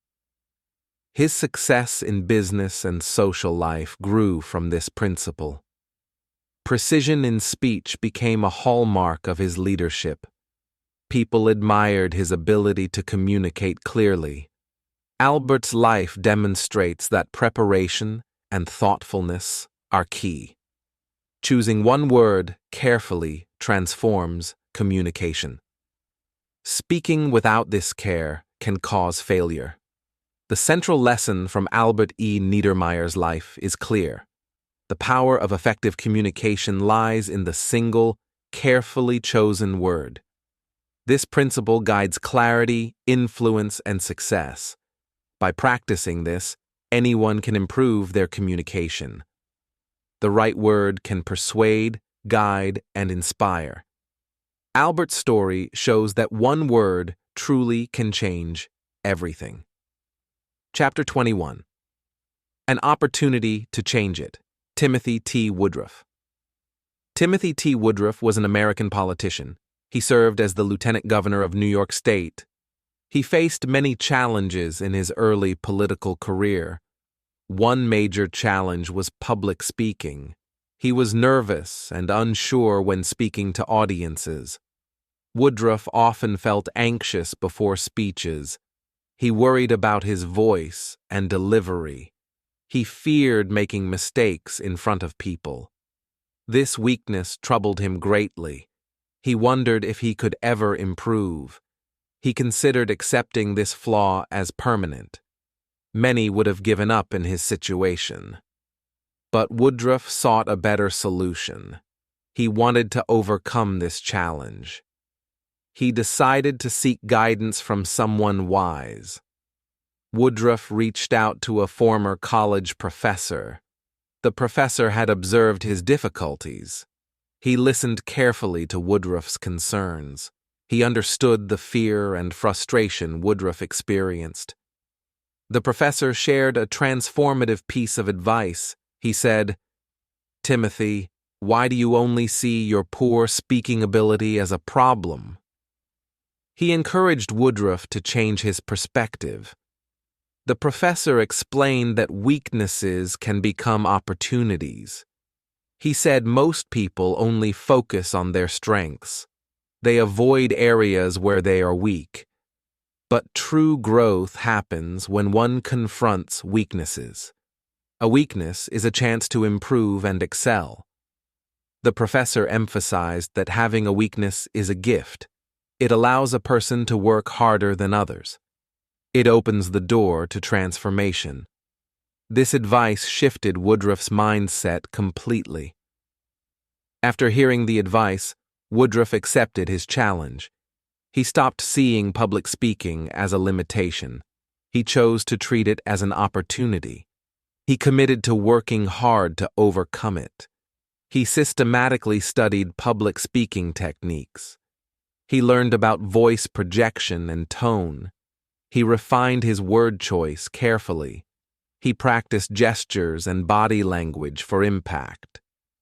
His success in business and social life grew from this principle. Precision in speech became a hallmark of his leadership. People admired his ability to communicate clearly. Albert's life demonstrates that preparation and thoughtfulness are key. Choosing one word carefully transforms communication. Speaking without this care can cause failure. The central lesson from Albert E. Niedermeyer's life is clear. The power of effective communication lies in the single, carefully chosen word. This principle guides clarity, influence, and success. By practicing this, anyone can improve their communication. The right word can persuade, guide, and inspire. Albert's story shows that one word truly can change everything. Chapter 21. An Opportunity to Change It. Timothy T. Woodruff. Timothy T. Woodruff was an American politician. He served as the Lieutenant Governor of New York State. He faced many challenges in his early political career. One major challenge was public speaking. He was nervous and unsure when speaking to audiences. Woodruff often felt anxious before speeches. He worried about his voice and delivery. He feared making mistakes in front of people. This weakness troubled him greatly. He wondered if he could ever improve. He considered accepting this flaw as permanent. Many would have given up in his situation. But Woodruff sought a better solution. He wanted to overcome this challenge. He decided to seek guidance from someone wise. Woodruff reached out to a former college professor. The professor had observed his difficulties. He listened carefully to Woodruff's concerns. He understood the fear and frustration Woodruff experienced. The professor shared a transformative piece of advice. He said, "Timothy, why do you only see your poor speaking ability as a problem?" He encouraged Woodruff to change his perspective. The professor explained that weaknesses can become opportunities. He said most people only focus on their strengths. They avoid areas where they are weak. But true growth happens when one confronts weaknesses. A weakness is a chance to improve and excel. The professor emphasized that having a weakness is a gift. It allows a person to work harder than others. It opens the door to transformation. This advice shifted Woodruff's mindset completely. After hearing the advice, Woodruff accepted his challenge. He stopped seeing public speaking as a limitation. He chose to treat it as an opportunity. He committed to working hard to overcome it. He systematically studied public speaking techniques. He learned about voice projection and tone. He refined his word choice carefully. He practiced gestures and body language for impact.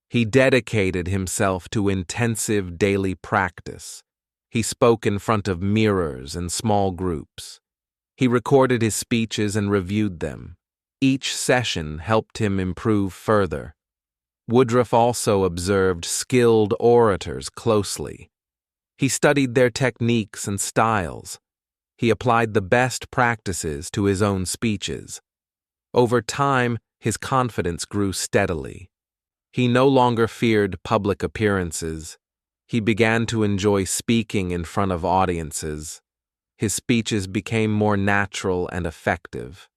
He dedicated himself to intensive daily practice. He spoke in front of mirrors and small groups. He recorded his speeches and reviewed them. Each session helped him improve further. Woodruff also observed skilled orators closely. He studied their techniques and styles. He applied the best practices to his own speeches. Over time, his confidence grew steadily. He no longer feared public appearances. He began to enjoy speaking in front of audiences. His speeches became more natural and effective.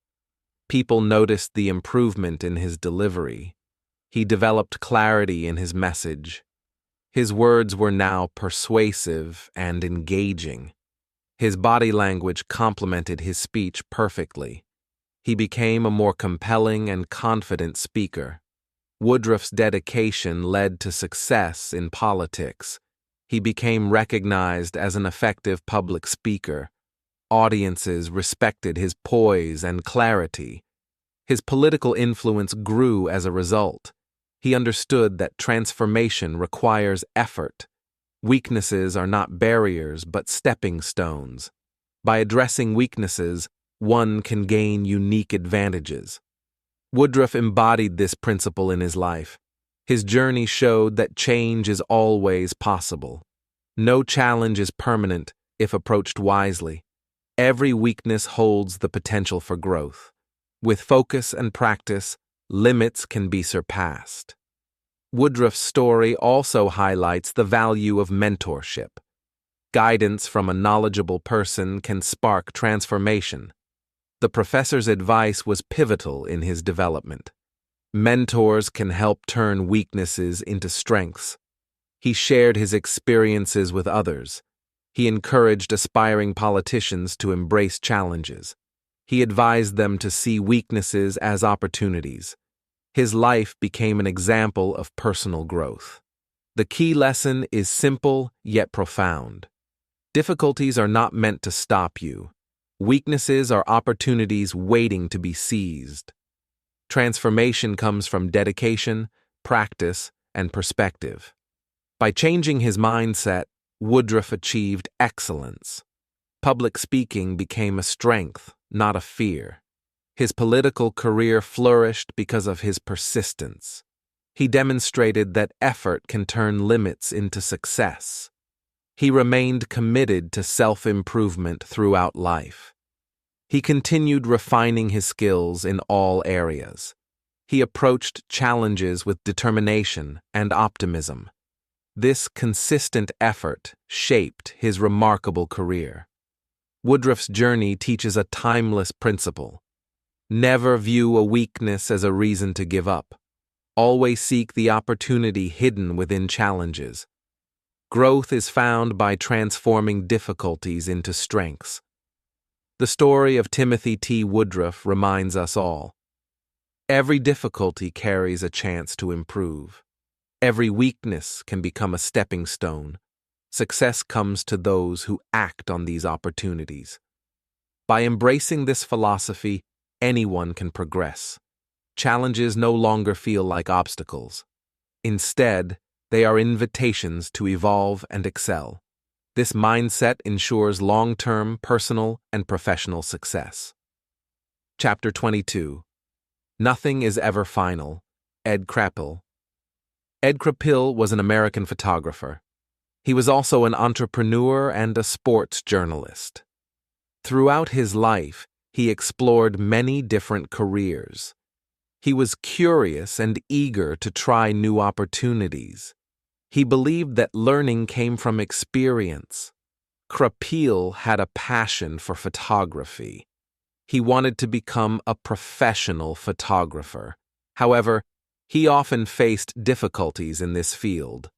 People noticed the improvement in his delivery. He developed clarity in his message. His words were now persuasive and engaging. His body language complemented his speech perfectly. He became a more compelling and confident speaker. Woodruff's dedication led to success in politics. He became recognized as an effective public speaker. Audiences respected his poise and clarity. His political influence grew as a result. He understood that transformation requires effort. Weaknesses are not barriers but stepping stones. By addressing weaknesses, one can gain unique advantages. Woodruff embodied this principle in his life. His journey showed that change is always possible. No challenge is permanent if approached wisely. Every weakness holds the potential for growth. With focus and practice, limits can be surpassed. Woodruff's story also highlights the value of mentorship. Guidance from a knowledgeable person can spark transformation. The professor's advice was pivotal in his development. Mentors can help turn weaknesses into strengths. He shared his experiences with others. He encouraged aspiring politicians to embrace challenges. He advised them to see weaknesses as opportunities. His life became an example of personal growth. The key lesson is simple yet profound. Difficulties are not meant to stop you. Weaknesses are opportunities waiting to be seized. Transformation comes from dedication, practice, and perspective. By changing his mindset, Woodruff achieved excellence. Public speaking became a strength, not a fear. His political career flourished because of his persistence. He demonstrated that effort can turn limits into success. He remained committed to self-improvement throughout life. He continued refining his skills in all areas. He approached challenges with determination and optimism. This consistent effort shaped his remarkable career. Woodruff's journey teaches a timeless principle. Never view a weakness as a reason to give up. Always seek the opportunity hidden within challenges. Growth is found by transforming difficulties into strengths. The story of Timothy T. Woodruff reminds us all. Every difficulty carries a chance to improve. Every weakness can become a stepping stone. Success comes to those who act on these opportunities. By embracing this philosophy, anyone can progress. Challenges no longer feel like obstacles. Instead, they are invitations to evolve and excel. This mindset ensures long-term personal and professional success. Chapter 22. Nothing is ever final. Ed Krapill. Ed Krapill was an American photographer. He was also an entrepreneur and a sports journalist. Throughout his life, he explored many different careers. He was curious and eager to try new opportunities. He believed that learning came from experience. Krapill had a passion for photography. He wanted to become a professional photographer. However, he often faced difficulties in this field.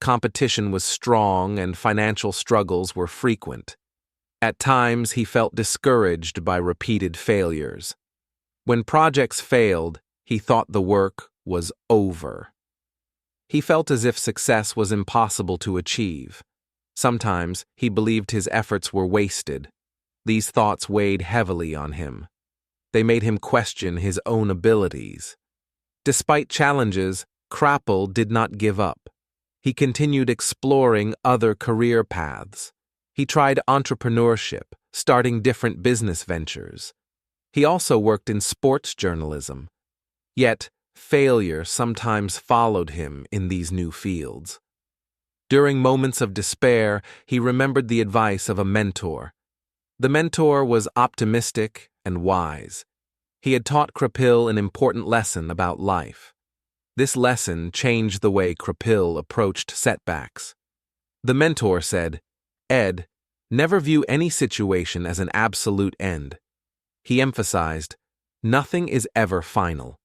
Competition was strong and financial struggles were frequent. At times, he felt discouraged by repeated failures. When projects failed, he thought the work was over. He felt as if success was impossible to achieve. Sometimes, he believed his efforts were wasted. These thoughts weighed heavily on him. They made him question his own abilities. Despite challenges, Krappel did not give up. He continued exploring other career paths. He tried entrepreneurship, starting different business ventures. He also worked in sports journalism. Yet, failure sometimes followed him in these new fields. During moments of despair, he remembered the advice of a mentor. The mentor was optimistic and wise. He had taught Krappel an important lesson about life. This lesson changed the way Krappel approached setbacks. The mentor said, "Ed, never view any situation as an absolute end." He emphasized, "Nothing is ever final."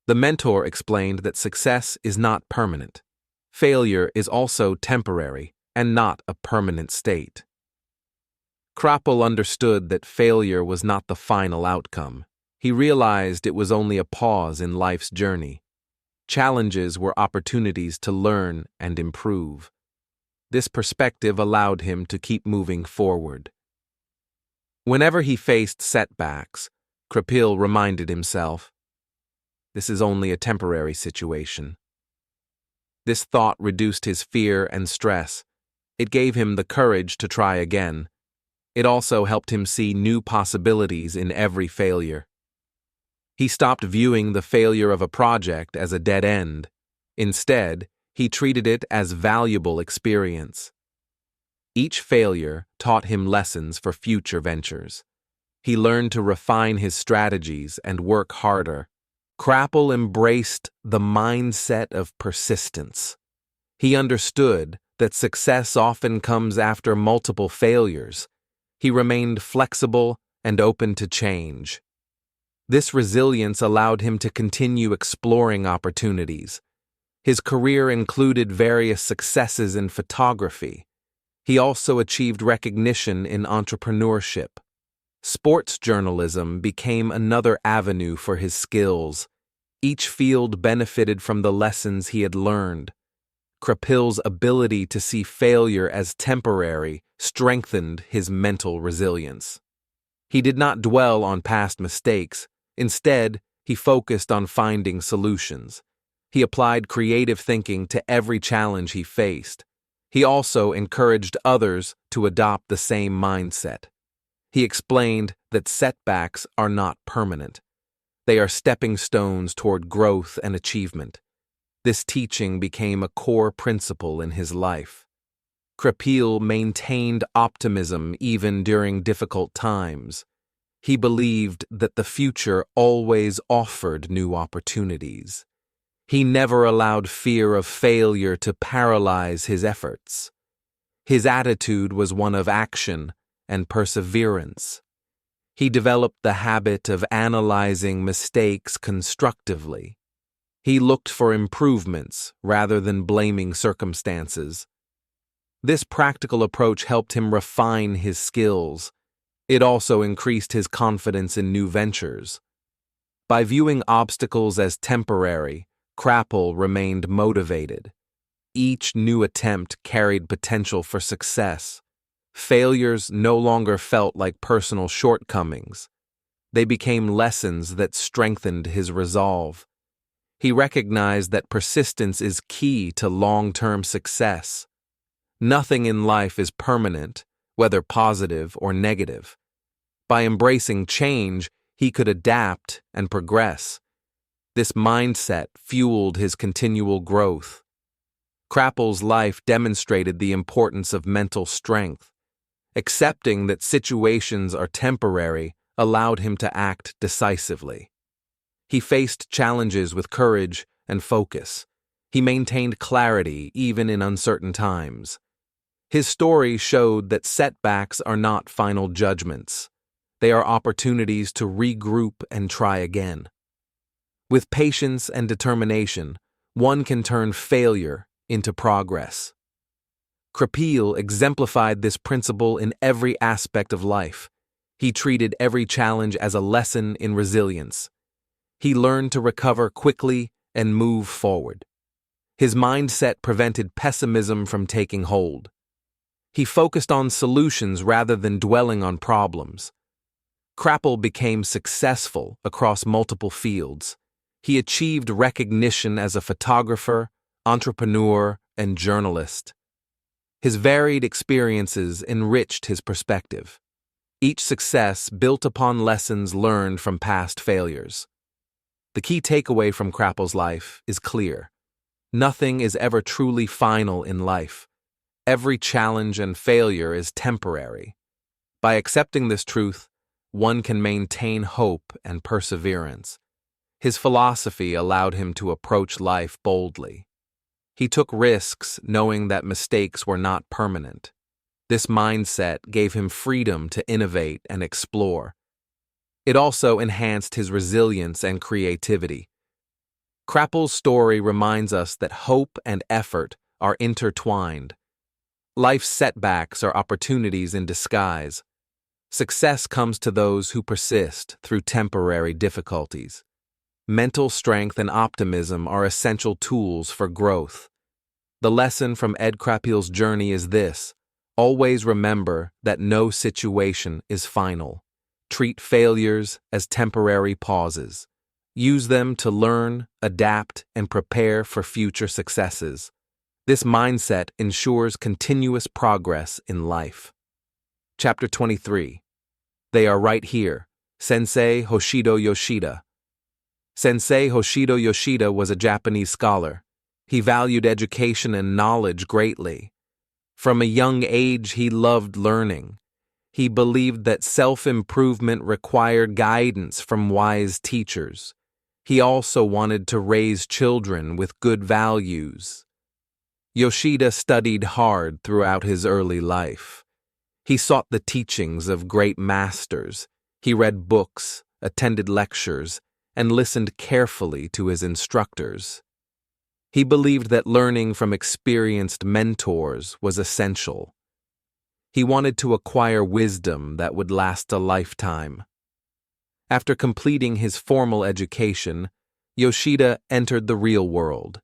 The mentor explained that success is not permanent. Failure is also temporary and not a permanent state. Krappel understood that failure was not the final outcome. He realized it was only a pause in life's journey. Challenges were opportunities to learn and improve. This perspective allowed him to keep moving forward. Whenever he faced setbacks, Krappel reminded himself, "This is only a temporary situation." This thought reduced his fear and stress. It gave him the courage to try again. It also helped him see new possibilities in every failure. He stopped viewing the failure of a project as a dead end. Instead, he treated it as valuable experience. Each failure taught him lessons for future ventures. He learned to refine his strategies and work harder. Krappel embraced the mindset of persistence. He understood that success often comes after multiple failures. He remained flexible and open to change. This resilience allowed him to continue exploring opportunities. His career included various successes in photography. He also achieved recognition in entrepreneurship. Sports journalism became another avenue for his skills. Each field benefited from the lessons he had learned. Krappel's ability to see failure as temporary strengthened his mental resilience. He did not dwell on past mistakes. Instead, he focused on finding solutions. He applied creative thinking to every challenge he faced. He also encouraged others to adopt the same mindset. He explained that setbacks are not permanent. They are stepping stones toward growth and achievement. This teaching became a core principle in his life. Krappel maintained optimism even during difficult times. He believed that the future always offered new opportunities. He never allowed fear of failure to paralyze his efforts. His attitude was one of action and perseverance. He developed the habit of analyzing mistakes constructively. He looked for improvements rather than blaming circumstances. This practical approach helped him refine his skills. It also increased his confidence in new ventures. By viewing obstacles as temporary, Krappel remained motivated. Each new attempt carried potential for success. Failures no longer felt like personal shortcomings. They became lessons that strengthened his resolve. He recognized that persistence is key to long-term success. Nothing in life is permanent, whether positive or negative. By embracing change, he could adapt and progress. This mindset fueled his continual growth. Krappel's life demonstrated the importance of mental strength. Accepting that situations are temporary allowed him to act decisively. He faced challenges with courage and focus. He maintained clarity even in uncertain times. His story showed that setbacks are not final judgments. They are opportunities to regroup and try again. With patience and determination, one can turn failure into progress. Krapil exemplified this principle in every aspect of life. He treated every challenge as a lesson in resilience. He learned to recover quickly and move forward. His mindset prevented pessimism from taking hold. He focused on solutions rather than dwelling on problems. Krapil became successful across multiple fields. He achieved recognition as a photographer, entrepreneur, and journalist. His varied experiences enriched his perspective. Each success built upon lessons learned from past failures. The key takeaway from Krapil's life is clear. Nothing is ever truly final in life. Every challenge and failure is temporary. By accepting this truth, one can maintain hope and perseverance. His philosophy allowed him to approach life boldly. He took risks knowing that mistakes were not permanent. This mindset gave him freedom to innovate and explore. It also enhanced his resilience and creativity. Krapil's story reminds us that hope and effort are intertwined. Life's setbacks are opportunities in disguise. Success comes to those who persist through temporary difficulties. Mental strength and optimism are essential tools for growth. The lesson from Ed Krapil's journey is this: always remember that no situation is final. Treat failures as temporary pauses. Use them to learn, adapt, and prepare for future successes. This mindset ensures continuous progress in life. Chapter 23. They are right here. Sensei Hoshido Yoshida. Sensei Hoshido Yoshida was a Japanese scholar. He valued education and knowledge greatly. From a young age, he loved learning. He believed that self-improvement required guidance from wise teachers. He also wanted to raise children with good values. Yoshida studied hard throughout his early life. He sought the teachings of great masters. He read books, attended lectures, and listened carefully to his instructors. He believed that learning from experienced mentors was essential. He wanted to acquire wisdom that would last a lifetime. After completing his formal education, Yoshida entered the real world.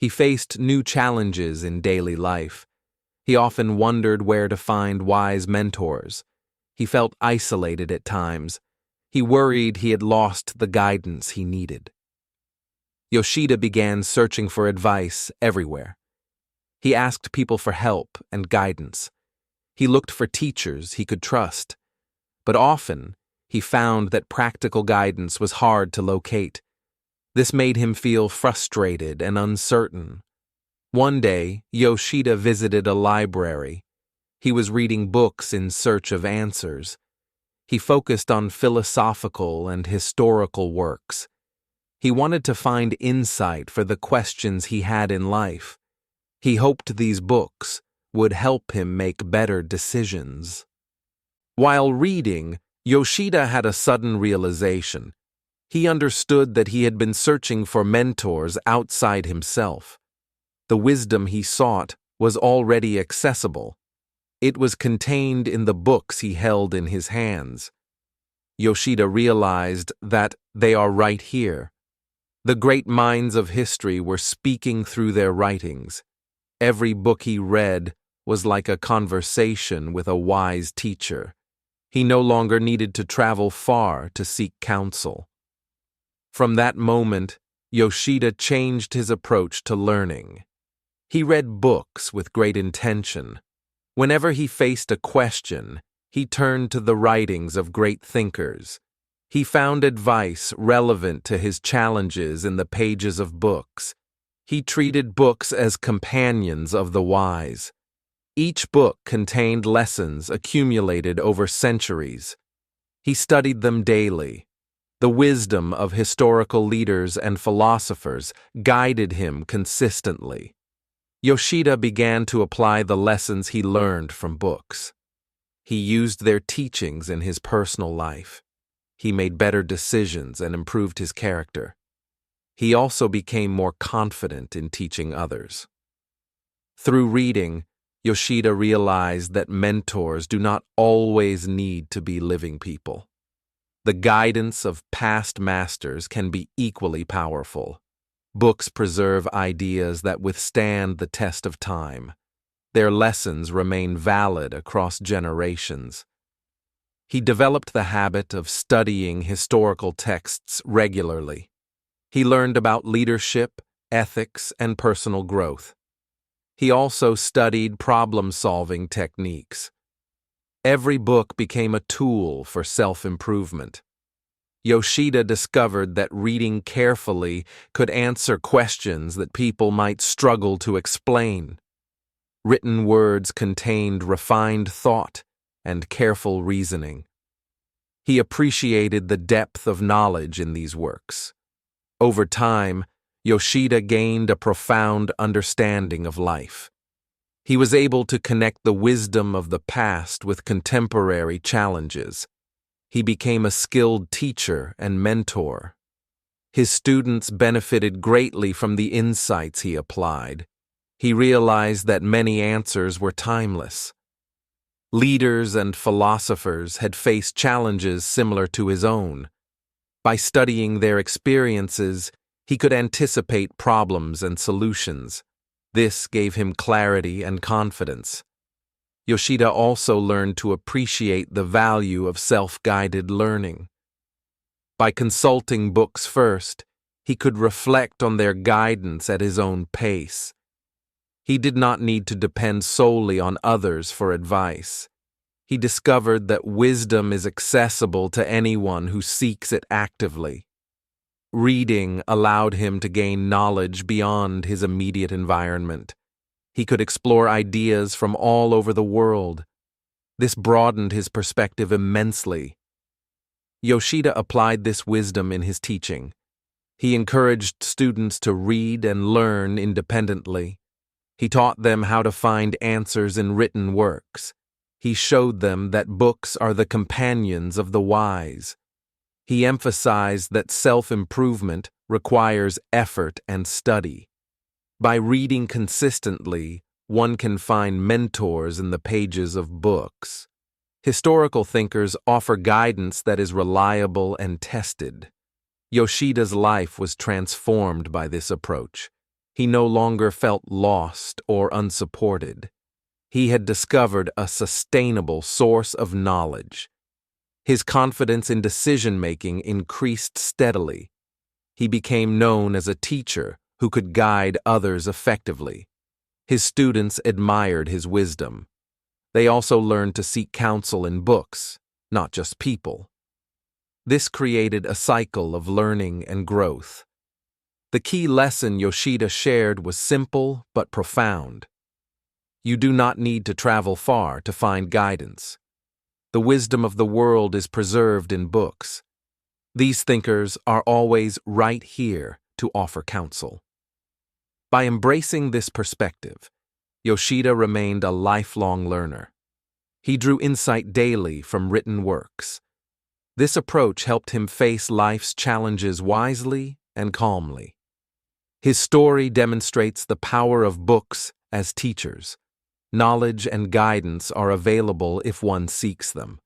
He faced new challenges in daily life. He often wondered where to find wise mentors. He felt isolated at times. He worried he had lost the guidance he needed. Yoshida began searching for advice everywhere. He asked people for help and guidance. He looked for teachers he could trust. But often, he found that practical guidance was hard to locate. This made him feel frustrated and uncertain. One day, Yoshida visited a library. He was reading books in search of answers. He focused on philosophical and historical works. He wanted to find insight for the questions he had in life. He hoped these books would help him make better decisions. While reading, Yoshida had a sudden realization. He understood that he had been searching for mentors outside himself. The wisdom he sought was already accessible. It was contained in the books he held in his hands. Yoshida realized that they are right here. The great minds of history were speaking through their writings. Every book he read was like a conversation with a wise teacher. He no longer needed to travel far to seek counsel. From that moment, Yoshida changed his approach to learning. He read books with great intention. Whenever he faced a question, he turned to the writings of great thinkers. He found advice relevant to his challenges in the pages of books. He treated books as companions of the wise. Each book contained lessons accumulated over centuries. He studied them daily. The wisdom of historical leaders and philosophers guided him consistently. Yoshida began to apply the lessons he learned from books. He used their teachings in his personal life. He made better decisions and improved his character. He also became more confident in teaching others. Through reading, Yoshida realized that mentors do not always need to be living people. The guidance of past masters can be equally powerful. Books preserve ideas that withstand the test of time. Their lessons remain valid across generations. He developed the habit of studying historical texts regularly. He learned about leadership, ethics, and personal growth. He also studied problem-solving techniques. Every book became a tool for self-improvement. Yoshida discovered that reading carefully could answer questions that people might struggle to explain. Written words contained refined thought and careful reasoning. He appreciated the depth of knowledge in these works. Over time, Yoshida gained a profound understanding of life. He was able to connect the wisdom of the past with contemporary challenges. He became a skilled teacher and mentor. His students benefited greatly from the insights he applied. He realized that many answers were timeless. Leaders and philosophers had faced challenges similar to his own. By studying their experiences, he could anticipate problems and solutions. This gave him clarity and confidence. Yoshida also learned to appreciate the value of self-guided learning. By consulting books first, he could reflect on their guidance at his own pace. He did not need to depend solely on others for advice. He discovered that wisdom is accessible to anyone who seeks it actively. Reading allowed him to gain knowledge beyond his immediate environment. He could explore ideas from all over the world. This broadened his perspective immensely. Yoshida applied this wisdom in his teaching. He encouraged students to read and learn independently. He taught them how to find answers in written works. He showed them that books are the companions of the wise. He emphasized that self-improvement requires effort and study. By reading consistently, one can find mentors in the pages of books. Historical thinkers offer guidance that is reliable and tested. Yoshida's life was transformed by this approach. He no longer felt lost or unsupported. He had discovered a sustainable source of knowledge. His confidence in decision-making increased steadily. He became known as a teacher who could guide others effectively. His students admired his wisdom. They also learned to seek counsel in books, not just people. This created a cycle of learning and growth. The key lesson Yoshida shared was simple but profound. You do not need to travel far to find guidance. The wisdom of the world is preserved in books. These thinkers are always right here to offer counsel. By embracing this perspective, Yoshida remained a lifelong learner. He drew insight daily from written works. This approach helped him face life's challenges wisely and calmly. His story demonstrates the power of books as teachers. Knowledge and guidance are available if one seeks them.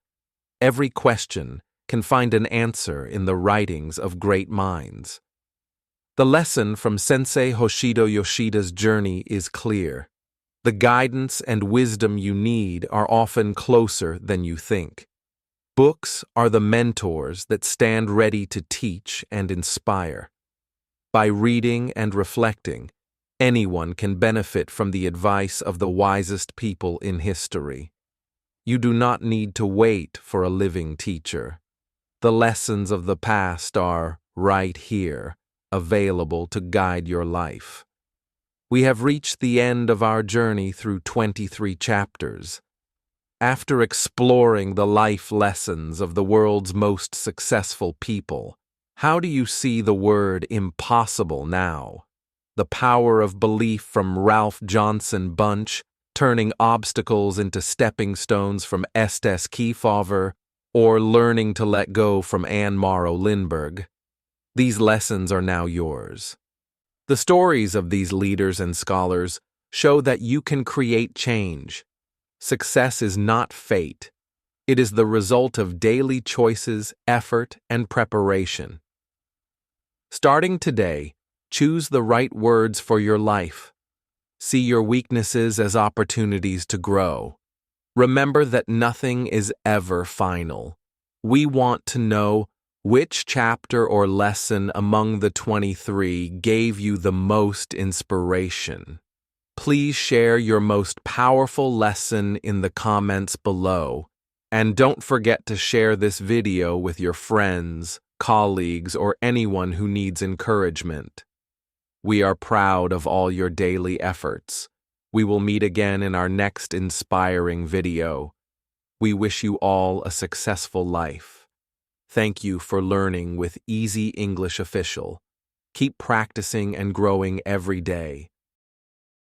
Every question can find an answer in the writings of great minds. The lesson from Sensei Hoshido Yoshida's journey is clear. The guidance and wisdom you need are often closer than you think. Books are the mentors that stand ready to teach and inspire. By reading and reflecting, anyone can benefit from the advice of the wisest people in history. You do not need to wait for a living teacher. The lessons of the past are right here, available to guide your life. We have reached the end of our journey through 23 chapters. After exploring the life lessons of the world's most successful people, how do you see the word impossible now? The power of belief from Ralph Johnson Bunch, turning obstacles into stepping stones from Estes Kefauver, or learning to let go from Anne Morrow Lindbergh. These lessons are now yours. The stories of these leaders and scholars Show that you can create change. Success is not fate. It is the result of daily choices, effort, and preparation. Starting today, choose the right words for your life. See your weaknesses as opportunities to grow. Remember that nothing is ever final. We want to know which chapter or lesson among the 23 gave you the most inspiration. Please share your most powerful lesson in the comments below. And don't forget to share this video with your friends, colleagues, or anyone who needs encouragement. We are proud of all your daily efforts. We will meet again in our next inspiring video. We wish you all a successful life. Thank you for learning with Easy English Official. Keep practicing and growing every day.